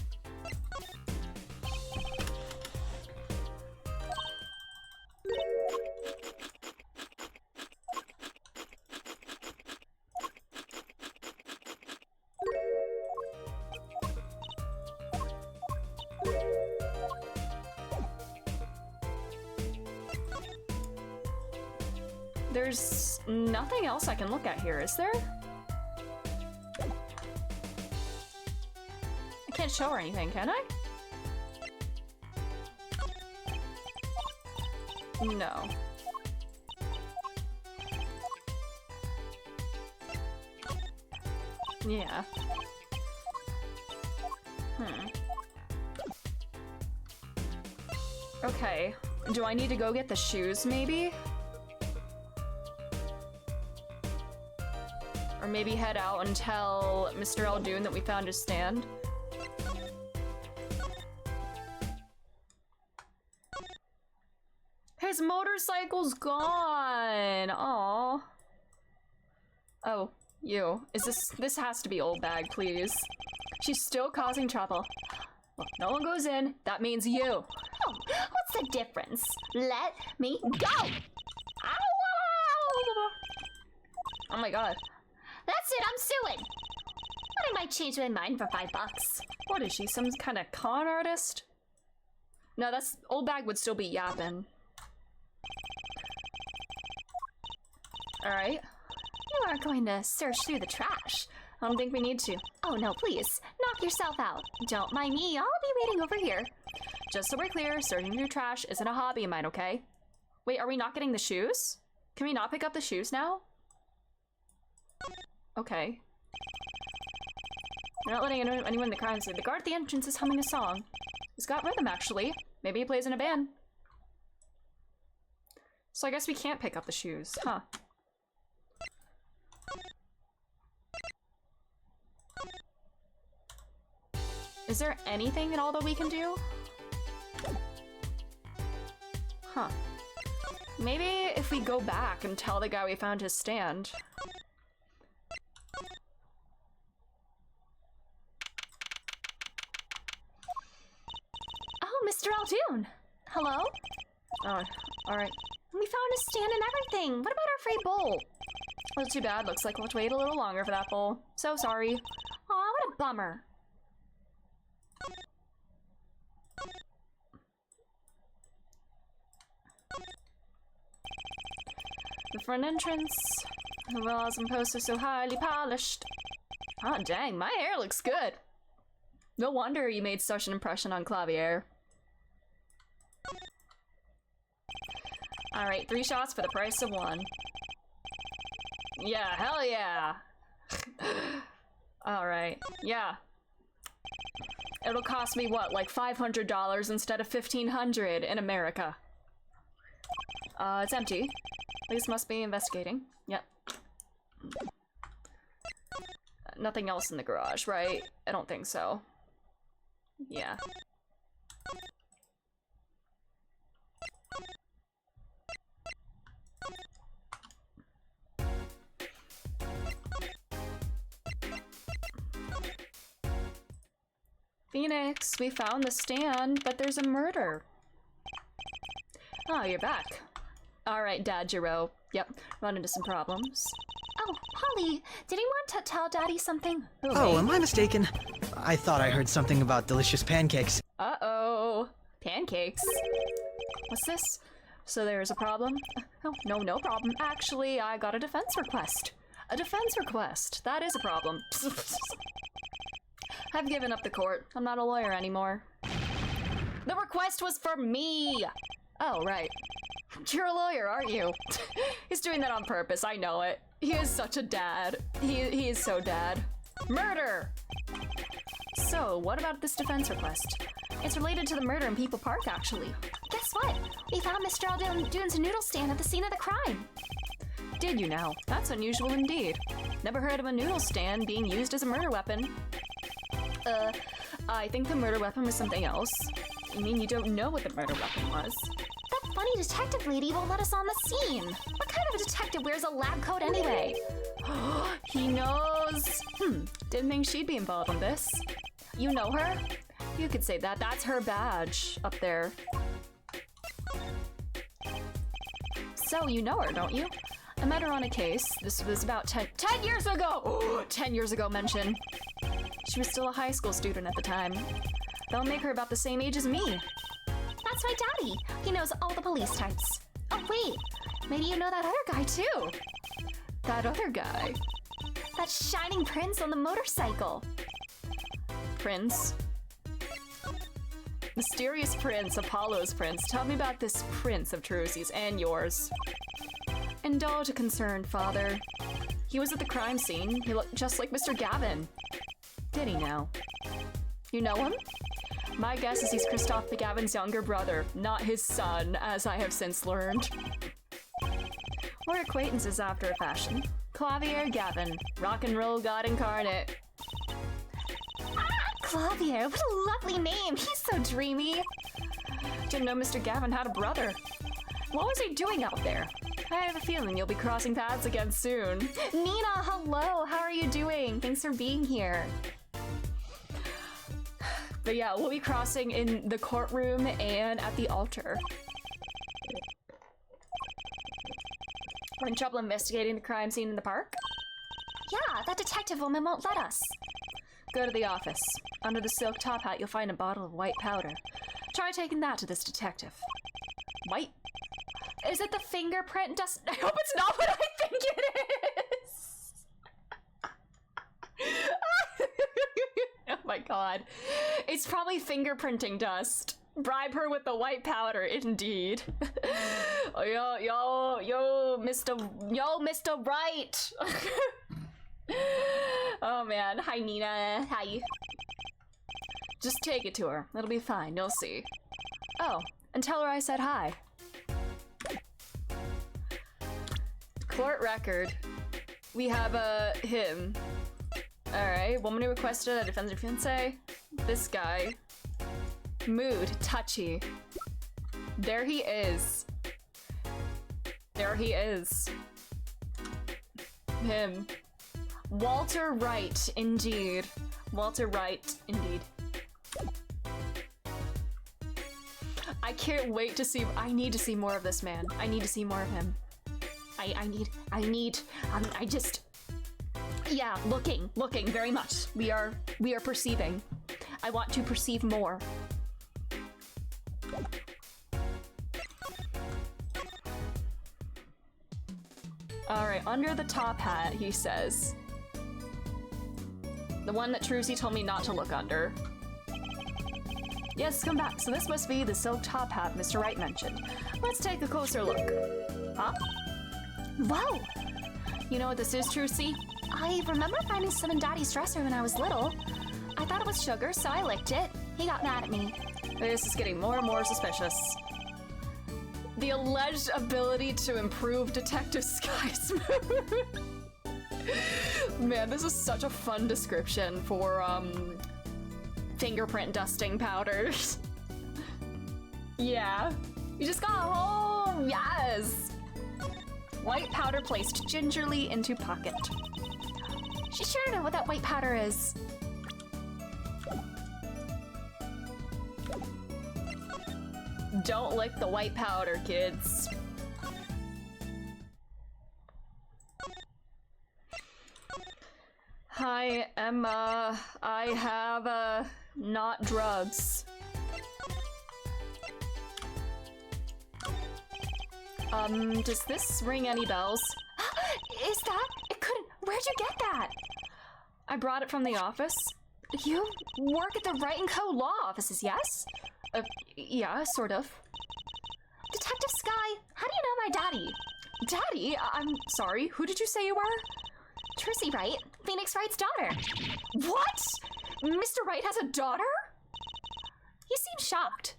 There's nothing else I can look at here, is there? I can't show her anything, can I? No. Yeah. Okay. Do I need to go get the shoes, maybe? Or maybe head out and tell Mr. Aldoon that we found his stand? His motorcycle's gone! Aww. Oh, you. Is this has to be Old Bag, please. She's still causing trouble. Well, no one goes in. That means you. Oh, what's the difference? Let me go! Ow! Oh my god. That's it, I'm suing! But I might change my mind for $5. What is she, some kind of con artist? No, that's... Old Bag would still be yapping. Alright. You aren't going to search through the trash. I don't think we need to. Oh no, please. Knock yourself out. Don't mind me, I'll be waiting over here. Just so we're clear, searching through trash isn't a hobby of mine, okay? Wait, are we not getting the shoes? Can we not pick up the shoes now? Okay. You're not letting anyone in the crime scene. The guard at the entrance is humming a song. He's got rhythm, actually. Maybe he plays in a band. So I guess we can't pick up the shoes, huh? Is there anything at all that we can do? Huh. Maybe if we go back and tell the guy we found his stand. Oh, Mr. Aldoon! Hello? Oh, alright. We found a stand and everything! What about our free bowl? Well, too bad. Looks like we'll have to wait a little longer for that bowl. So sorry. Aw, what a bummer. The front entrance. The walls and posters so highly polished. Oh, dang, my hair looks good. No wonder you made such an impression on Clavier. Alright, 3 shots for the price of 1. Yeah, hell yeah! Alright, yeah. It'll cost me what, like $500 instead of $1,500 in America. It's empty. Police must be investigating. Yep. Nothing else in the garage, right? I don't think so. Yeah. Phoenix, we found the stand, but there's a murder. Oh, you're back. Alright, Dad Giro. Yep, run into some problems. Oh, Polly, did you want to tell Daddy something? Oh, am I mistaken? I thought I heard something about delicious pancakes. Uh-oh. Pancakes. What's this? So there's a problem? Oh, no problem. Actually, I got a defense request. A defense request. That is a problem. I've given up the court. I'm not a lawyer anymore. The request was for me! Oh, right. You're a lawyer, aren't you? He's doing that on purpose, I know it. He is such a dad. He is so dad. Murder! So, what about this defense request? It's related to the murder in People Park, actually. Guess what? We found Mr. Aldoon's noodle stand at the scene of the crime. Did you now? That's unusual indeed. Never heard of a noodle stand being used as a murder weapon. I think the murder weapon was something else. You mean you don't know what the murder weapon was? That funny detective lady won't let us on the scene. What kind of a detective wears a lab coat anyway? He knows. Didn't think she'd be involved in this. You know her? You could say that. That's her badge up there. So you know her, don't you? I met her on a case. This was about 10 years ago! Oh, 10 years ago mention. She was still a high school student at the time. That'll make her about the same age as me. That's my daddy. He knows all the police types. Oh, wait. Maybe you know that other guy, too. That other guy? That shining prince on the motorcycle. Prince? Mysterious prince, Apollo's prince. Tell me about this prince of Trucy's and yours. Indulge a concerned father. He was at the crime scene. He looked just like Mr. Gavin. Did he now? You know him? My guess is he's Christophe Gavin's younger brother, not his son, as I have since learned. We're acquaintances after a fashion. Clavier Gavin, rock and roll god incarnate. Clavier, what a lovely name. He's so dreamy. Didn't know Mr. Gavin had a brother. What was he doing out there? I have a feeling you'll be crossing paths again soon. Nina, hello. How are you doing? Thanks for being here. But yeah, we'll be crossing in the courtroom and at the altar. We're in trouble investigating the crime scene in the park? Yeah, that detective woman won't let us. Go to the office. Under the silk top hat, you'll find a bottle of white powder. Try taking that to this detective. White? Is it the fingerprint dust? I hope it's not what I think it god. It's probably fingerprinting dust. Bribe her with the white powder, indeed. yo, Mr. Right. Oh man, hi Nina, hi. Just take it to her, it'll be fine, you'll see. Oh, and tell her I said hi. Court record. We have him. Alright, woman who requested a defense of fiancé. This guy. Mood, touchy. There he is. There he is. Him. Walter Wright, indeed. Walter Wright, indeed. I can't wait to see. I need to see more of this man. I need to see more of him. I just. Yeah, looking very much. We are perceiving. I want to perceive more. Alright, under the top hat, he says. The one that Trucy told me not to look under. Yes, come back. So this must be the silk top hat Mr. Wright mentioned. Let's take a closer look. Huh? Whoa! You know what this is, Trucy? I remember finding some in Daddy's dresser when I was little. I thought it was sugar, so I licked it. He got mad at me. This is getting more and more suspicious. The alleged ability to improve Detective Sky's mood. Man, this is such a fun description for, fingerprint dusting powders. Yeah. You just got home! Yes! White powder placed gingerly into pocket. She sure know what that white powder is. Don't lick the white powder, kids. Hi, Emma. I have, not drugs. Does this ring any bells? Is that? It couldn't. Where'd you get that? I brought it from the office. You work at the Wright & Co. law offices, yes? Yeah, sort of. Detective Sky, how do you know my daddy? Daddy? I'm sorry, who did you say you were? Trucy Wright, Phoenix Wright's daughter. What? Mr. Wright has a daughter? He seemed shocked.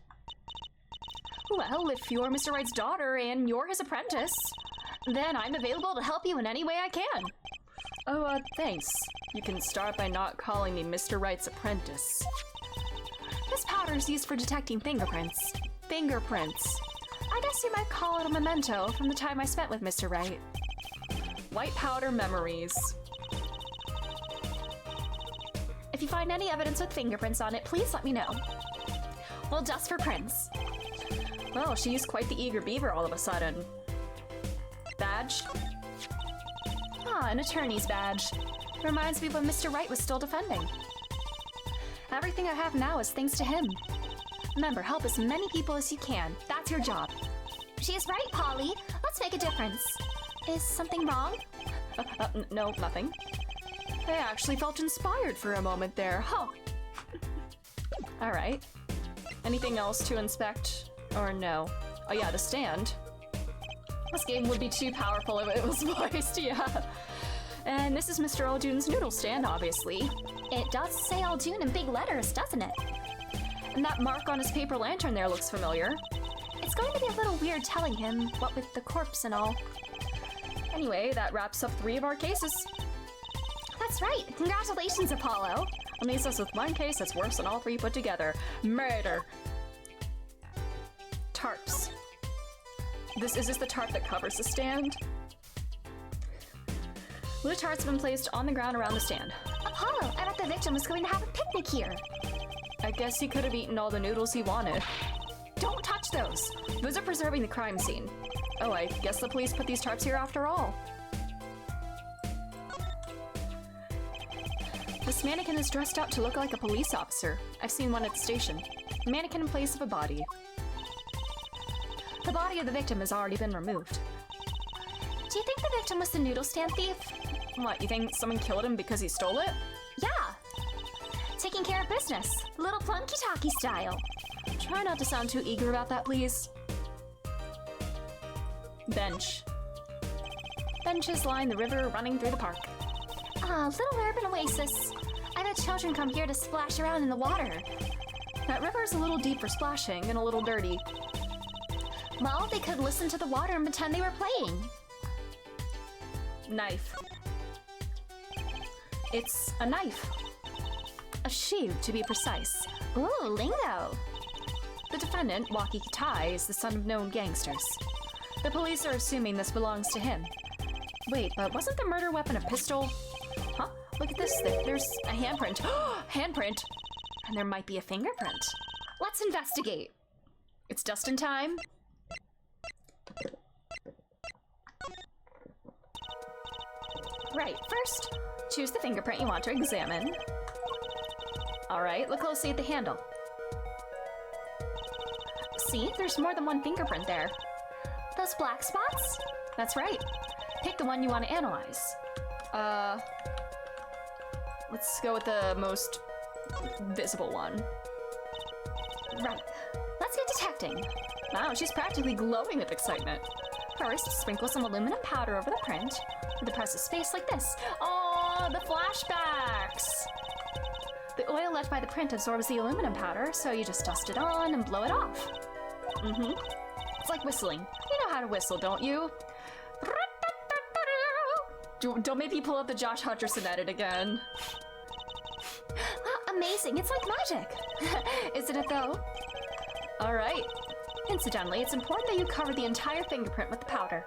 Well, if you're Mr. Wright's daughter and you're his apprentice, then I'm available to help you in any way I can. Oh, thanks. You can start by not calling me Mr. Wright's apprentice. This powder is used for detecting fingerprints. Fingerprints. I guess you might call it a memento from the time I spent with Mr. Wright. White powder memories. If you find any evidence with fingerprints on it, please let me know. We'll dust for prints. Well, she's quite the eager beaver all of a sudden. Badge? Ah, an attorney's badge. Reminds me of when Mr. Wright was still defending. Everything I have now is thanks to him. Remember, help as many people as you can. That's your job. She is right, Polly. Let's make a difference. Is something wrong? No, nothing. I actually felt inspired for a moment there, huh? Alright. Anything else to inspect? Or no? Oh yeah, the stand. This game would be too powerful if it was voiced, yeah. And this is Mr. Aldune's noodle stand, obviously. It does say Aldune in big letters, doesn't it? And that mark on his paper lantern there looks familiar. It's going to be a little weird telling him, what with the corpse and all. Anyway, that wraps up 3 of our cases. That's right! Congratulations, Apollo! That leaves us with one case that's worse than all 3 put together. Murder! Tarps. Is this the tarp that covers the stand? Blue tarps have been placed on the ground around the stand. Apollo, I bet the victim was going to have a picnic here. I guess he could have eaten all the noodles he wanted. Don't touch those! Those are preserving the crime scene. Oh, I guess the police put these tarps here after all. This mannequin is dressed up to look like a police officer. I've seen one at the station. A mannequin in place of a body. The body of the victim has already been removed. Do you think the victim was the noodle stand thief? What, you think someone killed him because he stole it? Yeah! taking care of business. Little flunky-talky style. Try not to sound too eager about that, please. Bench. Benches line the river running through the park. Ah, little urban oasis. I bet children come here to splash around in the water. That river's a little deep for splashing and a little dirty. Well, they could listen to the water and pretend they were playing. Knife. It's a knife. A sheath, to be precise. Ooh, lingo. The defendant, Waki Katai, is the son of known gangsters. The police are assuming this belongs to him. Wait, but wasn't the murder weapon a pistol? Huh? Look at this. There's a handprint. Handprint! And there might be a fingerprint. Let's investigate. It's Dustin time. Right, first, choose the fingerprint you want to examine. Alright, look closely at the handle. See, there's more than one fingerprint there. Those black spots? That's right. Pick the one you want to analyze. Let's go with the most visible one. Right. Let's get detecting. Wow, she's practically glowing with excitement. First, sprinkle some aluminum powder over the print with the press of space like this. Oh, the flashbacks! The oil left by the print absorbs the aluminum powder, so you just dust it on and blow it off. Mm-hmm. It's like whistling. You know how to whistle, don't you? Don't make me pull up the Josh Hutcherson edit again. Amazing, it's like magic. Isn't it though? Alright. Incidentally, it's important that you cover the entire fingerprint with the powder.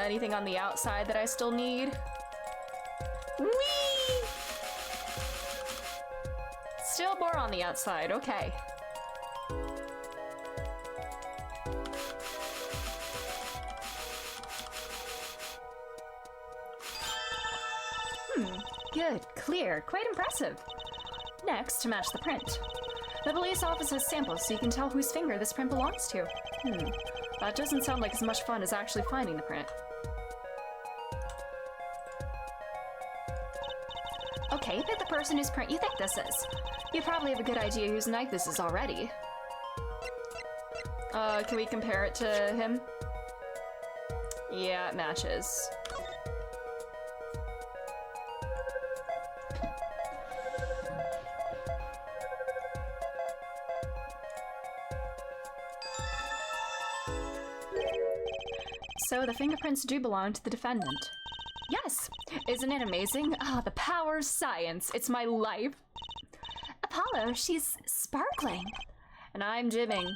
Anything on the outside that I still need? Whee! Still more on the outside, okay. Good, clear, quite impressive. Next, to match the print. The police office has samples so you can tell whose finger this print belongs to. That doesn't sound like as much fun as actually finding the print. Okay, pick the person whose print you think this is. You probably have a good idea whose knife this is already. Can we compare it to him? Yeah, it matches. So the fingerprints do belong to the defendant. Yes! Isn't it amazing? Ah, the power of science. It's my life. Apollo, she's sparkling. And I'm jimming.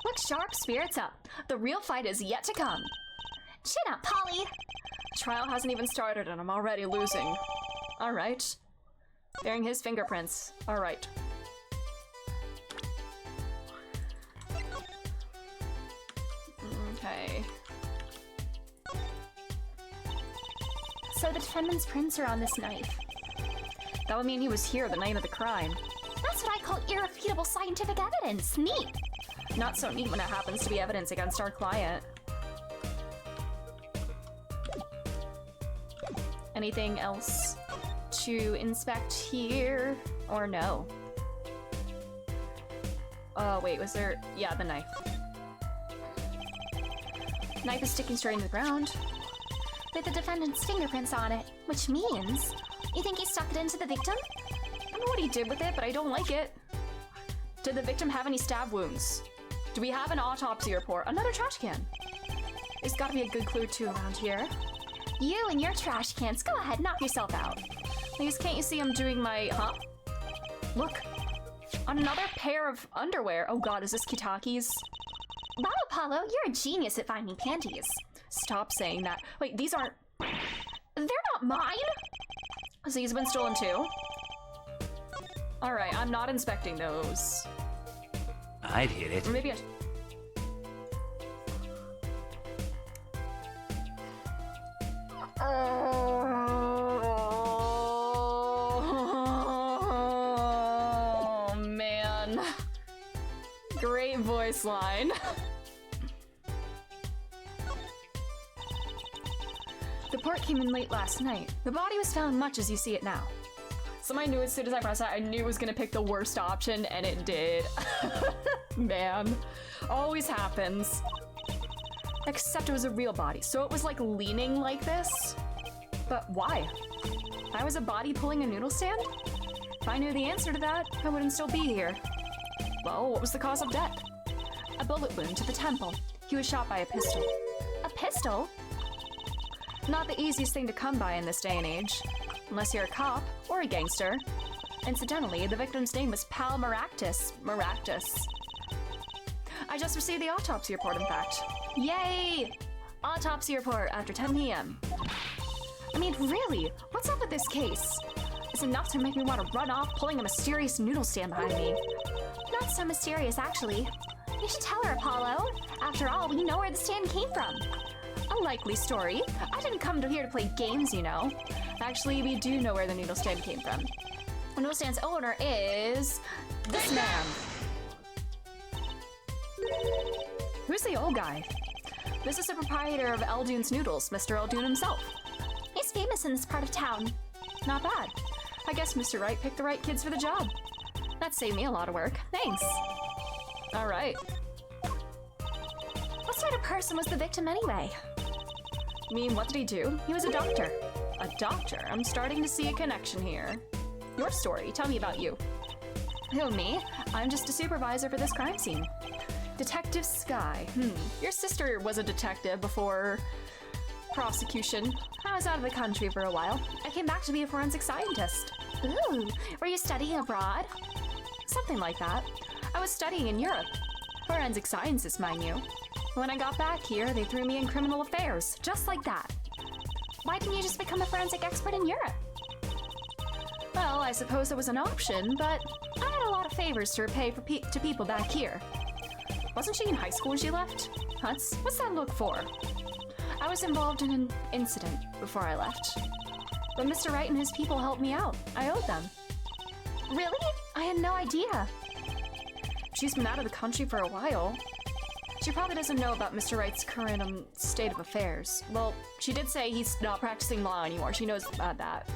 Look sharp, spirits up. The real fight is yet to come. Chin up, Polly. The trial hasn't even started and I'm already losing. Alright. Bearing his fingerprints. Alright. Okay. So the defendant's prints are on this knife. That would mean he was here the night of the crime. That's what I call irrefutable scientific evidence. Neat. Not so neat when it happens to be evidence against our client. Anything else to inspect here? Or no? Wait, was there... Yeah, the knife. Knife is sticking straight into the ground. With the defendant's fingerprints on it, which means... You think he stuck it into the victim? I don't know what he did with it, but I don't like it. Did the victim have any stab wounds? Do we have an autopsy report? Another trash can. There's gotta be a good clue too around here. You and your trash cans, go ahead, knock yourself out. Please, can't you see I'm doing my... Huh? Look. Another pair of underwear. Oh god, is this Kitaki's? Wow, Apollo, you're a genius at finding panties. Stop saying that. Wait, these aren't... They're not mine! So these have been stolen too? Alright, I'm not inspecting those. I'd hit it. Or maybe I... voice line. The report came in late last night. The body was found much as you see it now. So I knew as soon as I pressed that, I knew it was gonna pick the worst option, and it did. Man, always happens. Except it was a real body, so it was like leaning like this. But why? Why was a body pulling a noodle stand? If I knew the answer to that, I wouldn't still be here. Well, what was the cause of death? A bullet wound to the temple. He was shot by a pistol. A pistol? Not the easiest thing to come by in this day and age. Unless you're a cop or a gangster. Incidentally, the victim's name was Pal Maractus. Maractus. I just received the autopsy report, in fact. Yay! Autopsy report after 10 p.m. I mean, really? What's up with this case? It's enough to make me want to run off pulling a mysterious noodle stand behind me. Not so mysterious, actually. You should tell her, Apollo. After all, we know where the stand came from. A likely story. I didn't come here to play games, you know. Actually, we do know where the noodle stand came from. The noodle stand's owner is this man. Who's the old guy? This is the proprietor of Eldune's Noodles, Mr. Eldune himself. He's famous in this part of town. Not bad. I guess Mr. Wright picked the right kids for the job. That saved me a lot of work. Thanks. All right. What sort of person was the victim anyway? I mean, what did he do? He was a doctor. A doctor? I'm starting to see a connection here. Your story. Tell me about you. Who, me? I'm just a supervisor for this crime scene. Detective Sky. Your sister was a detective before prosecution. I was out of the country for a while. I came back to be a forensic scientist. Ooh, were you studying abroad? Something like that. I was studying in Europe. Forensic sciences, mind you. When I got back here, they threw me in criminal affairs, just like that. Why didn't you just become a forensic expert in Europe? Well, I suppose it was an option, but I had a lot of favors to repay to people back here. Wasn't she in high school when she left? What's that look for? I was involved in an incident before I left. But Mr. Wright and his people helped me out. I owed them. Really? I had no idea. She's been out of the country for a while. She probably doesn't know about Mr. Wright's current state of affairs. Well, she did say he's not practicing law anymore. She knows about that.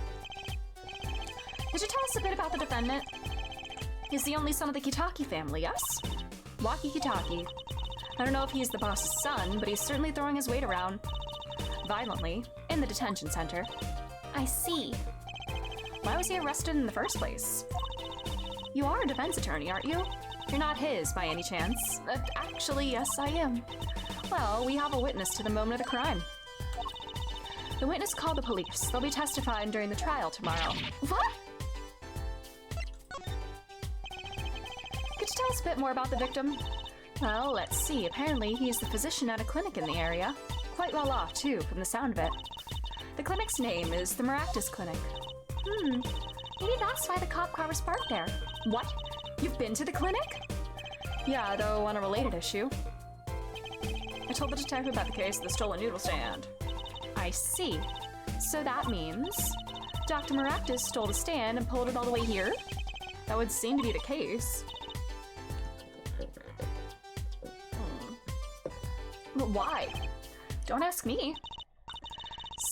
Could you tell us a bit about the defendant? He's the only son of the Kitaki family, yes? Waki Kitaki. I don't know if he's the boss's son, but he's certainly throwing his weight around. Violently, in the detention center. I see. Why was he arrested in the first place? You are a defense attorney, aren't you? You're not his, by any chance. Actually, yes, I am. Well, we have a witness to the moment of the crime. The witness called the police. They'll be testifying during the trial tomorrow. What? Could you tell us a bit more about the victim? Well, let's see. Apparently, he is the physician at a clinic in the area. Quite well off, too, from the sound of it. The clinic's name is the Maractus Clinic. Maybe that's why the cop car was parked there. What? You've been to the clinic? Yeah, though on a related issue. I told the detective about the case of the stolen noodle stand. I see. So that means Dr. Maractus stole the stand and pulled it all the way here? That would seem to be the case. But why? Don't ask me.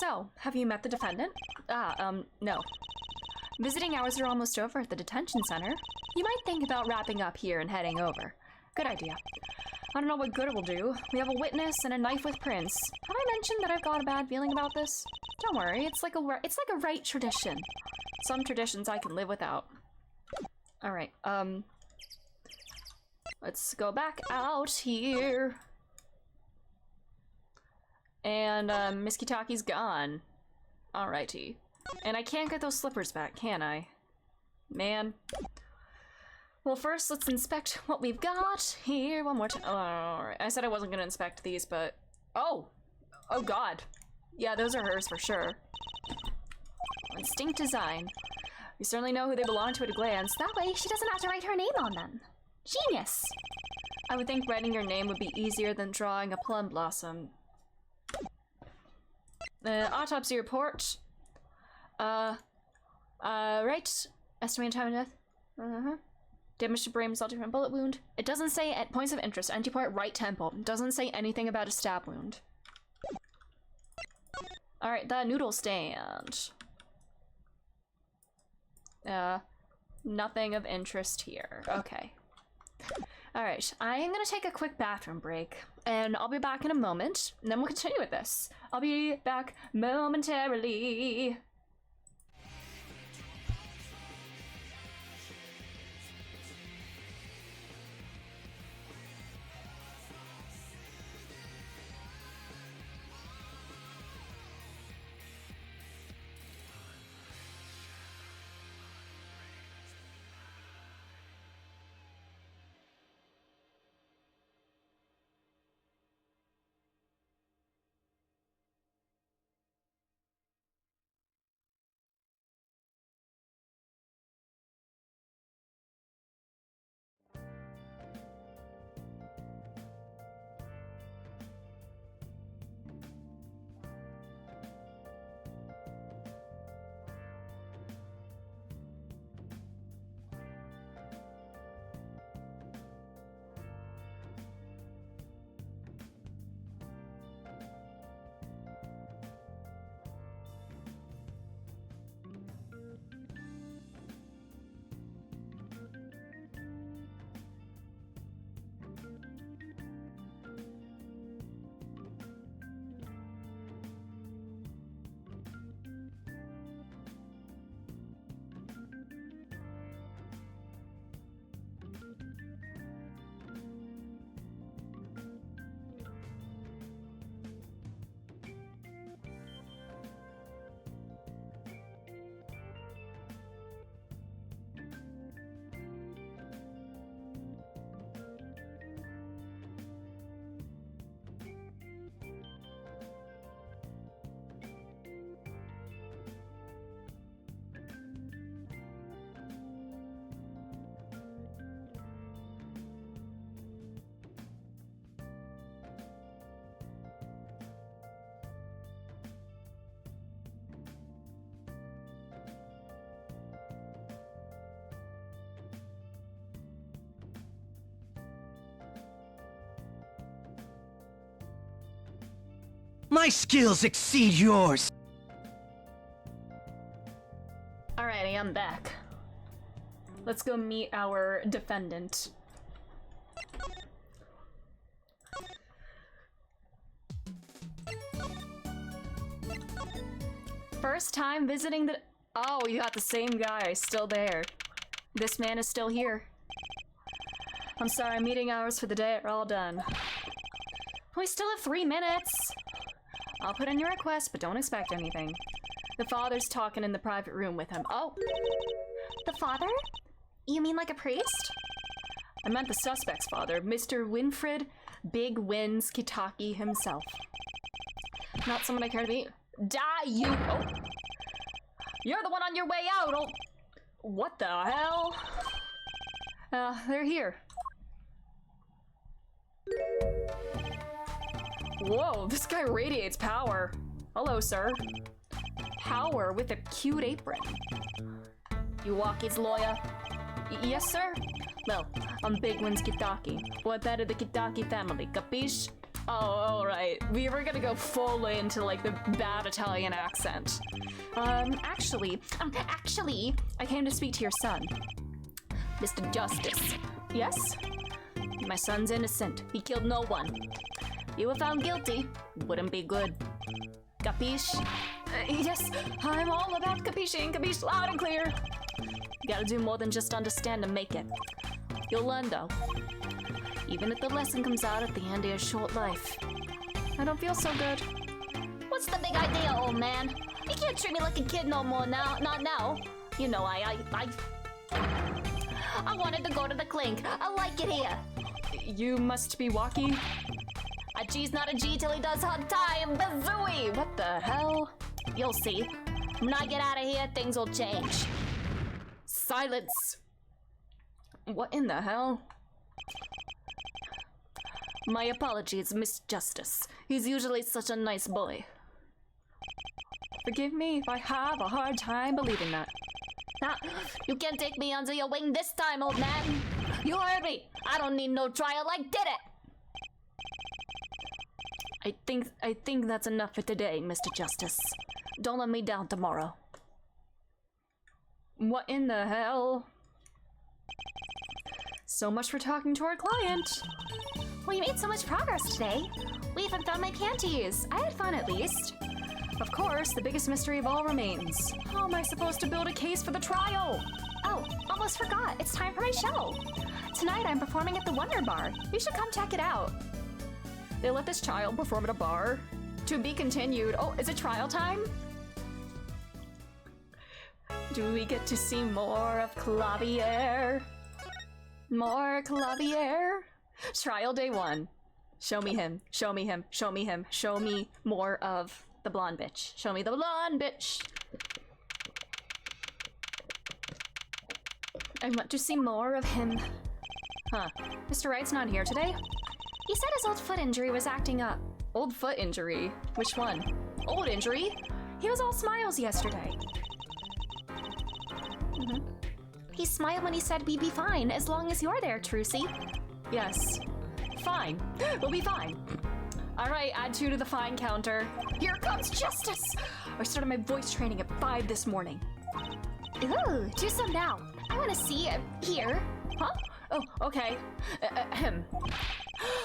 So, have you met the defendant? No. Visiting hours are almost over at the detention center. You might think about wrapping up here and heading over. Good idea. I don't know what good it will do. We have a witness and a knife with prints. Have I mentioned that I've got a bad feeling about this? Don't worry, it's like a right tradition. Some traditions I can live without. Alright, let's go back out here. And, Miss Kitaki's gone. Alrighty. And I can't get those slippers back, can I? Man. Well, first, let's inspect what we've got here one more time. Oh, alright. I said I wasn't gonna inspect these, but... Oh! Oh, God. Yeah, those are hers for sure. Instinct design. We certainly know who they belong to at a glance. That way, she doesn't have to write her name on them. Genius! I would think writing your name would be easier than drawing a plum blossom. Autopsy report. Right. Estimated time of death. Damage to brain resulting from bullet wound. It doesn't say at points of interest. Anti-point right temple. It doesn't say anything about a stab wound. Alright, the noodle stand. Nothing of interest here. Okay. Alright, I am gonna take a quick bathroom break, and I'll be back in a moment, and then we'll continue with this. I'll be back momentarily. My skills exceed yours! Alrighty, I'm back. Let's go meet our defendant. First time visiting the— oh, you got the same guy, still there. This man is still here. I'm sorry, meeting hours for the day are all done. We still have 3 minutes. I'll put in your request, but don't expect anything. The father's talking in the private room with him. Oh! The father? You mean like a priest? I meant the suspect's father, Mr. Winfred Big Wins Kitaki himself. Not someone I care to meet. Die, you— oh! You're the one on your way out! Oh! What the hell? They're here. Whoa, this guy radiates power. Hello, sir. Power with a cute apron. You Walkie's lawyer? Yes, sir? Well, I'm Big Wins Kitaki. What that of the Kitaki family, capiche? Oh, alright. We were gonna go full into, like, the bad Italian accent. Actually, I came to speak to your son. Mr. Justice. Yes? My son's innocent. He killed no one. You were found guilty. Wouldn't be good. Capiche? Yes, I'm all about capiche, capiche loud and clear. You gotta do more than just understand and make it. You'll learn though. Even if the lesson comes out at the end of your short life. I don't feel so good. What's the big idea, old man? You can't treat me like a kid no more now. Not now. You know, I wanted to go to the clink. I like it here. You must be Walkie? A G's not a G till he does hot time. Bazooey! What the hell? You'll see. When I get out of here, things will change. Silence! What in the hell? My apologies, Miss Justice. He's usually such a nice boy. Forgive me if I have a hard time believing that. Nah, you can't take me under your wing this time, old man. You heard me. I don't need no trial. I did it. I think that's enough for today, Mr. Justice. Don't let me down tomorrow. What in the hell? So much for talking to our client. We made so much progress today. We even found my panties. I had fun at least. Of course, the biggest mystery of all remains. How am I supposed to build a case for the trial? Oh, almost forgot. It's time for my show. Tonight I'm performing at the Wonder Bar. You should come check it out. They let this child perform at a bar? To be continued. Oh, is it trial time? Do we get to see more of Clavier? More Clavier? Trial day 1. Show me him. Show me him. Show me him. Show me more of the blonde bitch. Show me the blonde bitch. I want to see more of him. Huh. Mr. Wright's not here today? He said his old foot injury was acting up. Old foot injury? Which one? Old injury? He was all smiles yesterday. He smiled when he said we'd be fine as long as you're there, Trucy. Yes. Fine. We'll be fine. Alright, add 2 to the fine counter. Here comes justice! I started my voice training at 5 this morning. Ooh, do some now. I want to see here. Huh? Oh, okay. Him.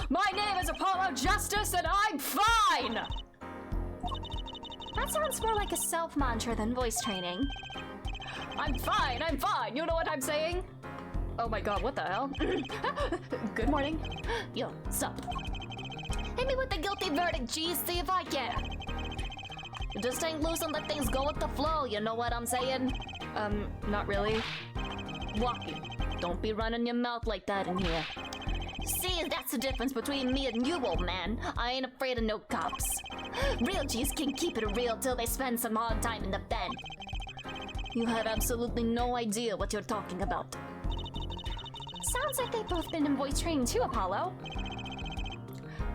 My name is Apollo Justice and I'm fine! That sounds more like a self-mantra than voice training. I'm fine, I'm fine. You know what I'm saying? Oh my god, what the hell? Good morning. Yo, sup? Hit me with the guilty verdict, G. See if I can. Just hang loose and let things go with the flow. You know what I'm saying? Not really. Walkie, don't be running your mouth like that in here. See, that's the difference between me and you, old man. I ain't afraid of no cops. Real G's can keep it real till they spend some hard time in the pen. You have absolutely no idea what you're talking about. Sounds like they've both been in voice training too, Apollo.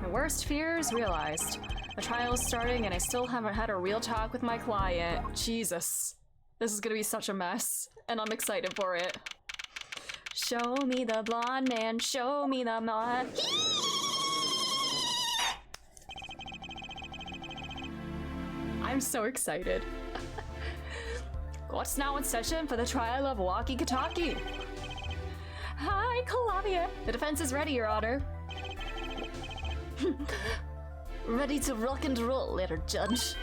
My worst fears realized. The trial is starting and I still haven't had a real talk with my client. Jesus. This is gonna be such a mess. And I'm excited for it. Show me the blonde man, show me the blonde. I'm so excited. What's now in session for the trial of Walkie Kataki? Hi, Clavier. The defense is ready, Your Honor. Ready to rock and roll, little judge.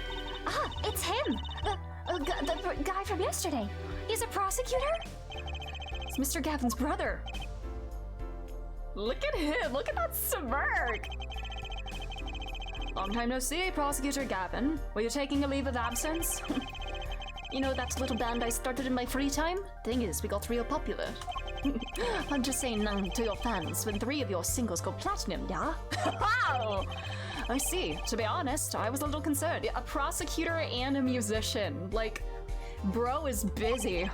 Ah, it's him! The guy from yesterday. He's a prosecutor? It's Mr. Gavin's brother. Look at him, look at that smirk. Long time no see, Prosecutor Gavin. Were you taking a leave of absence? You know that little band I started in my free time? Thing is, we got real popular. I'm just saying to your fans when 3 of your singles go platinum, yeah? Wow! I see. To be honest, I was a little concerned. A prosecutor and a musician. Like, bro is busy.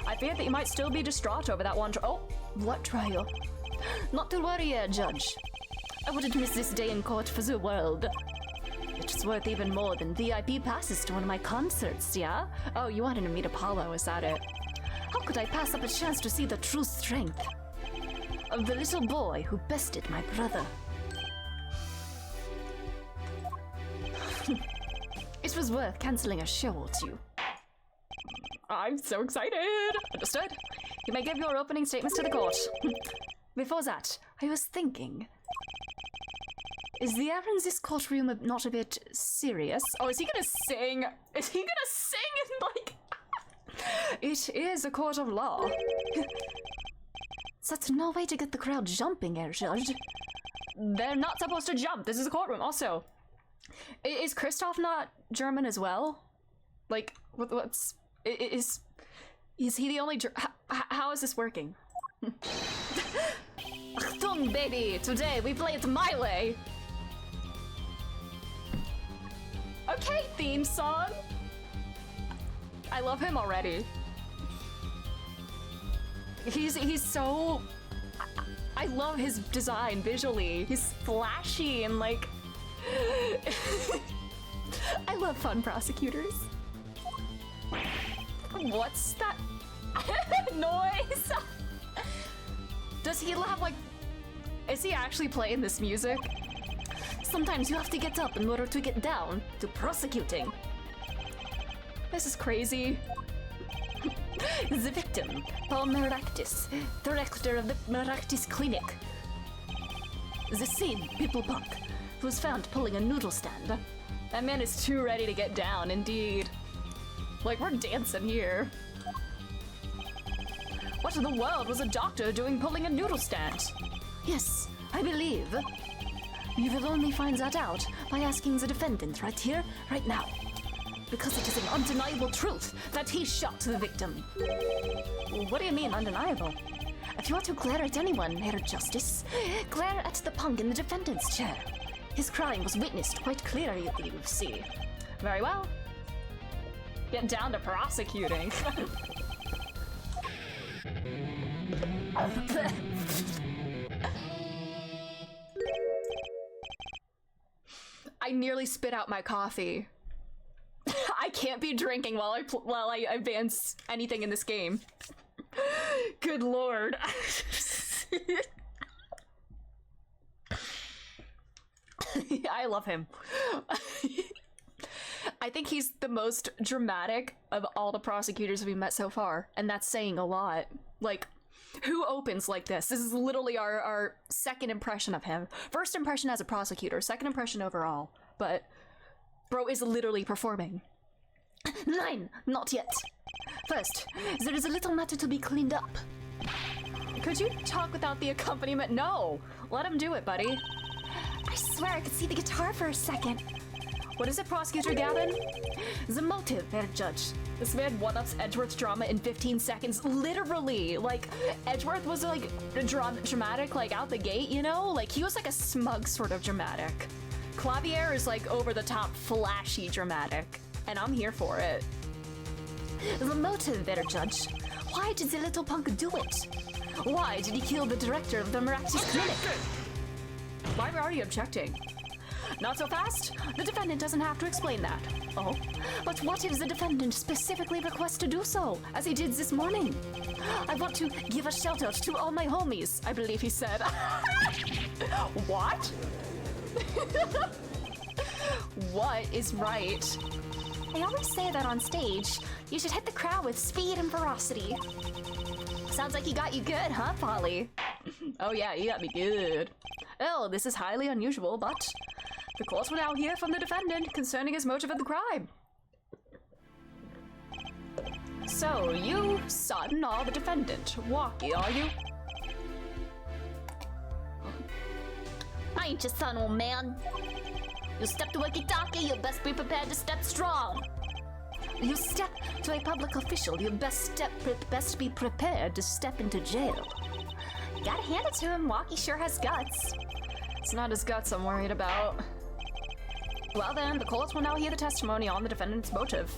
I feared that you might still be distraught over that one oh, what trial? Not to worry, Judge. I wouldn't miss this day in court for the world. It's worth even more than VIP passes to one of my concerts, yeah? Oh, you wanted to meet Apollo, is that it? How could I pass up a chance to see the true strength of the little boy who bested my brother? It was worth canceling a show or two. I'm so excited! Understood. You may give your opening statements to the court. Before that, I was thinking... Is the air in this courtroom not a bit serious? Oh, is he gonna sing? Is he gonna sing in, like... It is a court of law. That's no way to get the crowd jumping, Judge. They're not supposed to jump. This is a courtroom. Also, is Christoph not German as well? Like, what's... Is he the only how is this working? Achtung, baby! Today we play it my way! Okay, theme song! I love him already. He's so... I love his design visually. He's flashy and like... I love fun prosecutors. What's that? Noise! Does he have like... Is he actually playing this music? Sometimes you have to get up in order to get down to prosecuting. This is crazy. The victim, Paul Meraktis, director of the Meraktis Clinic. The scene, Pimplepunk, was found pulling a noodle stand. That man is too ready to get down, indeed. Like, we're dancing here. What in the world was a doctor doing pulling a noodle stand? Yes, I believe. You will only find that out by asking the defendant right here, right now. Because it is an undeniable truth that he shot the victim. What do you mean, undeniable? If you want to glare at anyone, Herr Justice, glare at the punk in the defendant's chair. His crime was witnessed quite clearly, you see. Very well. Get down to prosecuting. I nearly spit out my coffee. I can't be drinking while I advance anything in this game. Good lord. I love him. I think he's the most dramatic of all the prosecutors we've met so far, and that's saying a lot. Like, who opens like this? This is literally our second impression of him. First impression as a prosecutor, second impression overall. But bro is literally performing. 9, not yet. First, there is a little matter to be cleaned up. Could you talk without the accompaniment? No! Let him do it, buddy. I swear I could see the guitar for a second. What is it, Prosecutor Gavin? The motive, Herr Judge. This man one-ups Edgeworth's drama in 15 seconds. Literally! Like, Edgeworth was like dramatic, like out the gate, you know? Like, he was like a smug sort of dramatic. Clavier is like over-the-top, flashy dramatic. And I'm here for it. The motive, Herr Judge. Why did the little punk do it? Why did he kill the director of the Meraktis Clinic? Why are you objecting? Not so fast. The defendant doesn't have to explain that. Oh, but what if the defendant specifically requests to do so, as he did this morning? I want to give a shout out to all my homies, I believe he said. What? What is right? I always say that on stage. You should hit the crowd with speed and ferocity. Sounds like he got you good, huh, Polly? Oh yeah, you got me good. Oh, this is highly unusual, but the court will now hear from the defendant concerning his motive of the crime. So, you son are the defendant. Walkie, are you? I ain't your son, old man. You step to walkie-talkie, you best be prepared to step strong. You step to a public official, you best be prepared to step into jail. Gotta hand it to him, Walkie sure has guts. It's not his guts I'm worried about. Well then, the court will now hear the testimony on the defendant's motive.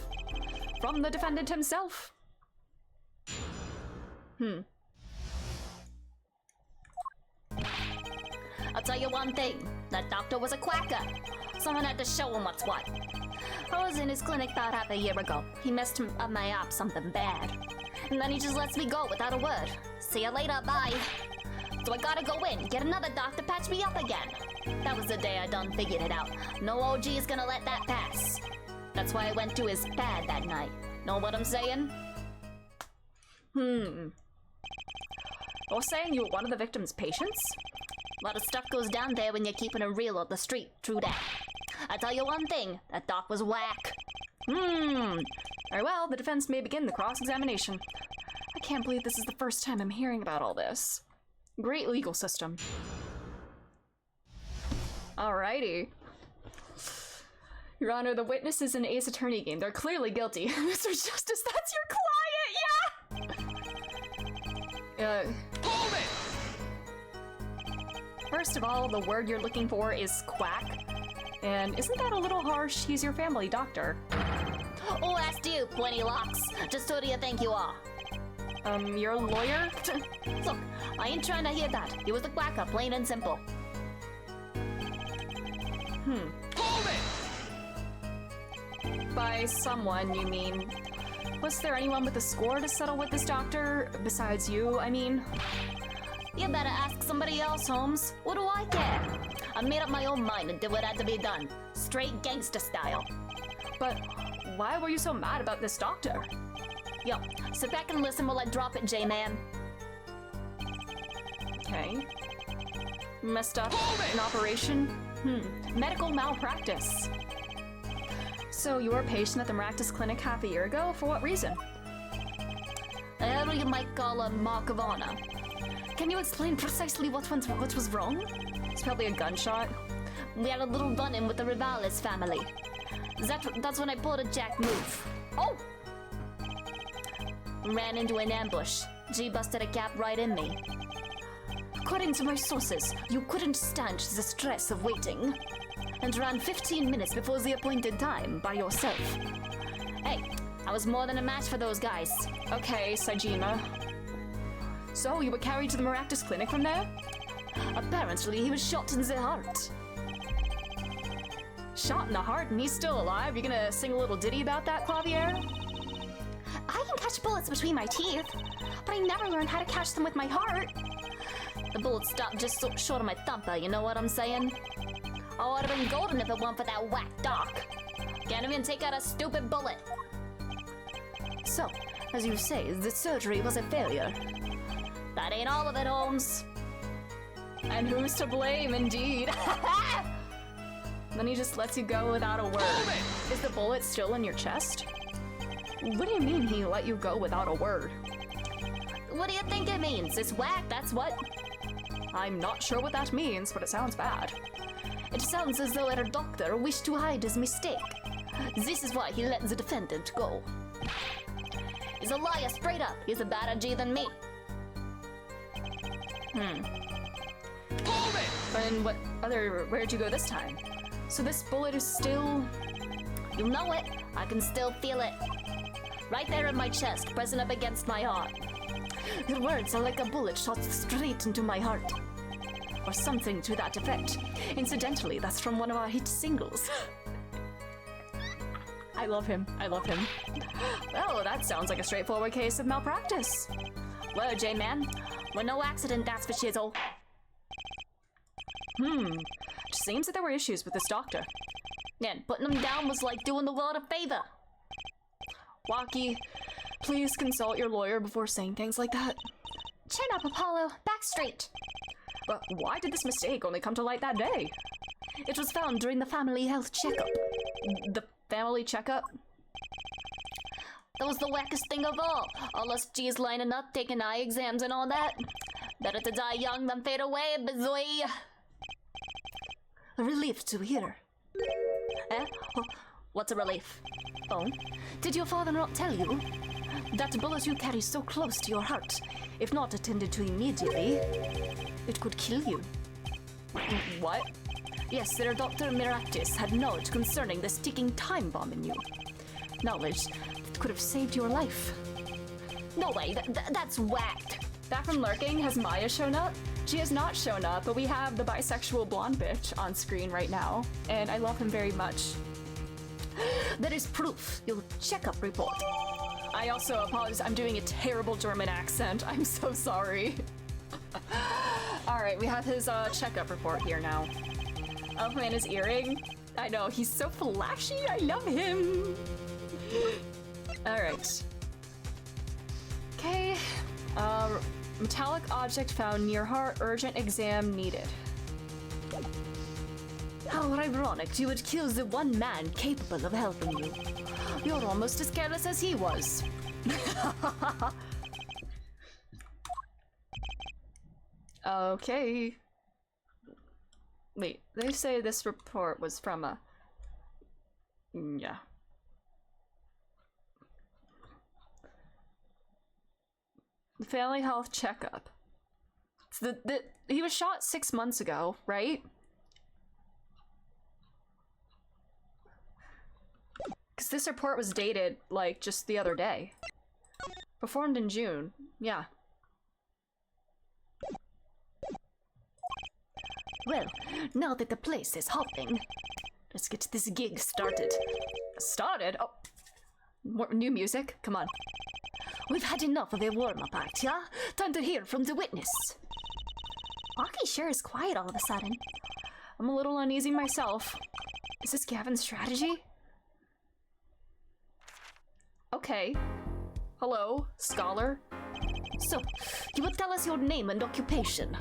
From the defendant himself. I'll tell you one thing. That doctor was a quacker. Someone had to show him what's what. I was in his clinic about half a year ago. He messed up my op something bad. And then he just lets me go without a word. See you later, bye. So I gotta go in, get another doctor, patch me up again. That was the day I done figured it out. No OG is gonna let that pass. That's why I went to his pad that night. Know what I'm saying? You're saying you were one of the victim's patients? A lot of stuff goes down there when you're keeping it real on the street, true that. I tell you one thing, that doc was whack. Very well, the defense may begin the cross-examination. I can't believe this is the first time I'm hearing about all this. Great legal system. Alrighty. Your Honor, the witnesses in Ace Attorney game, they're clearly guilty. Mr. Justice, that's your client, yeah! Hold it! First of all, the word you're looking for is quack. And isn't that a little harsh? He's your family doctor. Oh, asked you, Plenty Locks. Just who do you think you are? You're a lawyer? Look, I ain't trying to hear that. He was a quacker, plain and simple. Hold it! By someone, you mean Was there anyone with a score to settle with this doctor? Besides you, I mean? You better ask somebody else, Holmes. What do I care? I made up my own mind and did what had to be done. Straight gangster style. But why were you so mad about this doctor? Yo, sit back and listen while I drop it, J-Man. Okay. Messed up an operation? Medical malpractice. So you were a patient at the Maractus Clinic half a year ago? For what reason? Whatever you might call a mark of honor. Can you explain precisely what was wrong? It's probably a gunshot. We had a little run-in with the Rivales family. That's when I pulled a jack move. Oh! Ran into an ambush. G busted a cap right in me. According to my sources, you couldn't stand the stress of waiting and ran 15 minutes before the appointed time by yourself. Hey, I was more than a match for those guys. Okay, Saejima. So you were carried to the Maractus Clinic from there? Apparently, he was shot in the heart. Shot in the heart and he's still alive? You gonna sing a little ditty about that, Clavier? I can catch bullets between my teeth, but I never learned how to catch them with my heart. The bullet stopped just so short of my thumper, you know what I'm saying? Oh, I'd have been golden if it weren't for that whack doc. Can't even take out a stupid bullet. So, as you say, the surgery was a failure. That ain't all of it, Holmes. And who's to blame, indeed? Then he just lets you go without a word. Is the bullet still in your chest? What do you mean he let you go without a word? What do you think it means? It's whack, that's what. I'm not sure what that means, but it sounds bad. It sounds as though our doctor wished to hide his mistake. This is why he let the defendant go. He's a liar straight up. He's a badder G than me. And where'd you go this time? So this bullet is still... You know it. I can still feel it. Right there in my chest, pressing up against my heart. Your words are like a bullet shot straight into my heart. Or something to that effect. Incidentally, that's from one of our hit singles. I love him. I love him. Well, that sounds like a straightforward case of malpractice. Well, J-Man, we're no accident, that's for shizzle. Seems that there were issues with this doctor. And putting him down was like doing the world a favor. Waki, please consult your lawyer before saying things like that. Chin up, Apollo. Back straight. But why did this mistake only come to light that day? It was found during the family health checkup. The family checkup? That was the wackest thing of all. All us G's lining up, taking eye exams and all that. Better to die young than fade away, bizoy. A relief to hear. Eh? What's a relief? Oh, did your father not tell you? That bullet you carry so close to your heart, if not attended to immediately, it could kill you. What? Yes, their Dr. Maractus had knowledge concerning this ticking time bomb in you. Knowledge that could have saved your life. No way, that's whacked. Back from lurking, has Maya shown up? She has not shown up, but we have the bisexual blonde bitch on screen right now, and I love him very much. There is proof. Your checkup report. I also apologize. I'm doing a terrible German accent. I'm so sorry. Alright, we have his checkup report here now. Elfman's earring. I know, he's so flashy. I love him. Alright. Okay. Metallic object found near heart. Urgent exam needed. How ironic you would kill the one man capable of helping you. You're almost as careless as he was. Okay. Wait, they say this report was from a... Yeah. Family health checkup. So he was shot 6 months ago, right? Because this report was dated, like, just the other day. Performed in June. Yeah. Well, now that the place is hopping, let's get this gig started. Started? Oh. New music? Come on. We've had enough of a warm-up act, yeah? Time to hear from the witness. Aki sure is quiet all of a sudden. I'm a little uneasy myself. Is this Gavin's strategy? Okay. Hello, scholar. So, you will tell us your name and occupation.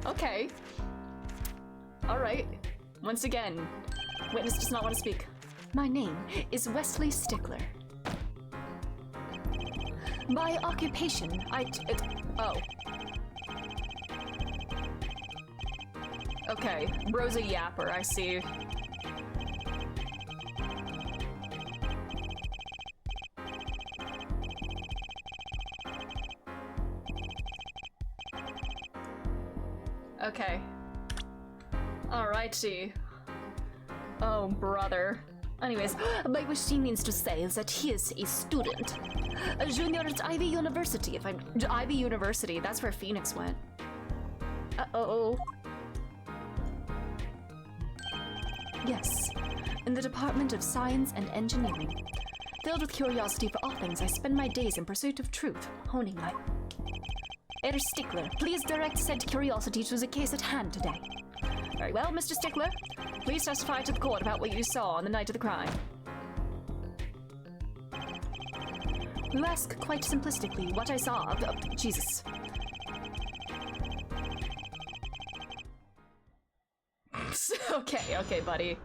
Okay. Alright. Once again, witness does not want to speak. My name is Wesley Stickler. By occupation, oh. Okay, Bro's a yapper, I see. Okay. Alrighty. Oh, brother. Anyways, by which she means to say is that he is a student. A junior at Ivy University, if I'm... Ivy University, that's where Phoenix went. Uh-oh. yes, in the Department of Science and Engineering. Filled with curiosity for all things, I spend my days in pursuit of truth, honing my... Herr Stickler, please direct said curiosity to the case at hand today. Very well, Mr. Stickler. Please testify to the court about what you saw on the night of the crime. You ask quite simplistically what I saw. Jesus. Okay, buddy.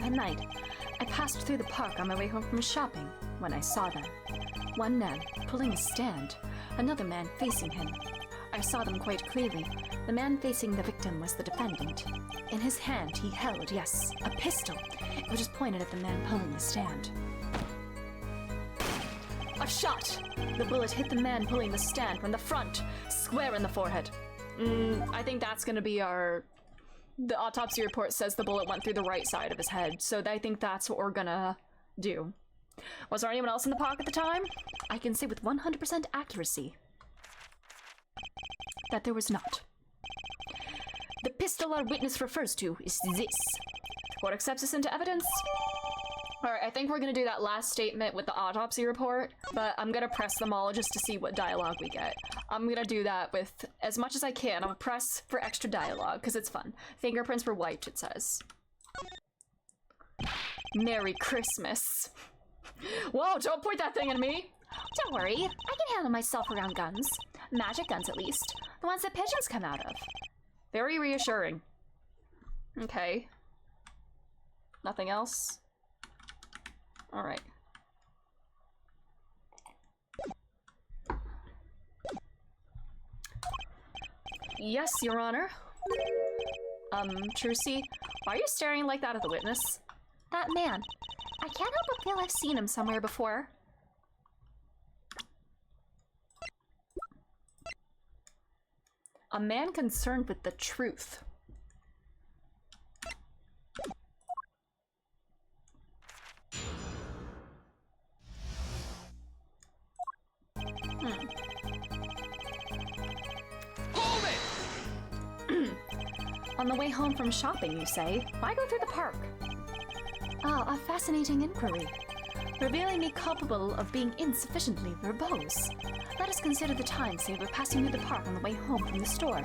That night, I passed through the park on my way home from shopping when I saw them. One man pulling a stand, another man facing him. I saw them quite clearly. The man facing the victim was the defendant. In his hand, he held, yes, a pistol. It was just pointed at the man pulling the stand. A shot! The bullet hit the man pulling the stand from the front, square in the forehead. I think that's gonna be our... The autopsy report says the bullet went through the right side of his head, so I think that's what we're gonna do. Was there anyone else in the park at the time? I can say with 100% accuracy that there was not. The pistol our witness refers to is this. Court accepts this into evidence. Alright, I think we're gonna do that last statement with the autopsy report, but I'm gonna press them all just to see what dialogue we get. I'm gonna do that with as much as I can. I'll press for extra dialogue, because it's fun. Fingerprints were wiped, it says. Merry Christmas. Whoa, don't point that thing at me! Don't worry, I can handle myself around guns. Magic guns, at least. The ones that pigeons come out of. Very reassuring. Okay. Nothing else? Alright. Yes, Your Honor. Trucy, why are you staring like that at the witness? That man. I can't help but feel I've seen him somewhere before. A man concerned with the truth. Hold it! On the way home from shopping, you say? Why go through the park? Ah, a fascinating inquiry. Revealing me culpable of being insufficiently verbose. Let us consider the time saved by passing through the park on the way home from the store.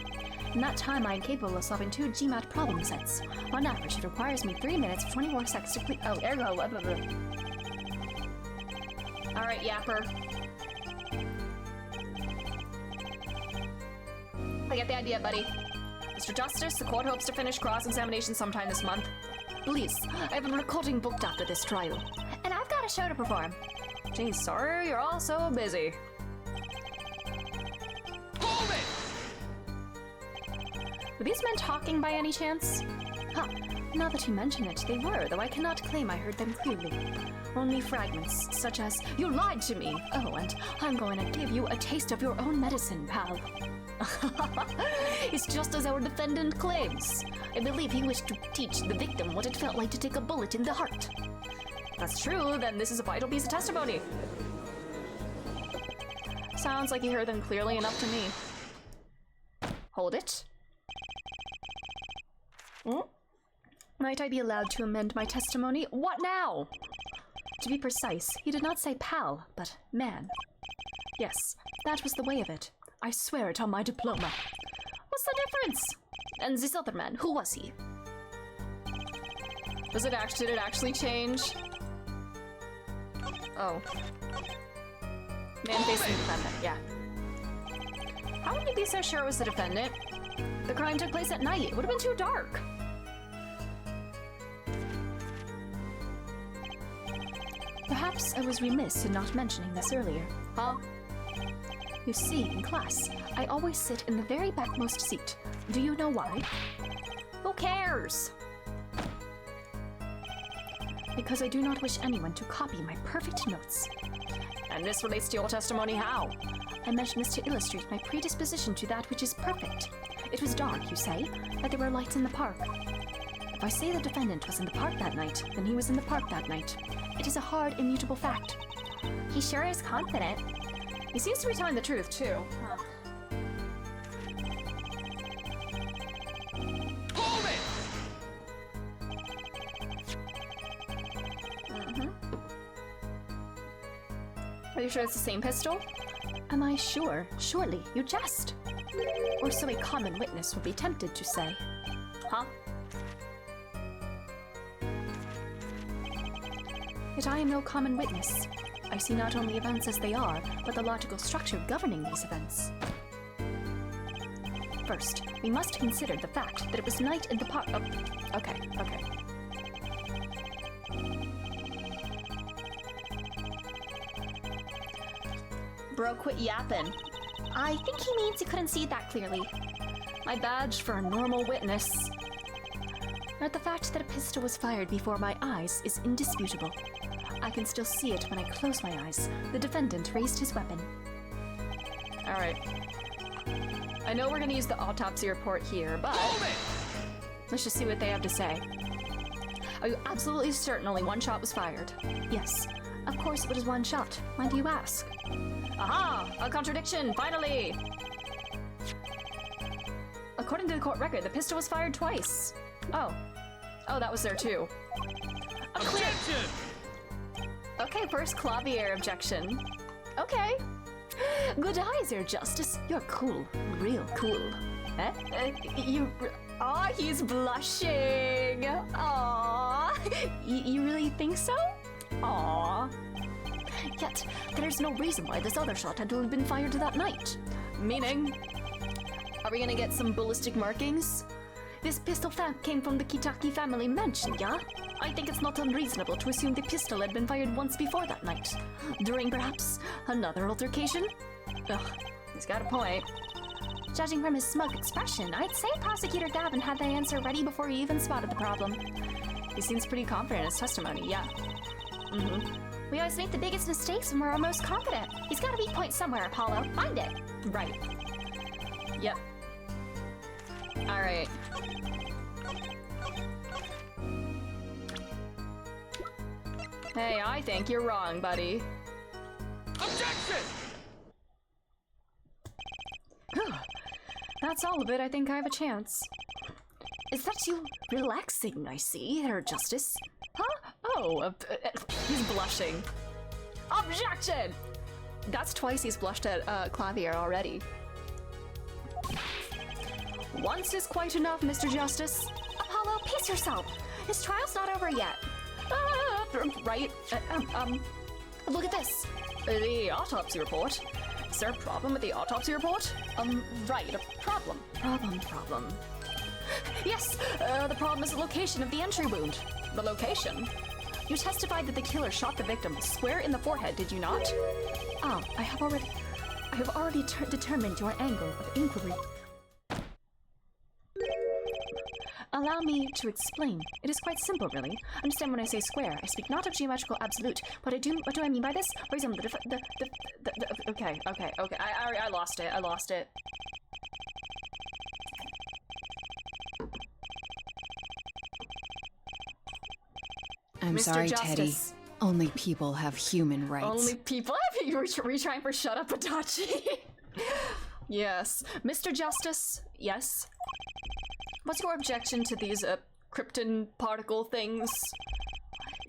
In that time, I am capable of solving 2 GMAT problem sets. On average, it requires me 3 minutes and 24 seconds to complete. Oh, ergo, blah, blah, blah. Alright, Yapper. I get the idea, buddy. Mr. Justice, the court hopes to finish cross-examination sometime this month. Please, I have a recording booked after this trial. And I've got a show to perform. Geez, sorry you're all so busy. Hold it! Were these men talking by any chance? Huh, now that you mention it, they were, though I cannot claim I heard them clearly. Only fragments, such as, "You lied to me!" Oh, and "I'm going to give you a taste of your own medicine, pal." It's just as our defendant claims. I believe he wished to teach the victim what it felt like to take a bullet in the heart. If that's true, then this is a vital piece of testimony. Sounds like you heard them clearly enough to me. Hold it. Might I be allowed to amend my testimony? What now? To be precise, he did not say pal, but man. Yes, that was the way of it. I swear it on my diploma. What's the difference? And this other man, who was he? Did it actually change? Oh. Man facing defendant, yeah. How would you be so sure it was the defendant? The crime took place at night. It would have been too dark. Perhaps I was remiss in not mentioning this earlier. Huh? You see, in class, I always sit in the very backmost seat. Do you know why? Who cares? Because I do not wish anyone to copy my perfect notes. And this relates to your testimony how? I mention this to illustrate my predisposition to that which is perfect. It was dark, you say, but there were lights in the park. If I say the defendant was in the park that night, then he was in the park that night. It is a hard, immutable fact. He sure is confident. He seems to be telling the truth, too. Hold it! Are you sure it's the same pistol? Am I sure? Surely, you jest. Or so a common witness would be tempted to say. Huh? Yet I am no common witness. I see not only events as they are, but the logical structure governing these events. First, we must consider the fact that it was night in the park. Oh, okay. Bro, quit yapping. I think he means he couldn't see it that clearly. My badge for a normal witness. But the fact that a pistol was fired before my eyes is indisputable. I can still see it when I close my eyes. The defendant raised his weapon. Alright. I know we're gonna use the autopsy report here, but let's just see what they have to say. Are you absolutely certain only one shot was fired? Yes, of course it was one shot. Why do you ask? Aha! A contradiction, finally! According to the court record, the pistol was fired twice. Oh, that was there too. A clear... Objection! Okay, first Clavier objection. Okay. Good eyes, Your Justice. You're cool. Real cool. Eh? Aw, he's blushing. Aw. You really think so? Aw. Yet, there's no reason why this other shot had to have been fired that night. Meaning? Are we gonna get some ballistic markings? This pistol came from the Kitaki family mansion, yeah? I think it's not unreasonable to assume the pistol had been fired once before that night. During, perhaps, another altercation? Ugh, he's got a point. Judging from his smug expression, I'd say Prosecutor Gavin had the answer ready before he even spotted the problem. He seems pretty confident in his testimony, yeah. We always make the biggest mistakes when we're our most confident. He's got a weak point somewhere, Apollo. Find it. Right. Yep. Alright. Hey, I think you're wrong, buddy. Objection! That's all of it. I think I have a chance. Is that you relaxing, I see, Her Justice? Huh? Oh, he's blushing. Objection! That's twice he's blushed at Clavier already. Once is quite enough, Mr. Justice. Apollo, pace yourself. His trial's not over yet. Right? Look at this. The autopsy report. Is there a problem with the autopsy report? Right, a problem. Problem. Yes, the problem is the location of the entry wound. The location? You testified that the killer shot the victim square in the forehead, did you not? Ah, I have already determined your angle of inquiry. Allow me to explain. It is quite simple, really. Understand when I say square, I speak not of geometrical absolute. What do I mean by this? For example, okay. I lost it. I'm Mr. sorry, Justice. Teddy. Only people have human rights. Only people? Were you trying for shut up, Adachi? Yes. Mr. Justice, yes? What's your objection to these krypton particle things.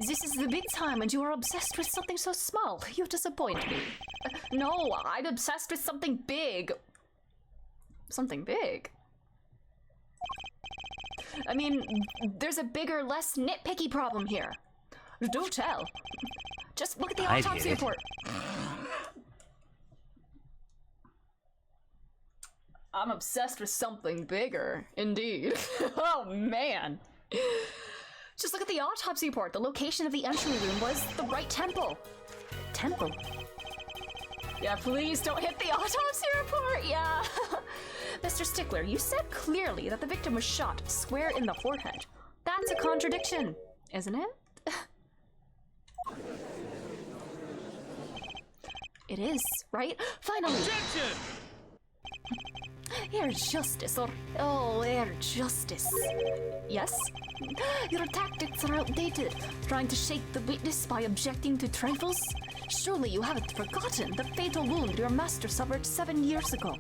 This is the big time and you are obsessed with something so small. You disappoint me. No, I'm obsessed with something big. Something big? I mean, there's a bigger, less nitpicky problem here. Do tell. Just look at the autopsy report. I'm obsessed with something bigger, indeed. Oh man. Just look at the autopsy report. The location of the entry room was the right temple. Temple? Yeah, please don't hit the autopsy report, yeah. Mr. Stickler, you said clearly that the victim was shot square in the forehead. That's a contradiction, isn't it? It is, right? Finally! Objection! Air justice, air justice. Yes? Your tactics are outdated, trying to shake the witness by objecting to trifles? Surely you haven't forgotten the fatal wound your master suffered 7 years ago.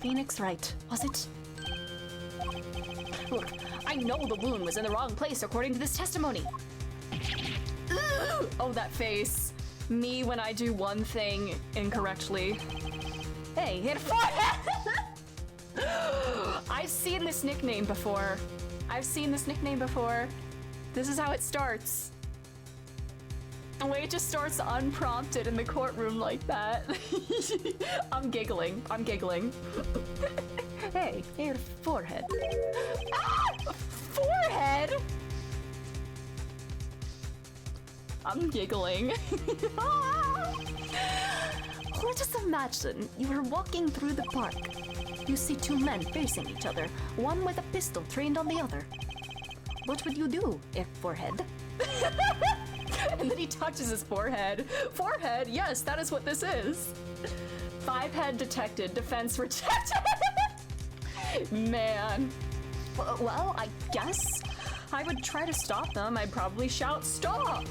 Phoenix Wright, was it? Look, I know the wound was in the wrong place according to this testimony. Ugh! Oh, that face. Me when I do one thing incorrectly. Hey, hit a forehead! I've seen this nickname before. This is how it starts. The way it just starts unprompted in the courtroom like that. I'm giggling. Hey, your forehead. Ah! Forehead? I'm giggling. Let us imagine you are walking through the park. You see two men facing each other, one with a pistol trained on the other. What would you do if forehead? And then he touches his forehead. Forehead? Yes, that is what this is. 5 head detected, defense rejected. Man. Well, I guess I would try to stop them. I'd probably shout, stop!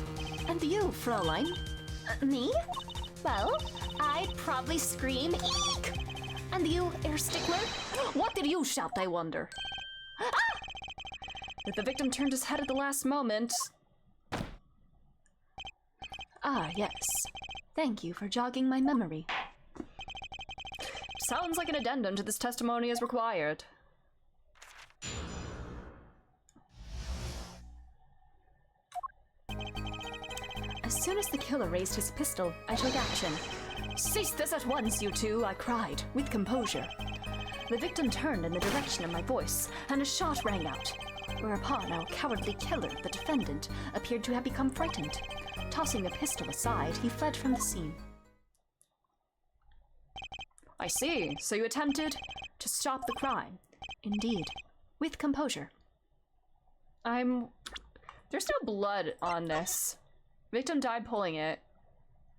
And you, Fraulein? Me? Well, I'd probably scream, eek! And you, Air Stickler? What did you shout, I wonder? Ah! If the victim turned his head at the last moment... Ah, yes. Thank you for jogging my memory. Sounds like an addendum to this testimony is required. As soon as the killer raised his pistol, I took action. Cease this at once, you two, I cried, with composure. The victim turned in the direction of my voice, and a shot rang out. Whereupon our cowardly killer, the defendant, appeared to have become frightened. Tossing the pistol aside, he fled from the scene. I see. So you attempted to stop the crime. Indeed. With composure. There's no blood on this. Victim died pulling it.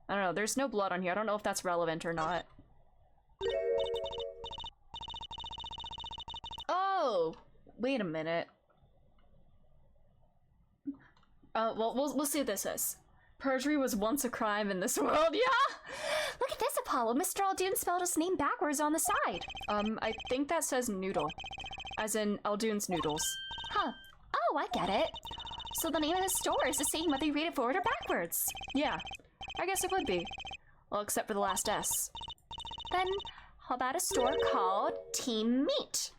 I don't know, there's no blood on here. I don't know if that's relevant or not. Oh! Wait a minute. Well, we'll see what this is. Perjury was once a crime in this world, yeah? Look at this, Apollo. Mr. Aldoon spelled his name backwards on the side. I think that says noodle. As in Aldoon's noodles. Huh. Oh, I get it. So the name of the store is the same whether you read it forward or backwards. Yeah, I guess it would be. Well, except for the last S. Then, how about a store called Team Meat?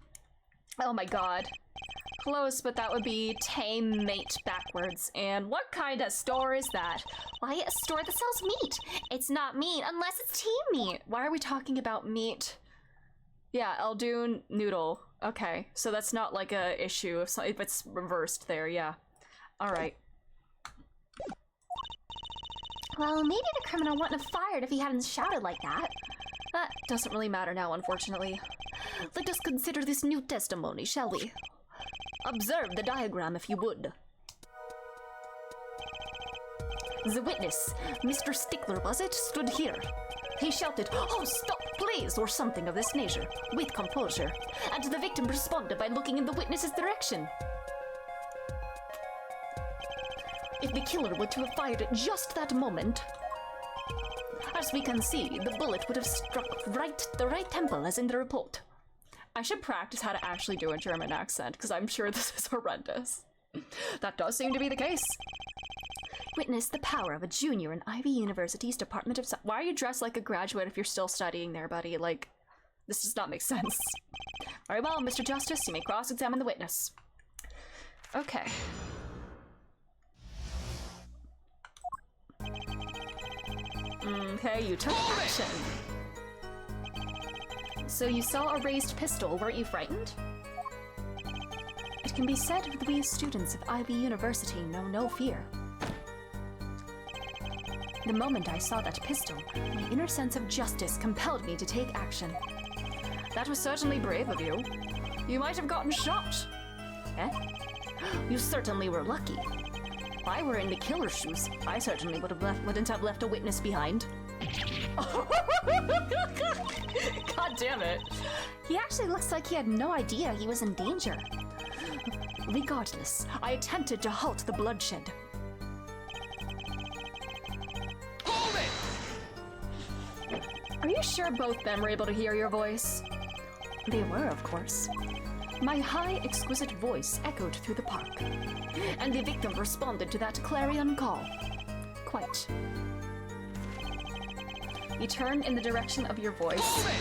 Oh my god. Close, but that would be Tame Mate backwards. And what kind of store is that? Why, a store that sells meat. It's not meat unless it's team meat. Why are we talking about meat? Yeah, Aldoon noodle. Okay, so that's not like a issue if it's reversed there, yeah. Alright. Well, maybe the criminal wouldn't have fired if he hadn't shouted like that. That doesn't really matter now, unfortunately. Let us consider this new testimony, shall we? Observe the diagram if you would. The witness, Mr. Stickler was it, stood here. He shouted, "Oh, stop, please," or something of this nature, with composure, and the victim responded by looking in the witness's direction. If the killer were to have fired at just that moment, as we can see, the bullet would have struck the right temple as in the report. I should practice how to actually do a German accent, because I'm sure this is horrendous. That does seem to be the case. Witness the power of a junior in Ivy University's Department of Why are you dressed like a graduate if you're still studying there, buddy? Like, this does not make sense. Very well, Mr. Justice, you may cross-examine the witness. Okay. Okay, you took action. So you saw a raised pistol, weren't you frightened? It can be said that we students of Ivy University know no fear. The moment I saw that pistol, my inner sense of justice compelled me to take action. That was certainly brave of you. You might have gotten shot. Eh? You certainly were lucky. If I were in the killer's shoes, I certainly wouldn't have left a witness behind. God damn it. He actually looks like he had no idea he was in danger. Regardless, I attempted to halt the bloodshed. Hold it! Are you sure both them were able to hear your voice? They were, of course. My high, exquisite voice echoed through the park, and the victim responded to that clarion call. Quite. He turned in the direction of your voice. Hold it!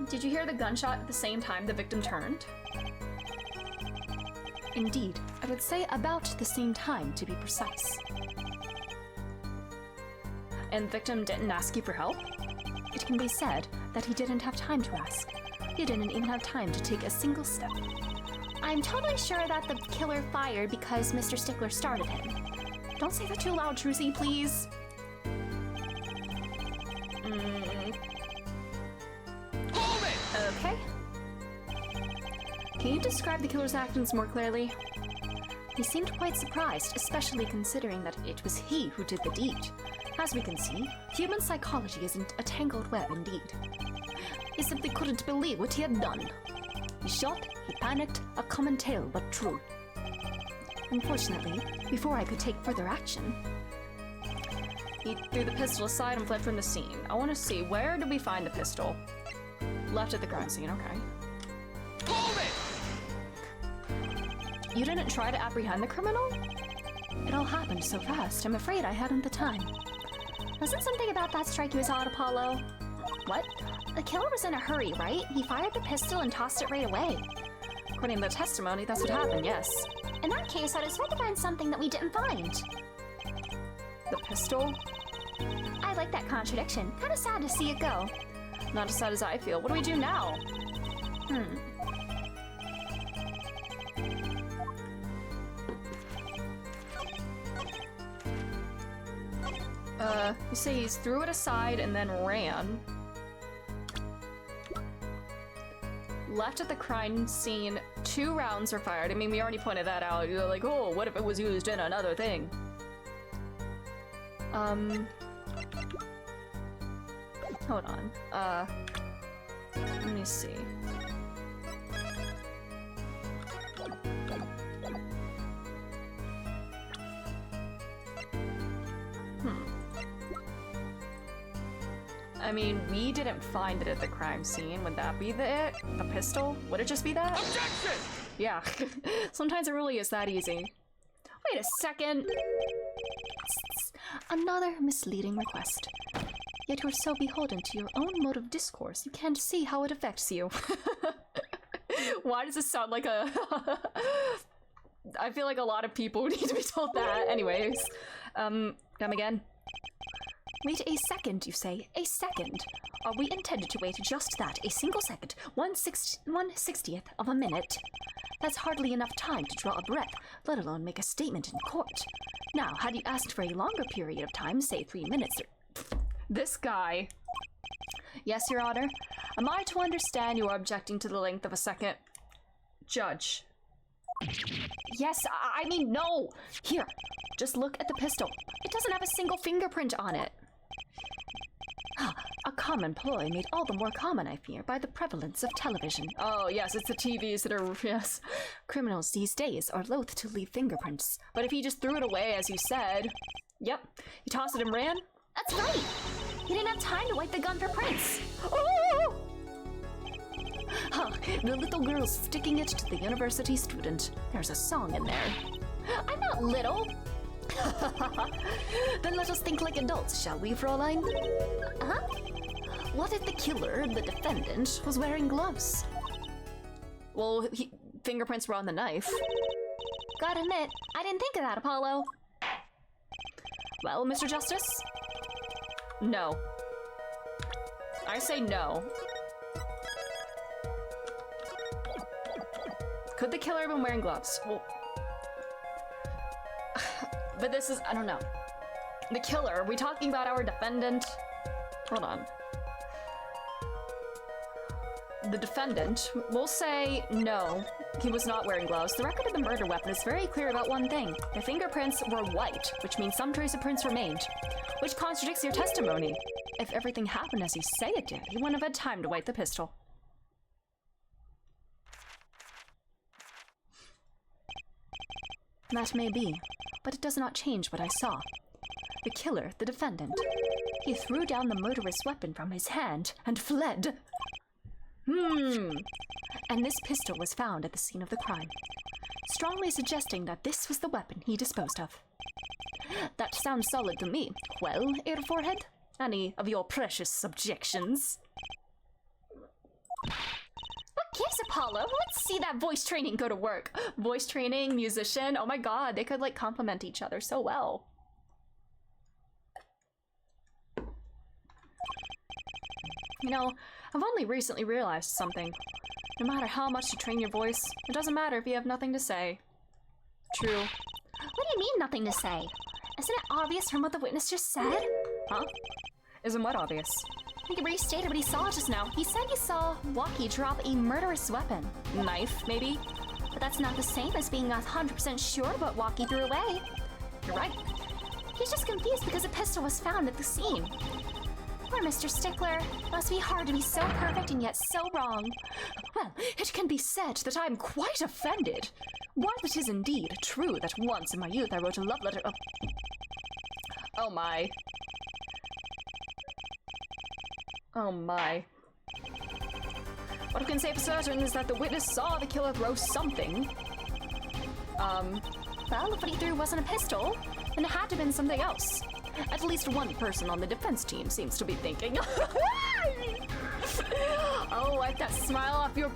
Did you hear the gunshot at the same time the victim turned? Indeed, I would say about the same time, to be precise. And the victim didn't ask you for help? It can be said that he didn't have time to ask. He didn't even have time to take a single step. I'm totally sure that the killer fired because Mr. Stickler started him. Don't say that too loud, Trucy, please. Hold it! Okay. Can you describe the killer's actions more clearly? He seemed quite surprised, especially considering that it was he who did the deed. As we can see, human psychology is a tangled web indeed. He simply couldn't believe what he had done. He shot, he panicked, a common tale but true. Unfortunately, before I could take further action, He threw the pistol aside and fled from the scene. I want to see, where did we find the pistol? Left at the crime scene, okay. Hold it! You didn't try to apprehend the criminal? it all happened so fast, I'm afraid I hadn't the time. Wasn't something about that strike you as odd, Apollo? What? The killer was in a hurry, right? He fired the pistol and tossed it right away. According to the testimony, that's what happened, yes. In that case, I'd expect to find something that we didn't find. The pistol? I like that contradiction. Kinda sad to see it go. Not as sad as I feel. What do we do now? You say he threw it aside and then ran. Left at the crime scene, 2 rounds were fired. I mean, we already pointed that out. You're like, oh, what if it was used in another thing? Hold on. Let me see. I mean, we didn't find it at the crime scene. Would that be the pistol? Would it just be that? Objection! Yeah. Sometimes it really is that easy. Wait a second. Another misleading request. Yet you're so beholden to your own mode of discourse, you can't see how it affects you. Why does this sound like a... I feel like a lot of people need to be told that. Anyways. Come again. Wait a second, you say. A second. Are we intended to wait just that? A single second? 1/60th of a minute? That's hardly enough time to draw a breath, let alone make a statement in court. Now, had you asked for a longer period of time, say 3 minutes or... This guy. Yes, Your Honor. Am I to understand you are objecting to the length of a second? Judge. Yes, I mean, no! Here, just look at the pistol. It doesn't have a single fingerprint on it. A common ploy made all the more common, I fear, by the prevalence of television. Oh, yes, it's the TVs that are, yes. Criminals these days are loath to leave fingerprints. But if he just threw it away, as you said... Yep, he tossed it and ran? That's right! He didn't have time to wipe the gun for prints! Oh! Huh, the little girl's sticking it to the university student. There's a song in there. I'm not little. Then let us think like adults, shall we, Fräulein? Huh? What if the killer, the defendant, was wearing gloves? Well, fingerprints were on the knife. Gotta admit, I didn't think of that, Apollo. Well, Mr. Justice? No. I say no. Could the killer have been wearing gloves? Well, but this is, I don't know. The killer, are we talking about our defendant? Hold on. The defendant, we'll say no, he was not wearing gloves. The record of the murder weapon is very clear about one thing. The fingerprints were white, which means some trace of prints remained, which contradicts your testimony. If everything happened as you say it did, he wouldn't have had time to wipe the pistol. That may be, but it does not change what I saw. The killer, the defendant, he threw down the murderous weapon from his hand and fled. And this pistol was found at the scene of the crime, strongly suggesting that this was the weapon he disposed of. That sounds solid to me. Well, Air Forehead, any of your precious objections? What gives, Apollo? Let's see that voice training go to work. Voice training, musician, oh my god, they could like complement each other so well. You know, I've only recently realized something. No matter how much you train your voice, it doesn't matter if you have nothing to say. True. What do you mean, nothing to say? Isn't it obvious from what the witness just said? Huh? Isn't what obvious? He restated what he saw just now. He said he saw Walkie drop a murderous weapon. Knife, maybe? But that's not the same as being 100% sure what Walkie threw away. You're right. He's just confused because a pistol was found at the scene. Poor Mr. Stickler. It must be hard to be so perfect and yet so wrong. Well, it can be said that I am quite offended. While it is indeed true that once in my youth I wrote a love letter. Oh my. Oh my. What I can say for certain is that the witness saw the killer throw something. Well, if what he threw wasn't a pistol, then it had to have been something else. At least one person on the defense team seems to be thinking. Oh, wipe that smile off your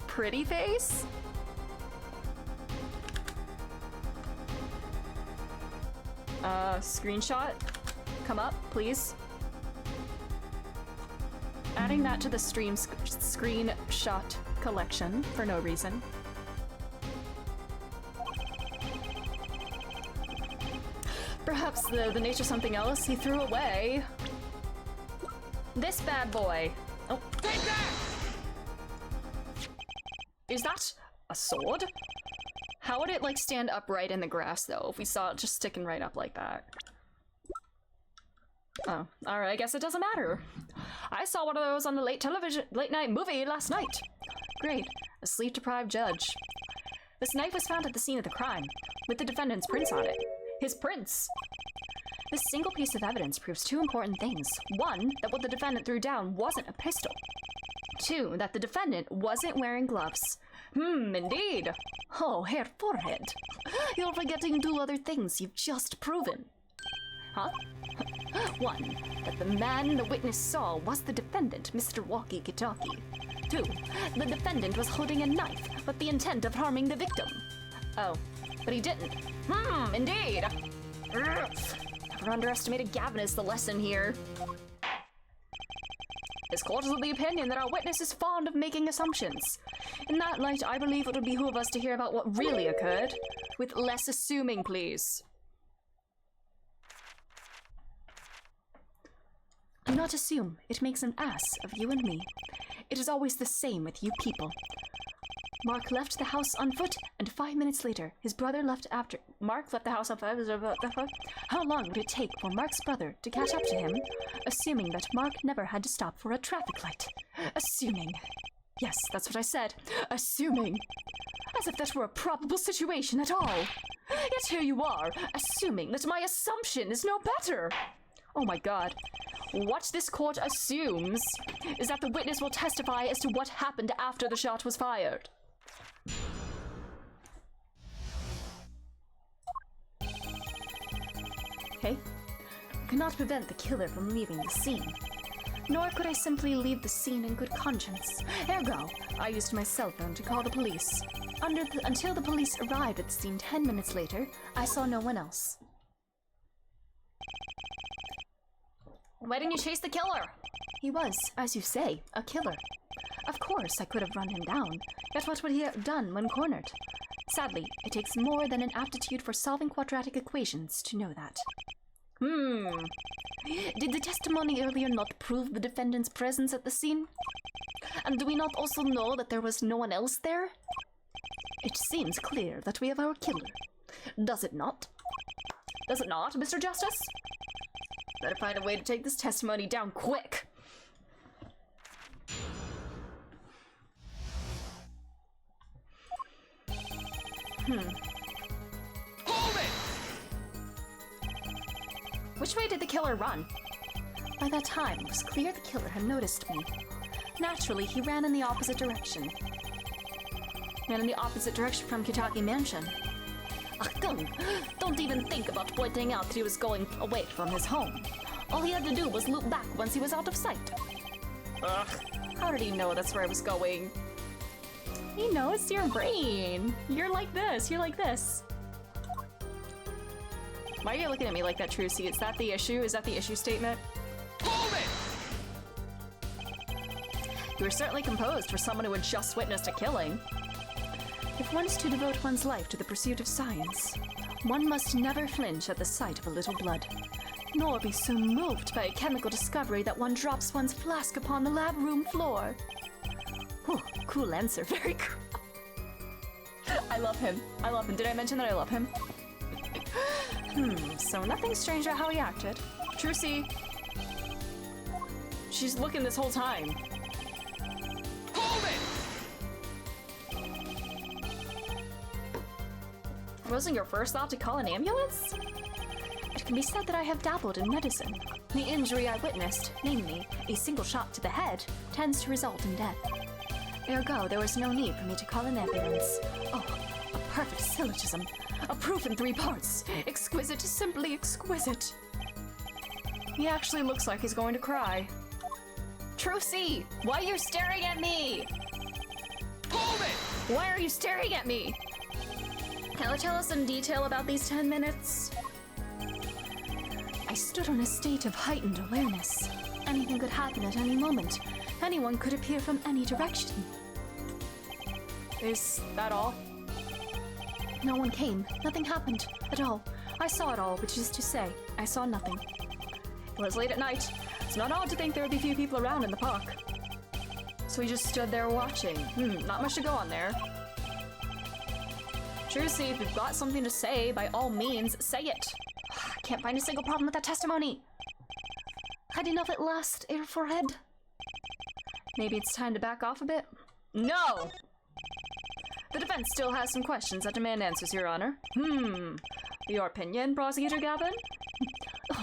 pretty face? Screenshot? Come up, please. Adding that to the screenshot collection for no reason. Perhaps the nature of something else he threw away. This bad boy. Oh. Take that! Is that a sword? How would it like stand upright in the grass though if we saw it just sticking right up like that? Oh, alright, I guess it doesn't matter. I saw one of those on the late night movie last night. Great, a sleep-deprived judge. This knife was found at the scene of the crime, with the defendant's prints on it. His prints! This single piece of evidence proves two important things. One, that what the defendant threw down wasn't a pistol. Two, that the defendant wasn't wearing gloves. Indeed. Oh, Herr Forehead. You're forgetting two other things you've just proven. Huh? One, that the man the witness saw was the defendant, Mr. Walkie-Talkie. Two, the defendant was holding a knife with the intent of harming the victim. Oh, but he didn't. Indeed. Never underestimated Gavin is the lesson here. This court is of the opinion that our witness is fond of making assumptions. In that light, I believe it would behoove us to hear about what really occurred, with less assuming, please. Do not assume. It makes an ass of you and me. It is always the same with you people. Mark left the house on foot, and 5 minutes later, his brother left after. Mark left the house on foot. How long would it take for Mark's brother to catch up to him, assuming that Mark never had to stop for a traffic light? Assuming. Yes, that's what I said. Assuming. As if that were a probable situation at all. Yet here you are, assuming that my assumption is no better. Oh my god. What this court assumes is that the witness will testify as to what happened after the shot was fired. Okay. I could not prevent the killer from leaving the scene. Nor could I simply leave the scene in good conscience. Ergo, I used my cell phone to call the police. Until the police arrived at the scene 10 minutes later, I saw no one else. Why didn't you chase the killer? He was, as you say, a killer. Of course, I could have run him down, yet what would he have done when cornered? Sadly, it takes more than an aptitude for solving quadratic equations to know that. Did the testimony earlier not prove the defendant's presence at the scene? And do we not also know that there was no one else there? It seems clear that we have our killer. Does it not? Does it not, Mr. Justice? Better find a way to take this testimony down quick. Hold it! Which way did the killer run? By that time, it was clear the killer had noticed me. Naturally, he ran in the opposite direction. Ran in the opposite direction from Kitaki Mansion. Ach, don't even think about pointing out that he was going away from his home. All he had to do was loop back once he was out of sight. Ugh, how did he know that's where I was going? He knows your brain. You're like this, you're like this. Why are you looking at me like that, Trucy? Is that the issue? Is that the issue statement? Hold it! You were certainly composed for someone who had just witnessed a killing. If one is to devote one's life to the pursuit of science, one must never flinch at the sight of a little blood, nor be so moved by a chemical discovery that one drops one's flask upon the lab room floor. Whew, cool answer, very cool. I love him. I love him. Did I mention that I love him? So nothing strange about how he acted. Trucy. She's looking this whole time. Hold it! Wasn't your first thought to call an ambulance? It can be said that I have dabbled in medicine. The injury I witnessed, namely, a single shot to the head, tends to result in death. Ergo, there was no need for me to call an ambulance. Oh, a perfect syllogism. A proof in 3 parts. Exquisite, simply exquisite. He actually looks like he's going to cry. Trucy, why are you staring at me? Hold it! Why are you staring at me? Can you tell us in detail about these 10 minutes? I stood in a state of heightened awareness. Anything could happen at any moment. Anyone could appear from any direction. Is that all? No one came. Nothing happened at all. I saw it all, which is to say, I saw nothing. It was late at night. It's not odd to think there would be few people around in the park. So we just stood there watching. Not much to go on there. Trucy, if you've got something to say, by all means, say it. I can't find a single problem with that testimony. Had enough at last, air forehead. Maybe it's time to back off a bit? No! The defense still has some questions that demand answers, Your Honor. Your opinion, Prosecutor Gavin?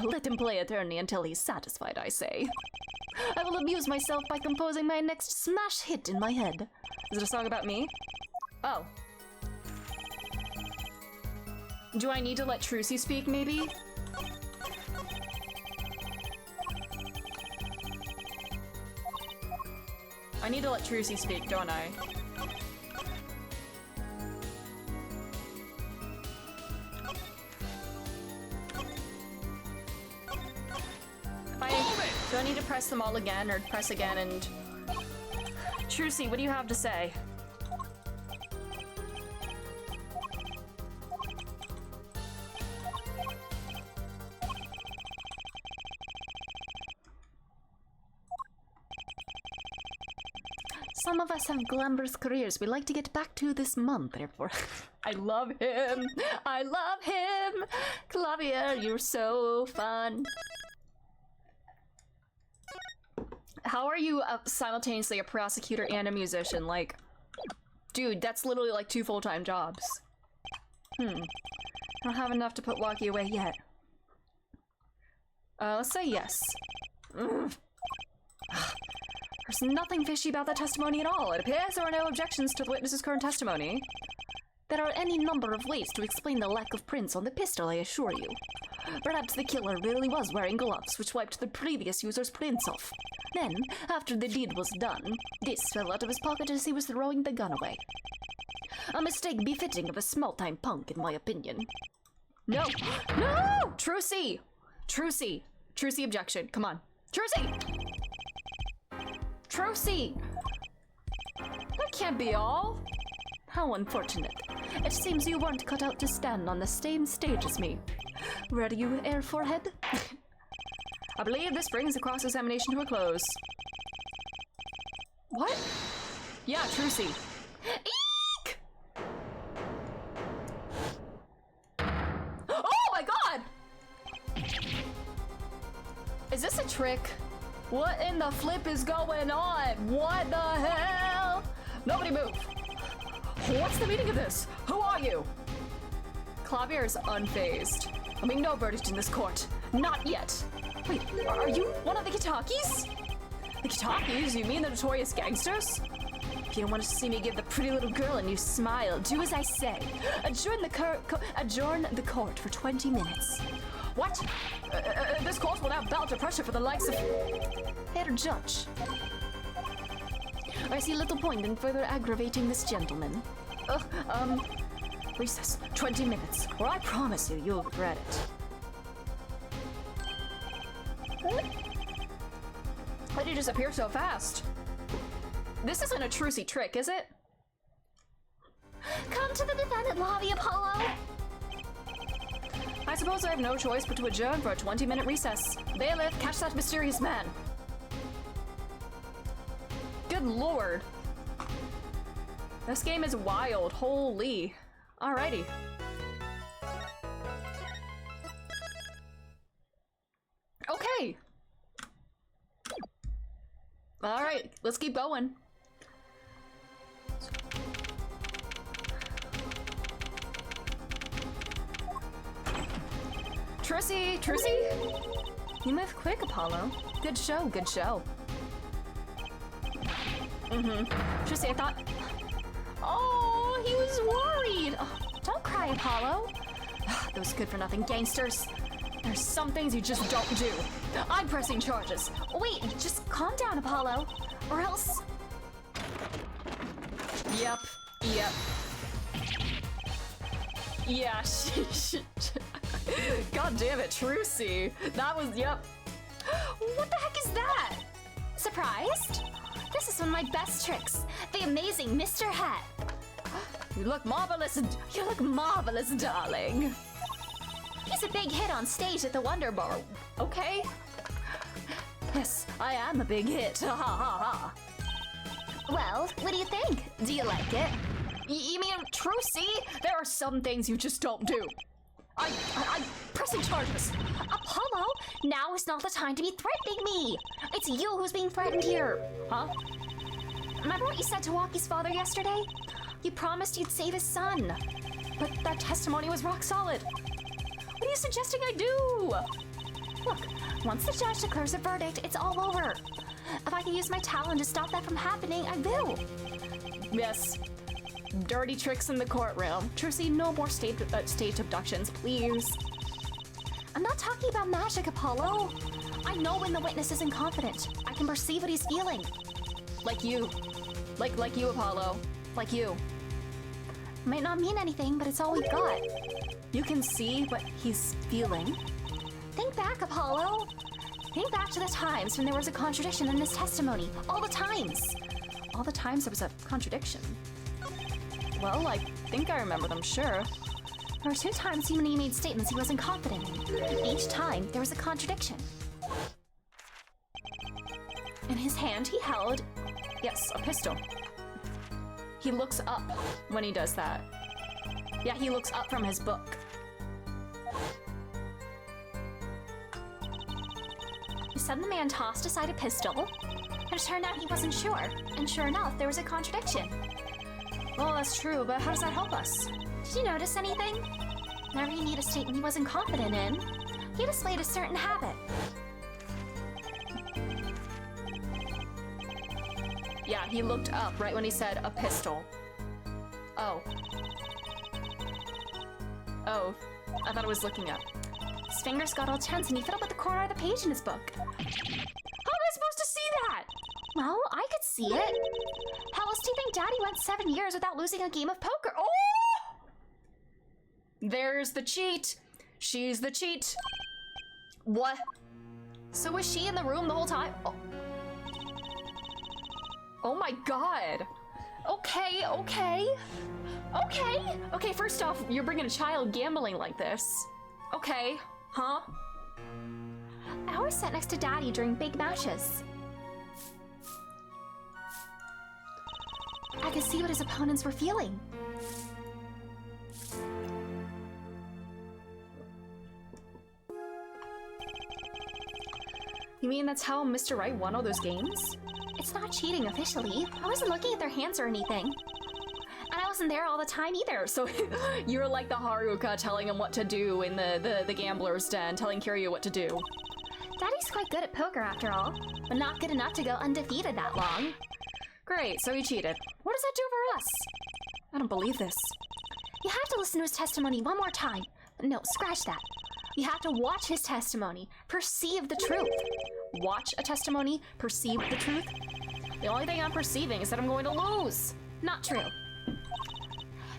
Let him play attorney until he's satisfied, I say. I will amuse myself by composing my next smash hit in my head. Is it a song about me? Oh. Do I need to let Trucy speak, maybe? I need to let Trucy speak, don't I? Do I need to press them all again, or press again and... Trucy, what do you have to say? Some of us have glamorous careers we like to get back to this month, therefore. I love him! I love him! Clavier, you're so fun! How are you simultaneously a prosecutor and a musician? Like, dude, that's literally like 2 full-time jobs. I don't have enough to put Walkie away yet. Let's say yes. Ugh. There's nothing fishy about that testimony at all. It appears there are no objections to the witness's current testimony. There are any number of ways to explain the lack of prints on the pistol, I assure you. Perhaps the killer really was wearing gloves which wiped the previous user's prints off. Then, after the deed was done, this fell out of his pocket as he was throwing the gun away. A mistake befitting of a small-time punk, in my opinion. No! No! Trucy! Trucy! Trucy objection. Come on. Trucy! Trucy! That can't be all. How unfortunate. It seems you weren't cut out to stand on the same stage as me. Ready, you air forehead? I believe this brings the cross-examination to a close. What? Yeah, Trucy. Eek! Oh my god! Is this a trick? What in the flip is going on? What the hell? Nobody move. What's the meaning of this? Who are you? Clavier is unfazed. I mean, no verdict in this court. Not yet. Wait, are you one of the Kitakis? The Kitakis? You mean the notorious gangsters? If you don't want to see me give the pretty little girl a new smile, do as I say. Adjourn the court for 20 minutes. What? This court will now bow to pressure for the likes of... Herr Judge. I see little point in further aggravating this gentleman. Recess. 20 minutes, or I promise you, you'll regret it. Why did you disappear so fast? This isn't a Trucy trick, is it? Come to the defendant lobby, Apollo! I suppose I have no choice but to adjourn for a 20-minute recess. Bailiff, catch that mysterious man. Good lord. This game is wild, holy. Alrighty. Okay. Alright, let's keep going. Trucy! You move quick, Apollo. Good show, good show. Trucy, I thought... Oh, he was worried! Oh, don't cry, Apollo. Those good-for-nothing gangsters. There's some things you just don't do. I'm pressing charges. Wait, just calm down, Apollo. Or else... Yep. Yeah, God damn it, Trucy. That was, yep. What the heck is that? Surprised? This is one of my best tricks. The amazing Mr. Hat. You look marvelous, darling. He's a big hit on stage at the Wonder Bar. Okay. Yes, I am a big hit. Ha ha ha. Well, what do you think? Do you like it? You mean, Trucy? There are some things you just don't do. I'm pressing charges. Apollo, now is not the time to be threatening me. It's you who's being threatened here. Huh? Remember what you said to Walkie's father yesterday? You promised you'd save his son. But that testimony was rock solid. What are you suggesting I do? Look, once the judge declares a verdict, it's all over. If I can use my talent to stop that from happening, I will. Yes. Dirty tricks in the courtroom. Trucy, no more staged abductions, please. I'm not talking about magic, Apollo. I know when the witness isn't confident. I can perceive what he's feeling. Like you. Like you, Apollo. Like you. Might not mean anything, but it's all we've got. You can see what he's feeling. Think back, Apollo. Think back to the times when there was a contradiction in his testimony. All the times. All the times there was a contradiction. Well, I think I remember them, sure. There were 2 times when he made statements he wasn't confident in. Each time, there was a contradiction. In his hand, he held, yes, a pistol. He looks up when he does that. Yeah, he looks up from his book. You said the man tossed aside a pistol, and it turned out he wasn't sure. And sure enough, there was a contradiction. Well, that's true, but how does that help us? Did you notice anything? Whenever he made a statement he wasn't confident in, he displayed a certain habit. Yeah, he looked up right when he said a pistol. Oh. Oh, I thought I was looking up. His fingers got all tense and he fiddled with the corner of the page in his book. How am I supposed to see that? Well, I could see it. How else do you think Daddy went 7 years without losing a game of poker? Oh! There's the cheat. She's the cheat. What? So was she in the room the whole time? Oh, Oh my god. Okay, okay. Okay. Okay, first off, you're bringing a child gambling like this. Okay. Huh? I always sat next to Daddy during big matches. I could see what his opponents were feeling. You mean that's how Mr. Right won all those games? It's not cheating officially. I wasn't looking at their hands or anything. And I wasn't there all the time either. So you're like the Haruka telling him what to do in the gambler's den, telling Kiryu what to do. Daddy's quite good at poker after all, but not good enough to go undefeated that long. Great, so he cheated. What does that do for us? I don't believe this. You have to listen to his testimony one more time. No, scratch that. You have to watch his testimony, perceive the truth. Watch a testimony, perceive the truth? The only thing I'm perceiving is that I'm going to lose. Not true.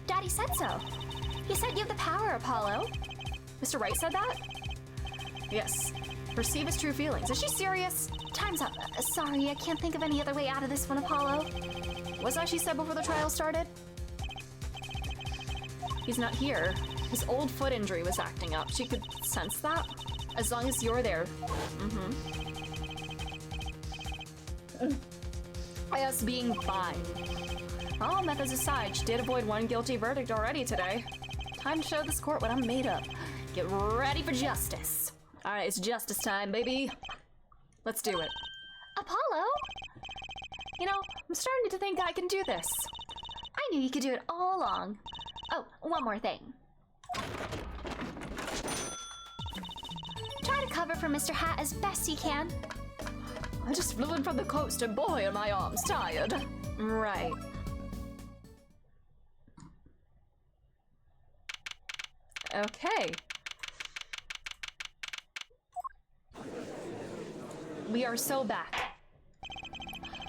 Daddy said so. He said you have the power, Apollo. Mr. Wright said that? Yes. Perceive his true feelings. Is she serious? Time's up. Sorry, I can't think of any other way out of this one, Apollo. Was that she said before the trial started? He's not here. His old foot injury was acting up. She could sense that. As long as you're there. Us being fine. All methods aside, she did avoid one guilty verdict already today. Time to show this court what I'm made of. Get ready for justice. Alright, it's justice time, baby. Let's do it. Apollo? You know, I'm starting to think I can do this. I knew you could do it all along. Oh, one more thing. Try to cover for Mr. Hat as best you can. I just flew in from the coast and boy are my arms tired. Right. Okay. We are so back.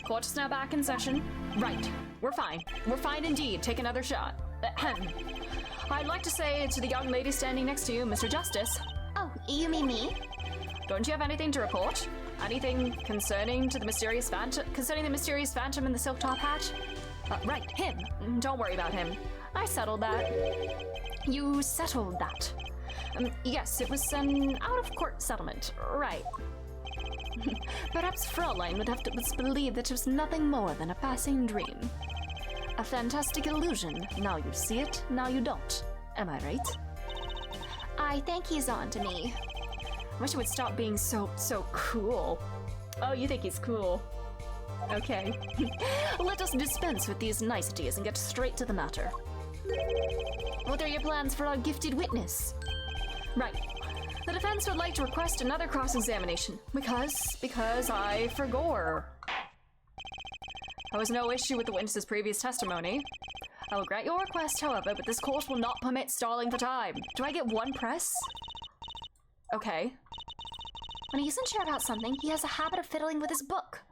Court is now back in session. Right. We're fine. We're fine indeed. Take another shot. Ahem. I'd like to say to the young lady standing next to you, Mr. Justice. Oh, you mean me? Don't you have anything to report? Anything concerning the mysterious phantom in the silk top hat? Right, him. Don't worry about him. I settled that. You settled that? Yes, it was an out-of-court settlement. Right. Perhaps Fraulein would have to believe that it was nothing more than a passing dream. A fantastic illusion. Now you see it, now you don't. Am I right? I think he's on to me. I wish it would stop being so cool. Oh, you think he's cool? Okay. Let us dispense with these niceties and get straight to the matter. What are your plans for our gifted witness? Right. The defense would like to request another cross-examination because I forgore. There was no issue with the witness's previous testimony. I will grant your request, however, but this court will not permit stalling for time. Do I get one press? Okay. When he isn't sure about something, he has a habit of fiddling with his book.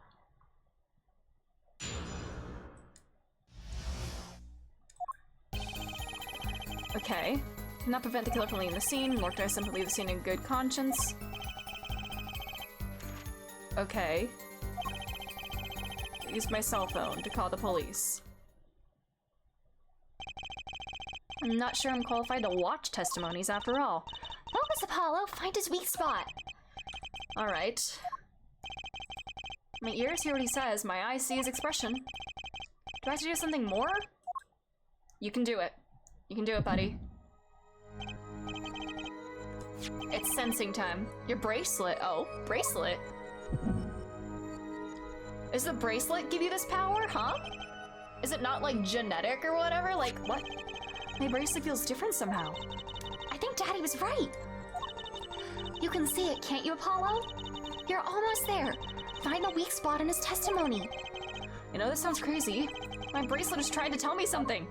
Okay. Not prevent the killer from leaving the scene, nor can I simply leave the scene in good conscience. Okay. Use my cell phone to call the police. I'm not sure I'm qualified to watch testimonies after all. Focus, Apollo. Find his weak spot. Alright. My ears hear what he says, my eyes see his expression. Do I have to do something more? You can do it. You can do it, buddy. It's sensing time. Your bracelet. Oh, bracelet. Does the bracelet give you this power, huh? Is it not like genetic or whatever? Like, what? My bracelet feels different somehow. I think Daddy was right. You can see it, can't you, Apollo? You're almost there. Find the weak spot in his testimony. You know, this sounds crazy. My bracelet is trying to tell me something.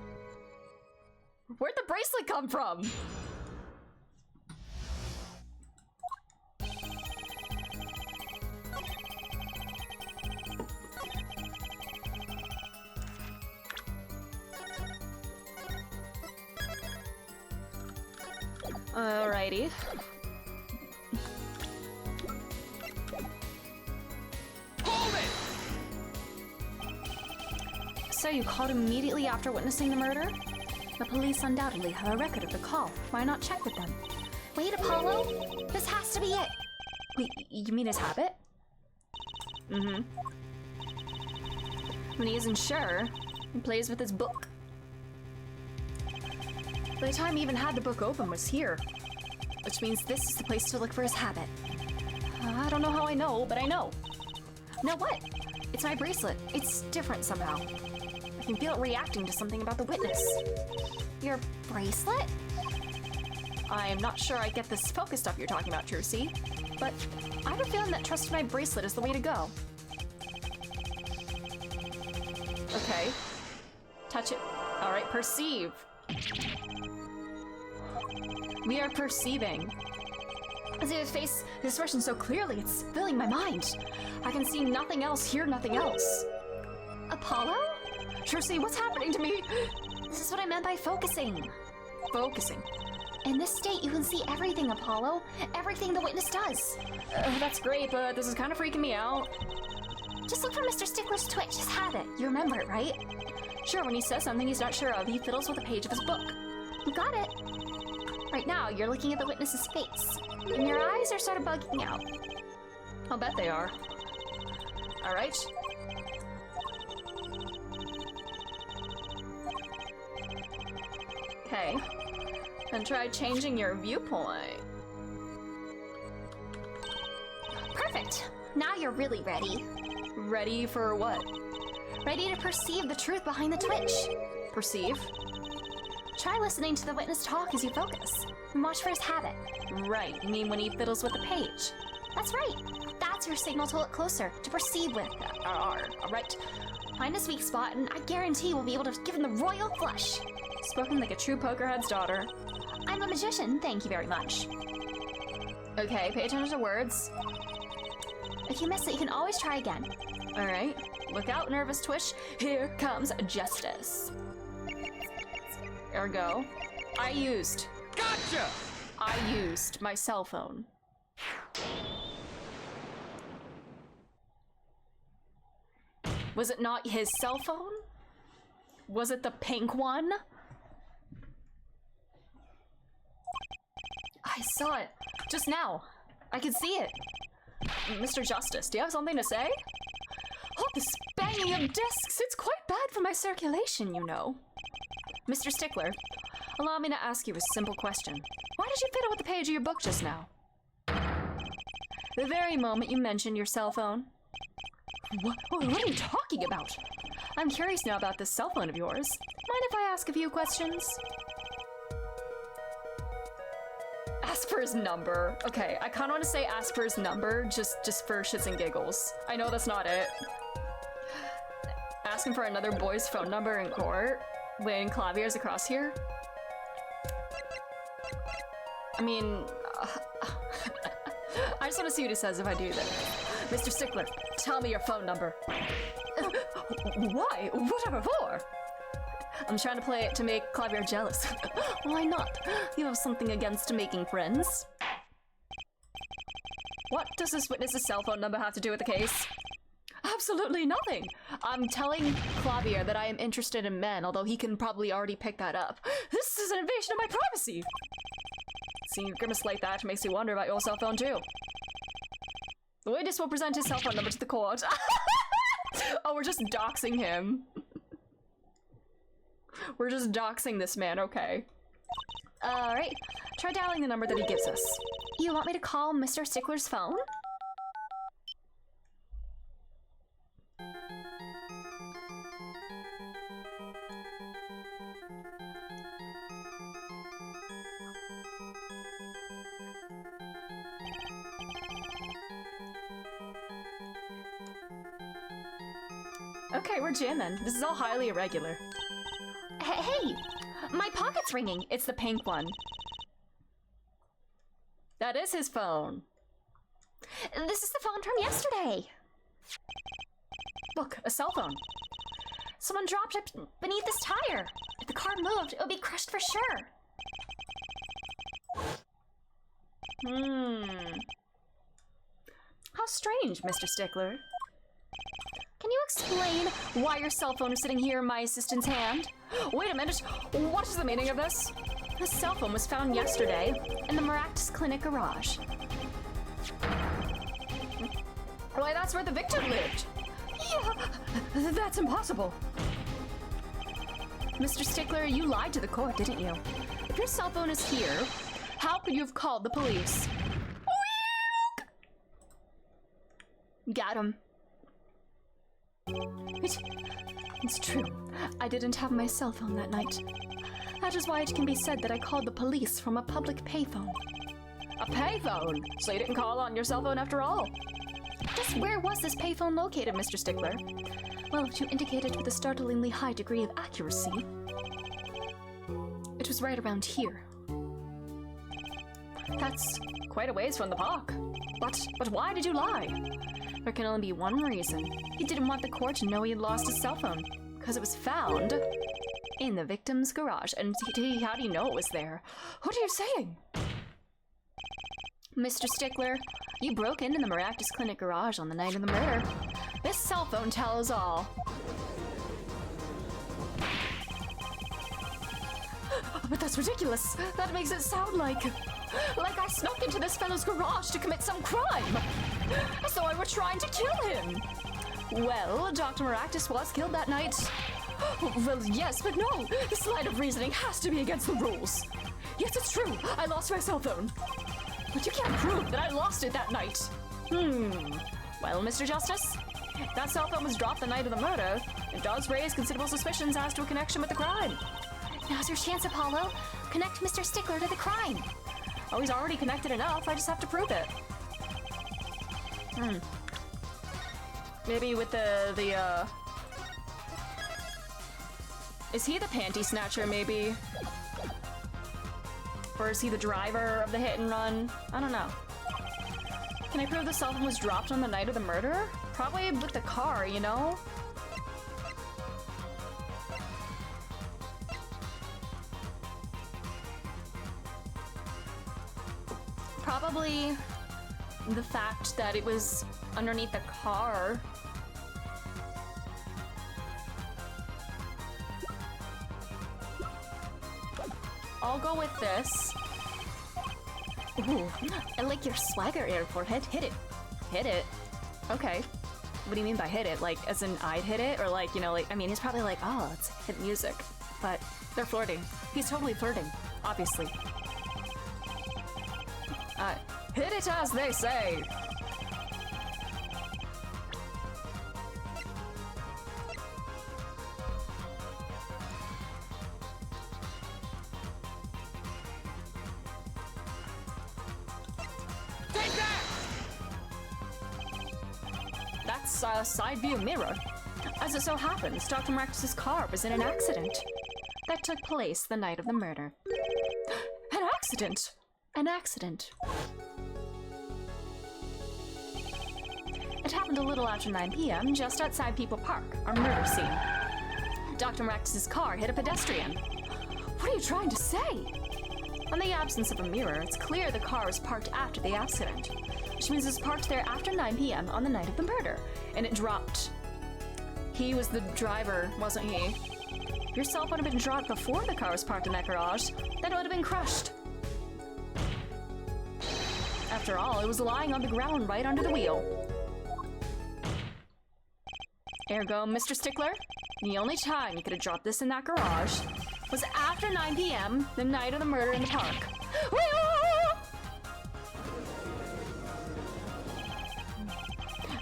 Where'd the bracelet come from? Alrighty. Hold it! So you called immediately after witnessing the murder? The police undoubtedly have a record of the call. Why not check with them? Wait, Apollo? This has to be it. Wait, you mean his habit? Mm-hmm. When he isn't sure, he plays with his book. By the time he even had the book open was here. Which means this is the place to look for his habit. I don't know how I know, but I know. Now what? It's my bracelet. It's different somehow. I can feel it reacting to something about the witness. Your bracelet? I'm not sure I get this focus stuff you're talking about, Trucy, but I have a feeling that trusting my bracelet is the way to go. Okay. Touch it. All right, perceive. We are perceiving. I see his face, his expression so clearly, it's filling my mind. I can see nothing else, hear nothing else. Apollo? Trucy, what's happening to me? This is what I meant by focusing. Focusing. In this state, you can see everything, Apollo. Everything the witness does. That's great, but this is kind of freaking me out. Just look for Mr. Stickler's twitch, his habit. You remember it, right? Sure, when he says something he's not sure of, he fiddles with a page of his book. You got it. Right now, you're looking at the witness's face, and your eyes are sort of bugging out. I'll bet they are. All right. Okay. And try changing your viewpoint. Perfect. Now you're really ready. Ready for what? Ready to perceive the truth behind the twitch. Perceive? Try listening to the witness talk as you focus, and watch for his habit. Right, you mean when he fiddles with the page? That's right. That's your signal to look closer, to perceive with. All right. Find his weak spot, and I guarantee we'll be able to give him the royal flush. Spoken like a true pokerhead's daughter. I'm a magician, thank you very much. Okay, pay attention to words. If you miss it, you can always try again. All right, look out, nervous twitch. Here comes justice. Ergo, I used my cell phone. Was it not his cell phone? Was it the pink one? I saw it just now. I could see it. Mr. Justice, do you have something to say? Oh, this banging of discs, it's quite bad for my circulation, you know. Mr. Stickler, allow me to ask you a simple question. Why did you fiddle with the page of your book just now? The very moment you mentioned your cell phone. What are you talking about? I'm curious now about this cell phone of yours. Mind if I ask a few questions? Ask for his number. Okay, I kind of want to say ask for his number just for shits and giggles. I know that's not it. Asking for another boy's phone number in court when Clavier's across here? I mean, I just want to see what he says if I do that. Mr. Stickler, tell me your phone number. Why? Whatever for? I'm trying to play it to make Clavier jealous. Why not? You have something against making friends. What does this witness's cell phone number have to do with the case? Absolutely nothing. I'm telling Clavier that I am interested in men, although he can probably already pick that up. This is an invasion of my privacy. Seeing you grimace like that makes me wonder about your cell phone too. The witness will present his cell phone number to the court. Oh, we're just doxing him. We're just doxing this man, okay. Alright, try dialing the number that he gives us. You want me to call Mr. Stickler's phone? Okay, we're jamming. This is all highly irregular. Hey, my pocket's ringing. It's the pink one. That is his phone. This is the phone from yesterday. Look, a cell phone. Someone dropped it beneath this tire. If the car moved, it would be crushed for sure. How strange, Mr. Stickler. Can you explain why your cell phone is sitting here in my assistant's hand? Wait a minute, what is the meaning of this? The cell phone was found yesterday in the Maractus Clinic garage. Why, that's where the victim lived. Yeah, that's impossible. Mr. Stickler, you lied to the court, didn't you? If your cell phone is here, how could you have called the police? Got him. It's true. I didn't have my cell phone that night. That is why it can be said that I called the police from a public payphone. A payphone? So you didn't call on your cell phone after all? Just where was this payphone located, Mr. Stickler? Well, to indicate it with a startlingly high degree of accuracy, it was right around here. That's quite a ways from the park. But why did you lie? There can only be one reason. He didn't want the court to know he had lost his cell phone, because it was found in the victim's garage. And how do you know it was there? What are you saying? Mr. Stickler, you broke into the Maractus Clinic garage on the night of the murder. This cell phone tells all. But that's ridiculous. That makes it sound like I snuck into this fellow's garage to commit some crime. As though I were trying to kill him. Well, Dr. Maractus was killed that night. Well, yes, but no. This line of reasoning has to be against the rules. Yes, it's true. I lost my cell phone. But you can't prove that I lost it that night. Well, Mr. Justice, if that cell phone was dropped the night of the murder, it does raise considerable suspicions as to a connection with the crime. Now's your chance, Apollo. Connect Mr. Stickler to the crime. Oh, he's already connected enough. I just have to prove it. Maybe with the Is he the panty snatcher, maybe? Or is he the driver of the hit and run? I don't know. Can I prove the cell phone was dropped on the night of the murder? Probably with the car, you know? Probably the fact that it was underneath the car. I'll go with this. Ooh, I like your swagger, Airforehead. Hit it. Hit it. Okay. What do you mean by hit it? Like, as in I'd hit it? Or like, you know, like, I mean, he's probably like, oh, let's hit music. But they're flirting. He's totally flirting, obviously. Hit it as they say. Take that! That's a side view mirror. As it so happens, Dr. Marcus's car was in an accident that took place the night of the murder. An accident! An accident. It happened a little after 9 p.m., just outside People Park, our murder scene. Dr. Marcus's car hit a pedestrian. What are you trying to say? In the absence of a mirror, it's clear the car was parked after the accident, which means it was parked there after 9 p.m. on the night of the murder, and it dropped. He was the driver, wasn't he? If your cell phone had been dropped before the car was parked in that garage, then it would have been crushed. After all, it was lying on the ground right under the wheel. Ergo, Mr. Stickler, the only time you could have dropped this in that garage was after 9 p.m., the night of the murder in the park.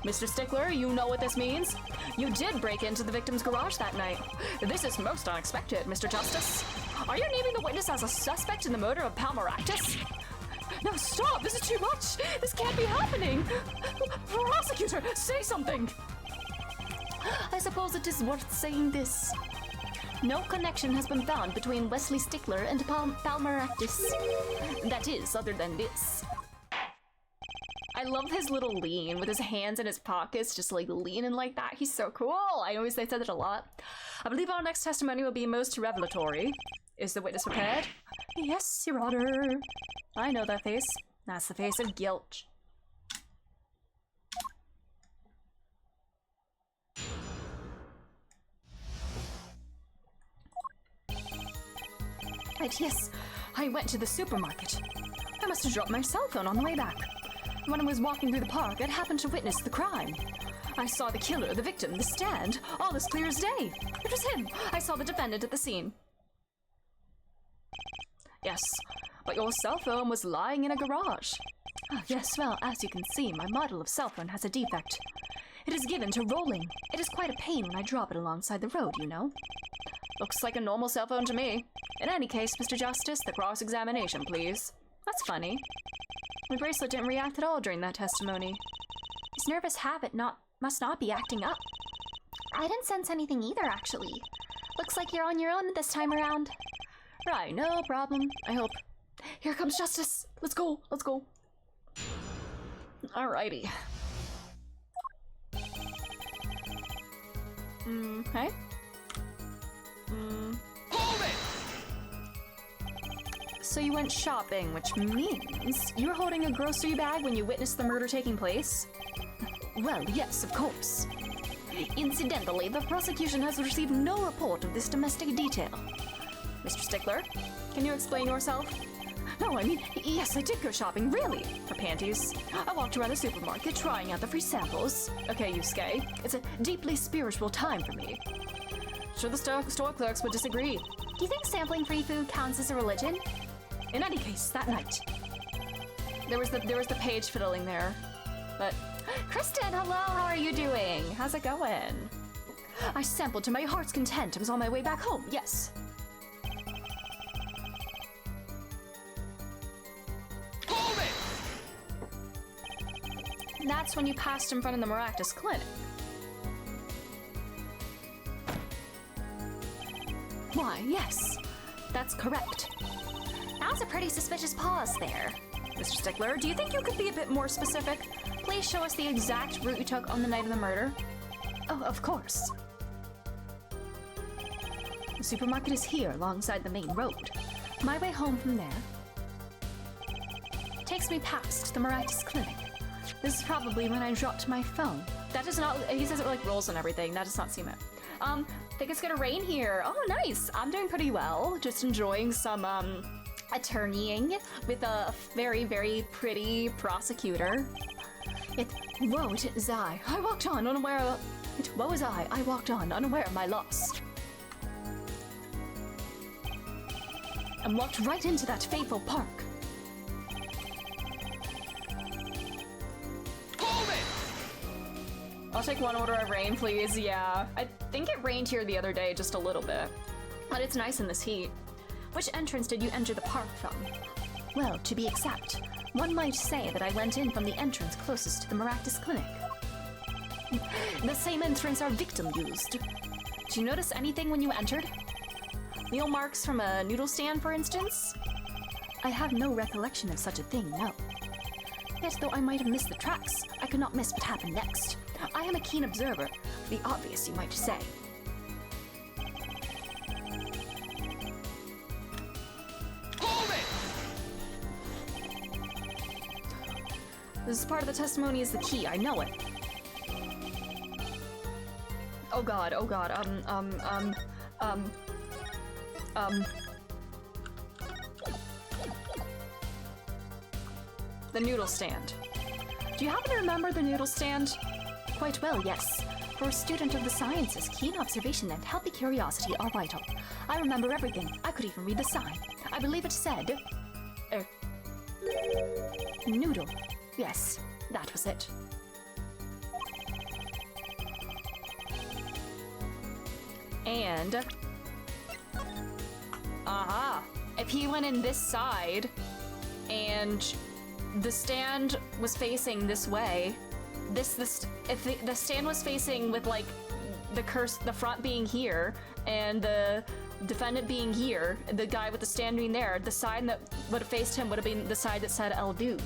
Mr. Stickler, you know what this means? You did break into the victim's garage that night. This is most unexpected, Mr. Justice. Are you naming the witness as a suspect in the murder of Pal Maractus? No, stop! This is too much! This can't be happening! Prosecutor, say something! I suppose it is worth saying this. No connection has been found between Wesley Stickler and Palmeractus. That is, other than this. I love his little lean with his hands in his pockets, just like leaning like that. He's so cool. I always say that a lot. I believe our next testimony will be most revelatory. Is the witness prepared? Yes, Your Honor. I know that face. That's the face of guilt. Right, yes. I went to the supermarket. I must have dropped my cell phone on the way back. When I was walking through the park, I happened to witness the crime. I saw the killer, the victim, the stand, all as clear as day. It was him. I saw the defendant at the scene. Yes, but your cell phone was lying in a garage. Oh, yes, well, as you can see, my model of cell phone has a defect. It is given to rolling. It is quite a pain when I drop it alongside the road, you know. Looks like a normal cell phone to me. In any case, Mr. Justice, the cross-examination, please. That's funny. My bracelet didn't react at all during that testimony. His nervous habit must not be acting up. I didn't sense anything either, actually. Looks like you're on your own this time around. Right, no problem. I hope. Here comes Justice. Let's go, let's go. Alrighty. Okay. Hold it! So you went shopping, which means you were holding a grocery bag when you witnessed the murder taking place? Well, yes, of course. Incidentally, the prosecution has received no report of this domestic detail. Mr. Stickler, can you explain yourself? No, I mean, yes, I did go shopping, really, for panties. I walked around the supermarket trying out the free samples. Okay, Yusuke, it's a deeply spiritual time for me. Sure, the store clerks would disagree. Do you think sampling free food counts as a religion? In any case, that night, there was the page fiddling there, but Kristen, hello, how are you doing? How's it going? I sampled to my heart's content. I was on my way back home. Yes. Hold it! That's when you passed in front of the Maractus Clinic. Why, yes, that's correct. That was a pretty suspicious pause there. Mr. Stickler, do you think you could be a bit more specific? Please show us the exact route you took on the night of the murder. Oh, of course. The supermarket is here alongside the main road. My way home from there takes me past the Maractus Clinic. This is probably when I dropped my phone. That does not, he says it like rolls and everything. That does not seem it. Think it's gonna rain here. Oh, nice. I'm doing pretty well. Just enjoying some, attorneying with a very, very pretty prosecutor. Woe is I. I walked on unaware of... Woe is I. I walked on unaware of my loss. And walked right into that fateful park. Hold it! I'll take one order of rain, please. Yeah. I think it rained here the other day just a little bit. But it's nice in this heat. Which entrance did you enter the park from? Well, to be exact, one might say that I went in from the entrance closest to the Maractus Clinic. The same entrance our victim used. Did you notice anything when you entered? Meal marks from a noodle stand, for instance? I have no recollection of such a thing, no. Yet, though I might have missed the tracks, I could not miss what happened next. I am a keen observer, the obvious, you might say. This is part of the testimony is the key, I know it. Oh god, oh god, the noodle stand. Do you happen to remember the noodle stand? Quite well, yes. For a student of the sciences, keen observation and healthy curiosity are vital. I remember everything. I could even read the sign. I believe it said... noodle. Yes, that was it. And... aha! If he went in this side, and the stand was facing this way, if the stand was facing with, like, the front being here, and the defendant being here, the guy with the stand being there, the side that would have faced him would have been the side that said Eldoon.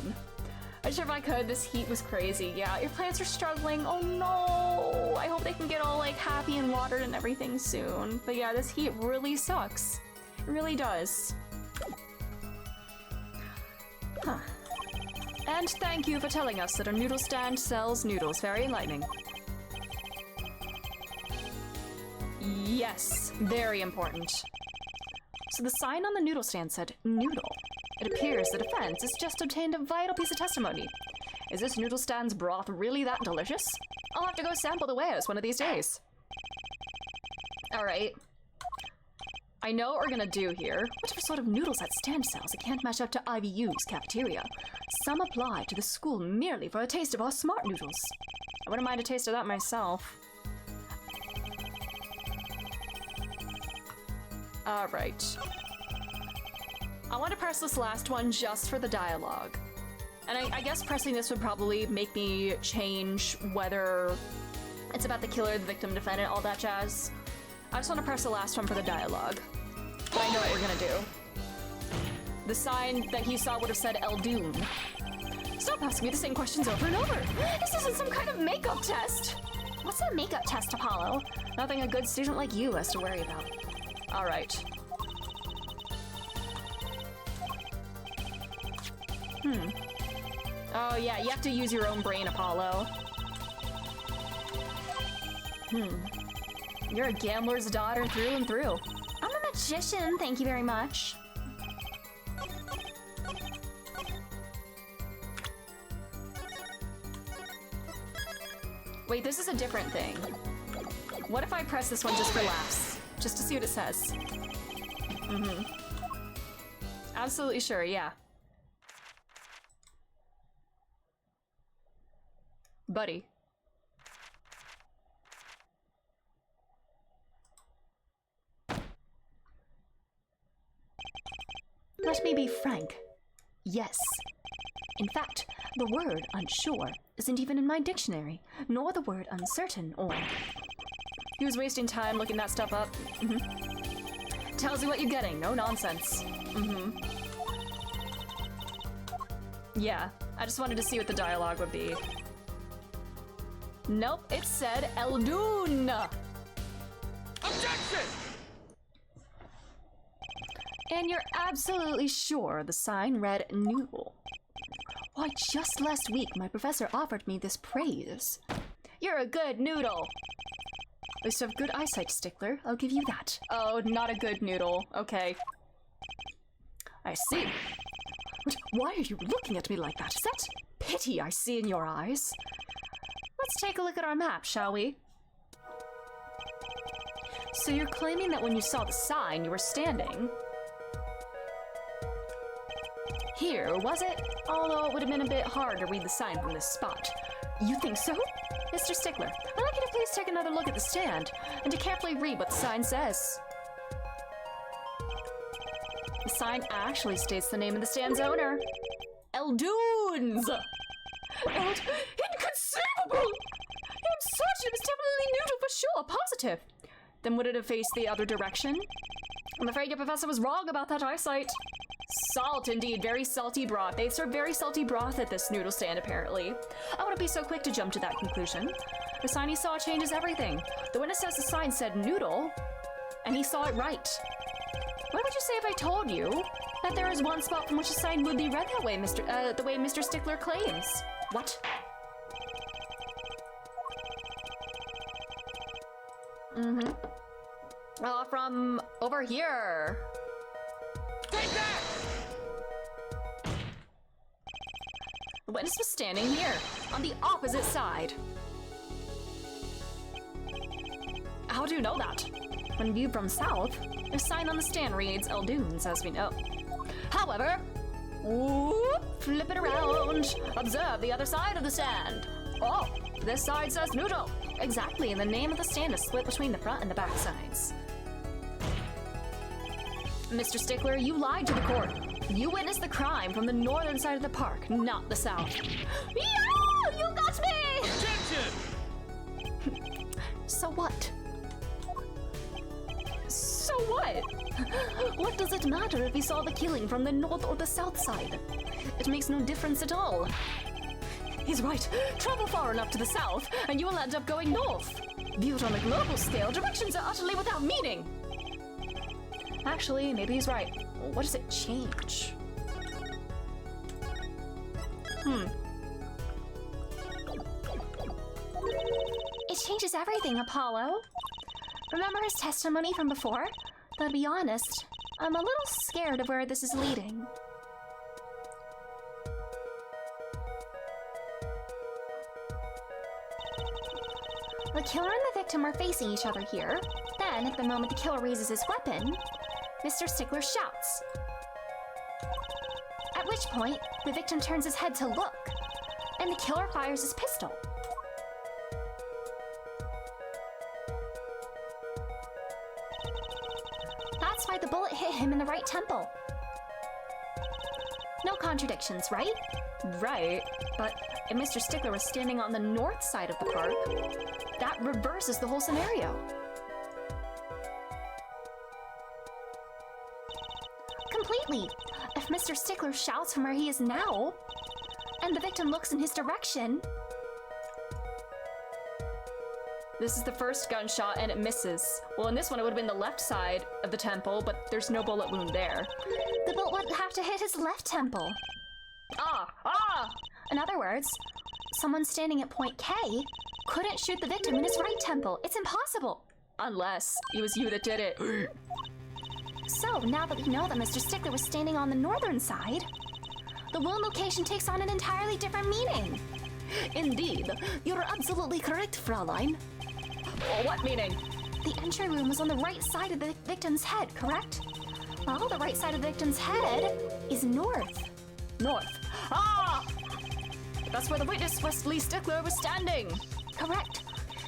I wish if I could, this heat was crazy. Yeah, your plants are struggling. Oh no! I hope they can get all like happy and watered and everything soon. But yeah, this heat really sucks. It really does. Huh. And thank you for telling us that a noodle stand sells noodles. Very enlightening. Yes, very important. So the sign on the noodle stand said noodle. It appears the defense has just obtained a vital piece of testimony. Is this noodle stand's broth really that delicious? I'll have to go sample the wares one of these days. Alright. I know what we're gonna do here. Whatever sort of noodles that stand sells, it can't match up to IVU's cafeteria. Some apply to the school merely for a taste of our smart noodles. I wouldn't mind a taste of that myself. Alright. I want to press this last one just for the dialogue. And I guess pressing this would probably make me change whether it's about the killer, the victim, defendant, all that jazz. I just want to press the last one for the dialogue. But I know what we're gonna do. The sign that he saw would have said Eldoon. Stop asking me the same questions over and over. This isn't some kind of makeup test. What's a makeup test, Apollo? Nothing a good student like you has to worry about. Alright. Oh yeah, you have to use your own brain, Apollo. You're a gambler's daughter through and through. I'm a magician, thank you very much. Wait, this is a different thing. What if I press this one just for laughs? Just to see what it says. Absolutely sure, yeah. Buddy. Let me be frank. Yes. In fact, the word unsure isn't even in my dictionary, nor the word uncertain or... He was wasting time looking that stuff up. Tells you what you're getting, no nonsense. Yeah, I just wanted to see what the dialogue would be. Nope, it said Eldoon! Objection! And you're absolutely sure the sign read noodle. Why, just last week my professor offered me this praise. You're a good noodle! At least you have good eyesight, Stickler. I'll give you that. Oh, not a good noodle. Okay. I see. But why are you looking at me like that? Is that pity I see in your eyes? Let's take a look at our map, shall we? So you're claiming that when you saw the sign, you were standing here, was it? Although it would have been a bit hard to read the sign from this spot. You think so? Mr. Stickler, I'd like you to please take another look at the stand and to carefully read what the sign says. The sign actually states the name of the stand's owner. Eldoons! Inconceivable! I'm certain it was definitely noodle for sure, positive. Then would it have faced the other direction? I'm afraid your professor was wrong about that eyesight. Salt, indeed. Very salty broth. They serve very salty broth at this noodle stand, apparently. I wouldn't be so quick to jump to that conclusion. The sign he saw changes everything. The witness says the sign said noodle, and he saw it right. What would you say if I told you that there is one spot from which the sign would be read that way, the way Mr. Stickler claims? What? From over here. Take that! The witness was standing here, on the opposite side. How do you know that? When viewed from south, the sign on the stand reads Eldoons, as we know. However, whoop, flip it around. Observe the other side of the stand. Oh, this side says noodle. Exactly, and the name of the stand is split between the front and the back sides. Mr. Stickler, you lied to the court. You witnessed the crime from the northern side of the park, not the south. Yeah, you got me! Objection! So what? What? What does it matter if he saw the killing from the north or the south side? It makes no difference at all. He's right. Travel far enough to the south, and you will end up going north. Viewed on a global scale, directions are utterly without meaning. Actually, maybe he's right. What does it change? It changes everything, Apollo. Remember his testimony from before? But to be honest, I'm a little scared of where this is leading. The killer and the victim are facing each other here. Then, at the moment the killer raises his weapon, Mr. Stickler shouts. At which point, the victim turns his head to look, and the killer fires his pistol. That's why the bullet hit him in the right temple. No contradictions, right? Right, but if Mr. Stickler was standing on the north side of the park, that reverses the whole scenario. Completely. If Mr. Stickler shouts from where he is now, and the victim looks in his direction, This is the first gunshot and it misses. Well, in this one it would have been the left side of the temple, but there's no bullet wound there. the bullet would have to hit his left temple. Ah! In other words, someone standing at point K couldn't shoot the victim in his right temple. It's impossible. Unless it was you that did it. So, now that we know that Mr. Stickler was standing on the northern side, the wound location takes on an entirely different meaning. Indeed, you're absolutely correct, Fraulein. What meaning? The entry wound was on the right side of the victim's head, correct? Well, the right side of the victim's head is north. North. Ah! That's where the witness, Wesley Stickler, was standing. Correct.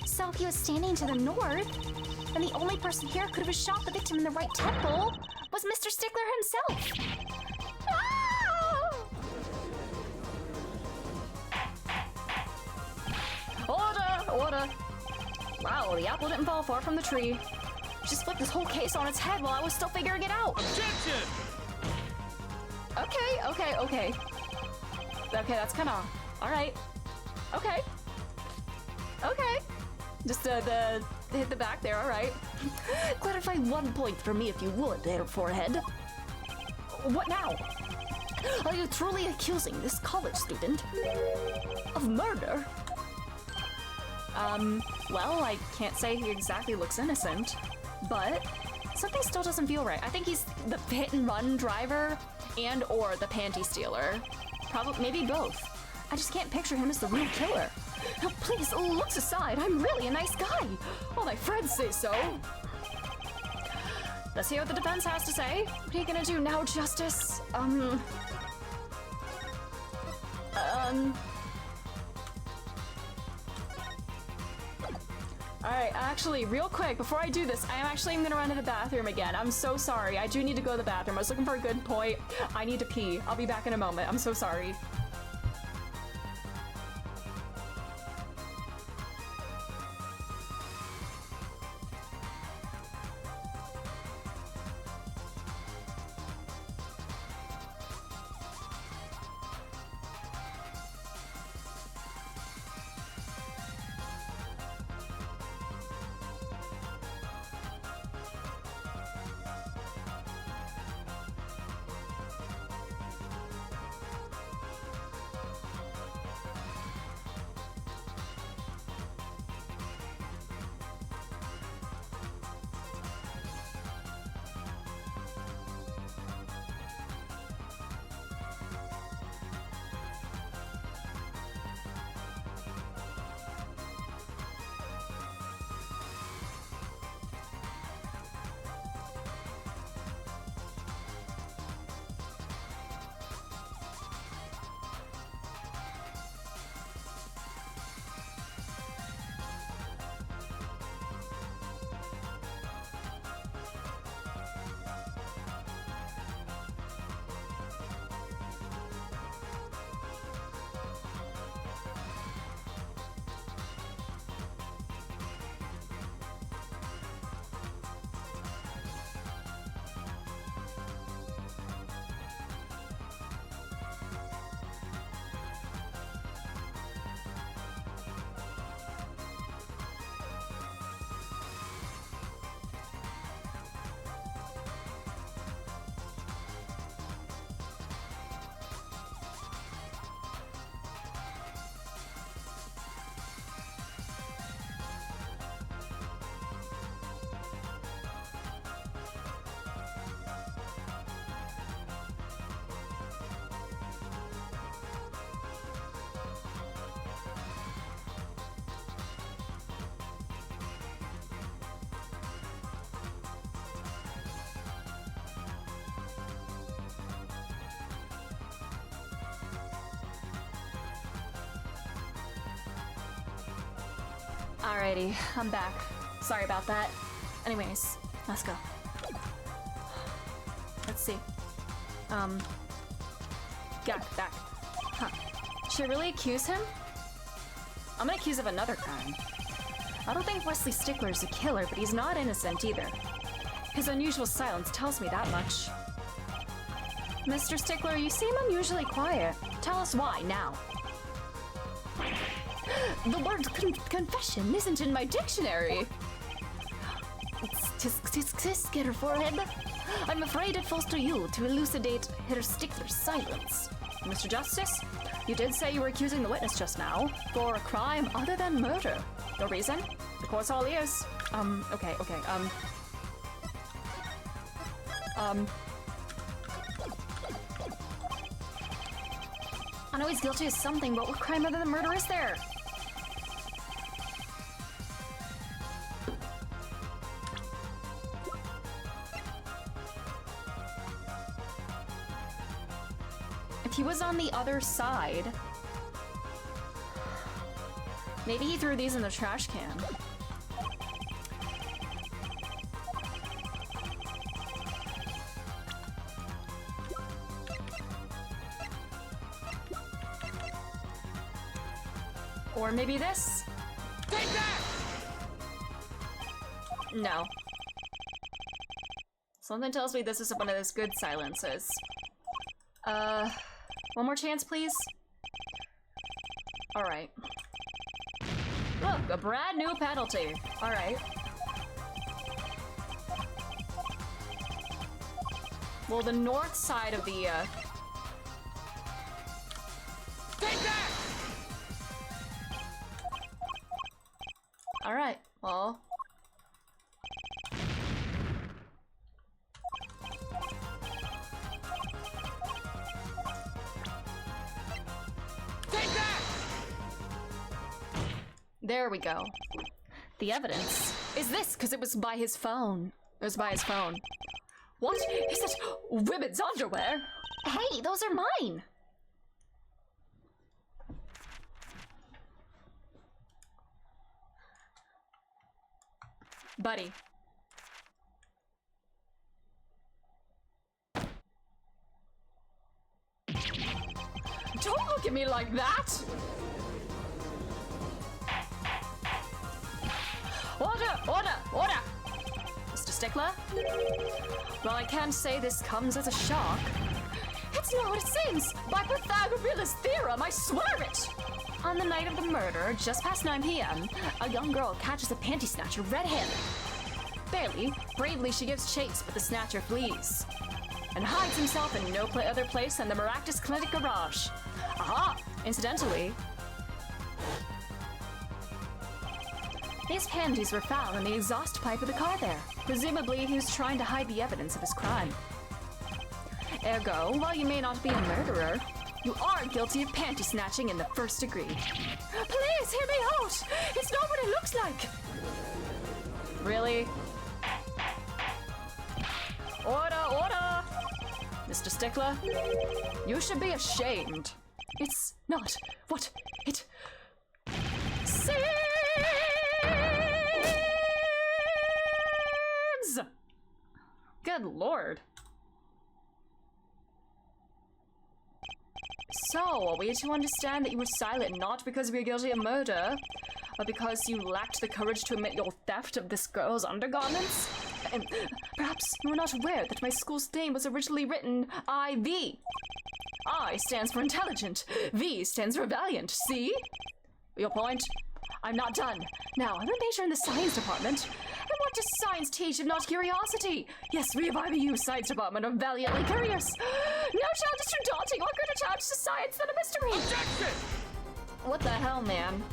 So if he was standing to the north, then the only person here could have shot the victim in the right temple was Mr. Stickler himself. Ah! Order! Wow, the apple didn't fall far from the tree. Just flipped this whole case on its head while I was still figuring it out. Objection! Okay, that's kind of... Alright. Okay. Just hit the back there, alright. Clarify 1 point for me if you would, there, forehead. What now? Are you truly accusing this college student of murder? Well, I can't say he exactly looks innocent, but something still doesn't feel right. I think he's the hit and run driver and or the panty stealer. Probably, maybe both. I just can't picture him as the real killer. Now, please, looks aside, I'm really a nice guy. All my friends say so. Let's hear what the defense has to say. What are you gonna do now, Justice? Alright, actually, real quick, before I do this, I am actually gonna run to the bathroom again. I'm so sorry. I do need to go to the bathroom. I was looking for a good point. I need to pee. I'll be back in a moment. I'm so sorry. Alrighty, I'm back. Sorry about that. Anyways, let's go. Let's see. Back. Huh. Should I really accuse him? I'm gonna accuse him of another crime. I don't think Wesley Stickler is a killer, but he's not innocent either. His unusual silence tells me that much. Mr. Stickler, you seem unusually quiet. Tell us why now. The word confession isn't in my dictionary. Tisk, get her forehead. I'm afraid it falls to you to elucidate Herr Stickler's silence. Mr. Justice, you did say you were accusing the witness just now for a crime other than murder. No reason? The court's all ears. Okay. I know he's guilty of something, but what crime other than murder is there? If he was on the other side, maybe he threw these in the trash can. Or maybe this? Take that! No. Something tells me this isn't one of those good silences. One more chance, please? Alright. Look, a brand new penalty. Alright. Well, the north side of the, Take that! Alright, well... Take that! There we go. The evidence is this, because it was by his phone. It was by his phone. What? Is it women's underwear? Hey, those are mine! Buddy. Don't look at me like that! Order! Mr. Stickler? Well, I can't say this comes as a shock. It's not what it seems! By Pythagoras' theorem, I swear it! On the night of the murder, just past 9 p.m., a young girl catches a panty snatcher red-handed. Bravely she gives chase, but the snatcher flees and hides himself in no other place than the Maractus Clinic garage. Aha! Incidentally, these panties were found in the exhaust pipe of the car there. Presumably, he was trying to hide the evidence of his crime. Ergo, while you may not be a murderer, you are guilty of panty snatching in the first degree. Please, hear me out! It's not what it looks like! Really? Order! Mr. Stickler, you should be ashamed. It's not what it seems! Good lord. So, are we to understand that you were silent not because you were guilty of murder, but because you lacked the courage to admit your theft of this girl's undergarments? And perhaps you were not aware that my school's name was originally written IV. I stands for intelligent, V stands for valiant, see? Your point? I'm not done. Now, I'm a major in the science department. And what does science teach if not curiosity? Yes, we of IBU science department are valiantly curious. No challenge is too daunting or greater challenge to science than a mystery. Objection! What the hell, man?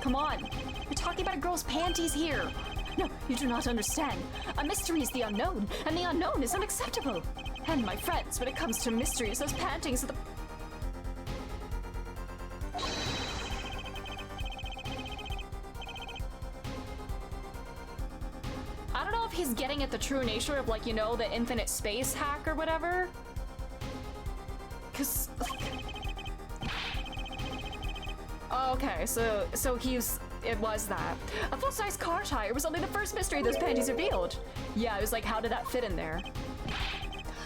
Come on. We're talking about a girl's panties here. No, you do not understand. A mystery is the unknown, and the unknown is unacceptable. And my friends, when it comes to mysteries, those pantings are the... I don't know if he's getting at the true nature of, like, you know, the infinite space hack or whatever. 'Cause... Okay, so he's it was that. A full-size car tire was only the first mystery those panties revealed. Yeah, it was like, how did that fit in there?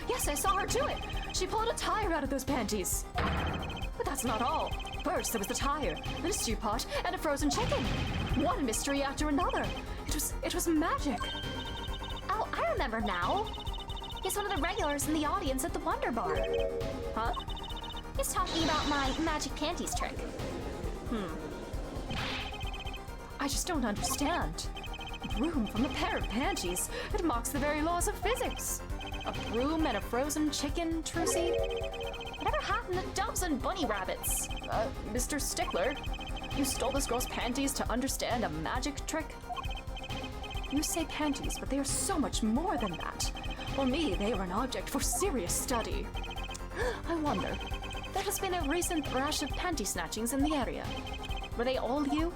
Yes, I saw her do it. She pulled a tire out of those panties. But that's not all. First, there was the tire, then a stew pot, and a frozen chicken. One mystery after another. It was magic. Oh, I remember now. He's one of the regulars in the audience at the Wonder Bar. Huh? He's talking about my magic panties trick. I just don't understand. A broom from a pair of panties. It mocks the very laws of physics. A broom and a frozen chicken, Trucy? Whatever happened to doves and bunny rabbits? Mr. Stickler, you stole this girl's panties to understand a magic trick? You say panties, but they are so much more than that. For me, they are an object for serious study. I wonder, there has been a recent rash of panty snatchings in the area. Were they all you?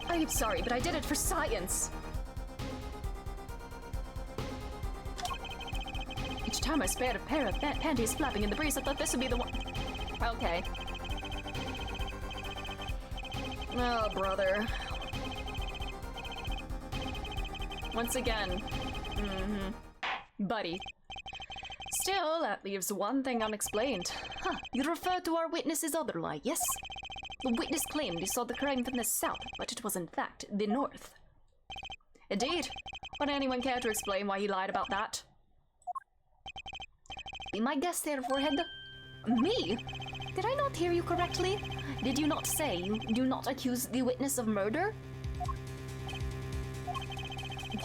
I'm sorry, but I did it for science. Each time I spotted a pair of panties flapping in the breeze, I thought this would be the one. Okay. Oh, brother. Once again. Buddy. Still, that leaves one thing unexplained. Huh, you refer to our witness's other lie, yes? The witness claimed he saw the crime from the south, but it was in fact the north. Indeed. Would anyone care to explain why he lied about that? Be my guest there, Forehead. Me? Did I not hear you correctly? Did you not say you do not accuse the witness of murder?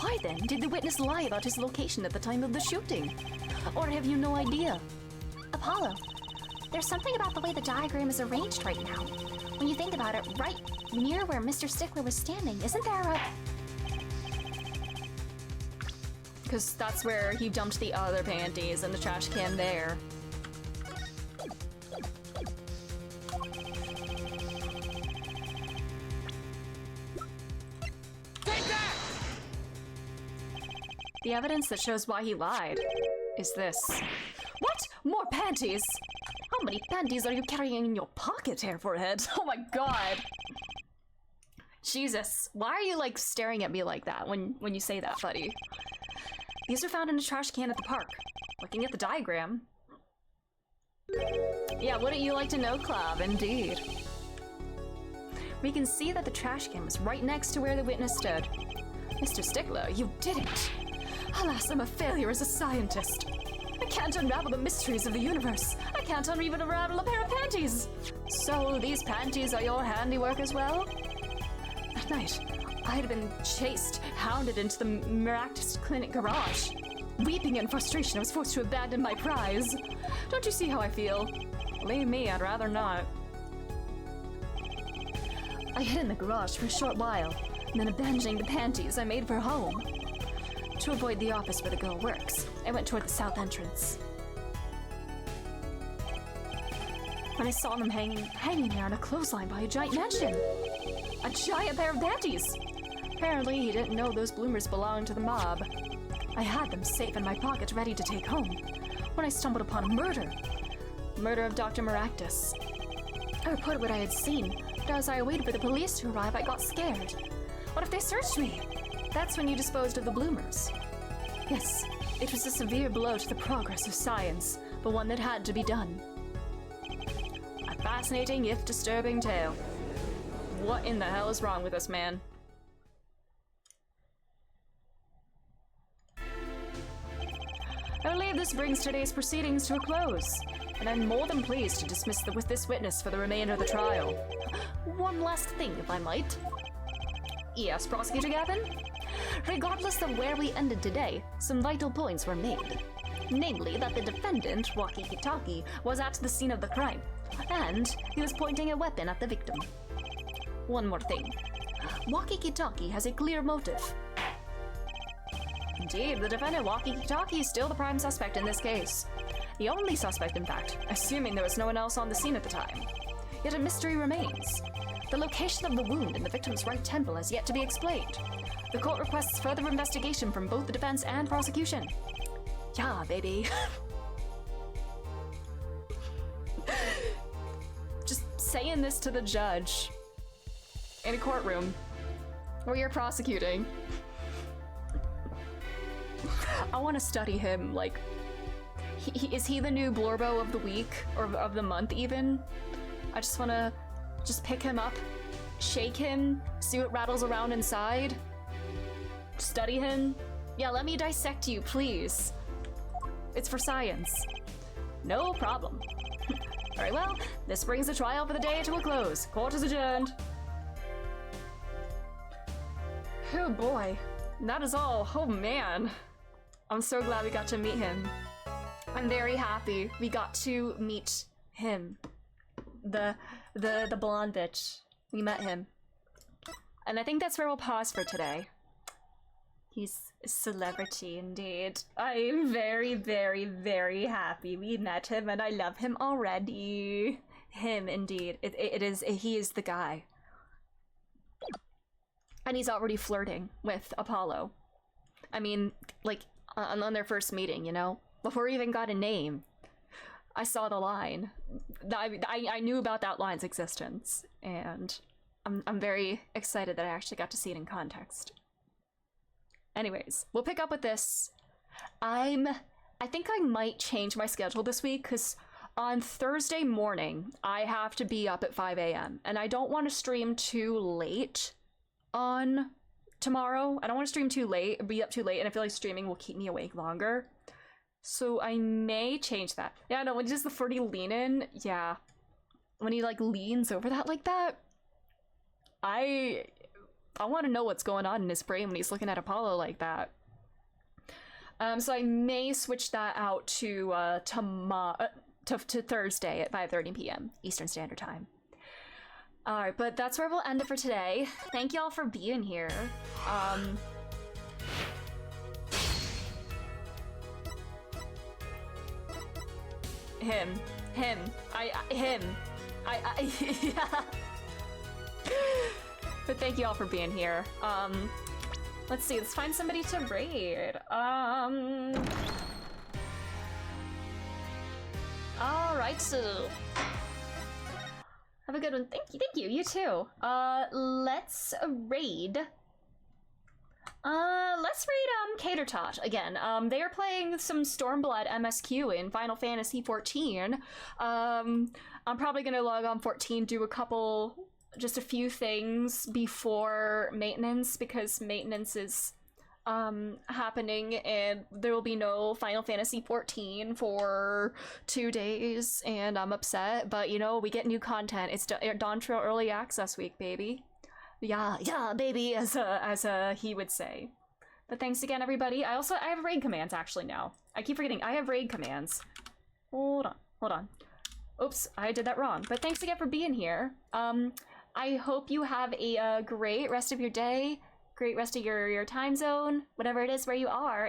Why then did the witness lie about his location at the time of the shooting? Or have you no idea? Apollo, there's something about the way the diagram is arranged right now. When you think about it, right near where Mr. Stickler was standing, isn't there a... Because that's where he dumped the other panties in the trash can there. Take that! The evidence that shows why he lied is this. What? More panties? How many panties are you carrying in your pocket, Hair Forehead? Oh my god. Jesus, why are you like staring at me like that when you say that, buddy? These are found in a trash can at the park. Looking at the diagram. Yeah, wouldn't you like to know, Club? Indeed. We can see that the trash can was right next to where the witness stood. Mr. Stickler, you did it! Alas, I'm a failure as a scientist. I can't unravel the mysteries of the universe. I can't even unravel a pair of panties. So these panties are your handiwork as well? That night, I had been chased, hounded into the Miraculous Clinic garage. Weeping in frustration, I was forced to abandon my prize. Don't you see how I feel? Believe me, I'd rather not. I hid in the garage for a short while, and then abandoning the panties, I made for home. To avoid the office where the girl works, I went toward the south entrance. When I saw them hanging there on a clothesline by a giant mansion. A giant pair of panties! Apparently, he didn't know those bloomers belonged to the mob. I had them safe in my pocket, ready to take home, when I stumbled upon a murder. The murder of Dr. Maractus. I reported what I had seen, but as I waited for the police to arrive, I got scared. What if they searched me? That's when you disposed of the bloomers. Yes, it was a severe blow to the progress of science, but one that had to be done. A fascinating if disturbing tale. What in the hell is wrong with this man? I believe this brings today's proceedings to a close, and I'm more than pleased to dismiss this witness for the remainder of the trial. One last thing, if I might. Yes, Prosecutor Gavin? Regardless of where we ended today, some vital points were made. Namely, that the defendant, Waki Kitaki, was at the scene of the crime, and he was pointing a weapon at the victim. One more thing. Waki Kitaki has a clear motive. Indeed, the defendant Waki Kitaki is still the prime suspect in this case. The only suspect, in fact, assuming there was no one else on the scene at the time. Yet a mystery remains. The location of the wound in the victim's right temple has yet to be explained. The court requests further investigation from both the defense and prosecution. Yeah, baby. Just saying this to the judge. in a courtroom where you're prosecuting. I want to study him, like, is he the new Blorbo of the week, or of the month even? I just want to just pick him up, shake him, see what rattles around inside, study him. Yeah, let me dissect you, please. It's for science. No problem. Very well, this brings the trial for the day to a close. Court is adjourned. Oh boy, that is all. Oh man. I'm so glad we got to meet him. I'm very happy we got to meet him. The blonde bitch. We met him. And I think that's where we'll pause for today. He's a celebrity indeed. I'm very, very, very happy we met him and I love him already. Him indeed. He is the guy. And he's already flirting with Apollo. I mean, like, on their first meeting, you know? Before he even got a name. I saw the line. I knew about that line's existence, and I'm very excited that I actually got to see it in context. Anyways, we'll pick up with this. I think I might change my schedule this week, because on Thursday morning, I have to be up at 5 a.m., and I don't want to stream too late on tomorrow. I don't want to stream too late, be up too late, and I feel like streaming will keep me awake longer. So I may change that. Yeah, no, when he does the 40 lean in, yeah. When he like leans over that like that, I want to know what's going on in his brain when he's looking at Apollo like that. So I may switch that out to to Thursday at 5:30 p.m. Eastern Standard Time. Alright, but that's where we'll end it for today. Thank y'all for being here. Him. Yeah. But thank you all for being here. Let's see, let's find somebody to raid. Alright, so have a good one. Thank you, you too. Let's raid. Let's raid Cater Tot again. They are playing some Stormblood MSQ in Final Fantasy 14. I'm probably gonna log on 14, do just a few things before maintenance, because maintenance is happening and there will be no Final Fantasy 14 for 2 days, and I'm upset, but you know, we get new content. It's Dawn Trail Early Access Week, baby. Yeah, baby, as he would say. But thanks again, everybody. I have raid commands actually now. I keep forgetting I have raid commands. Hold on. Oops, I did that wrong. But thanks again for being here. I hope you have a great rest of your day, great rest of your time zone, whatever it is where you are.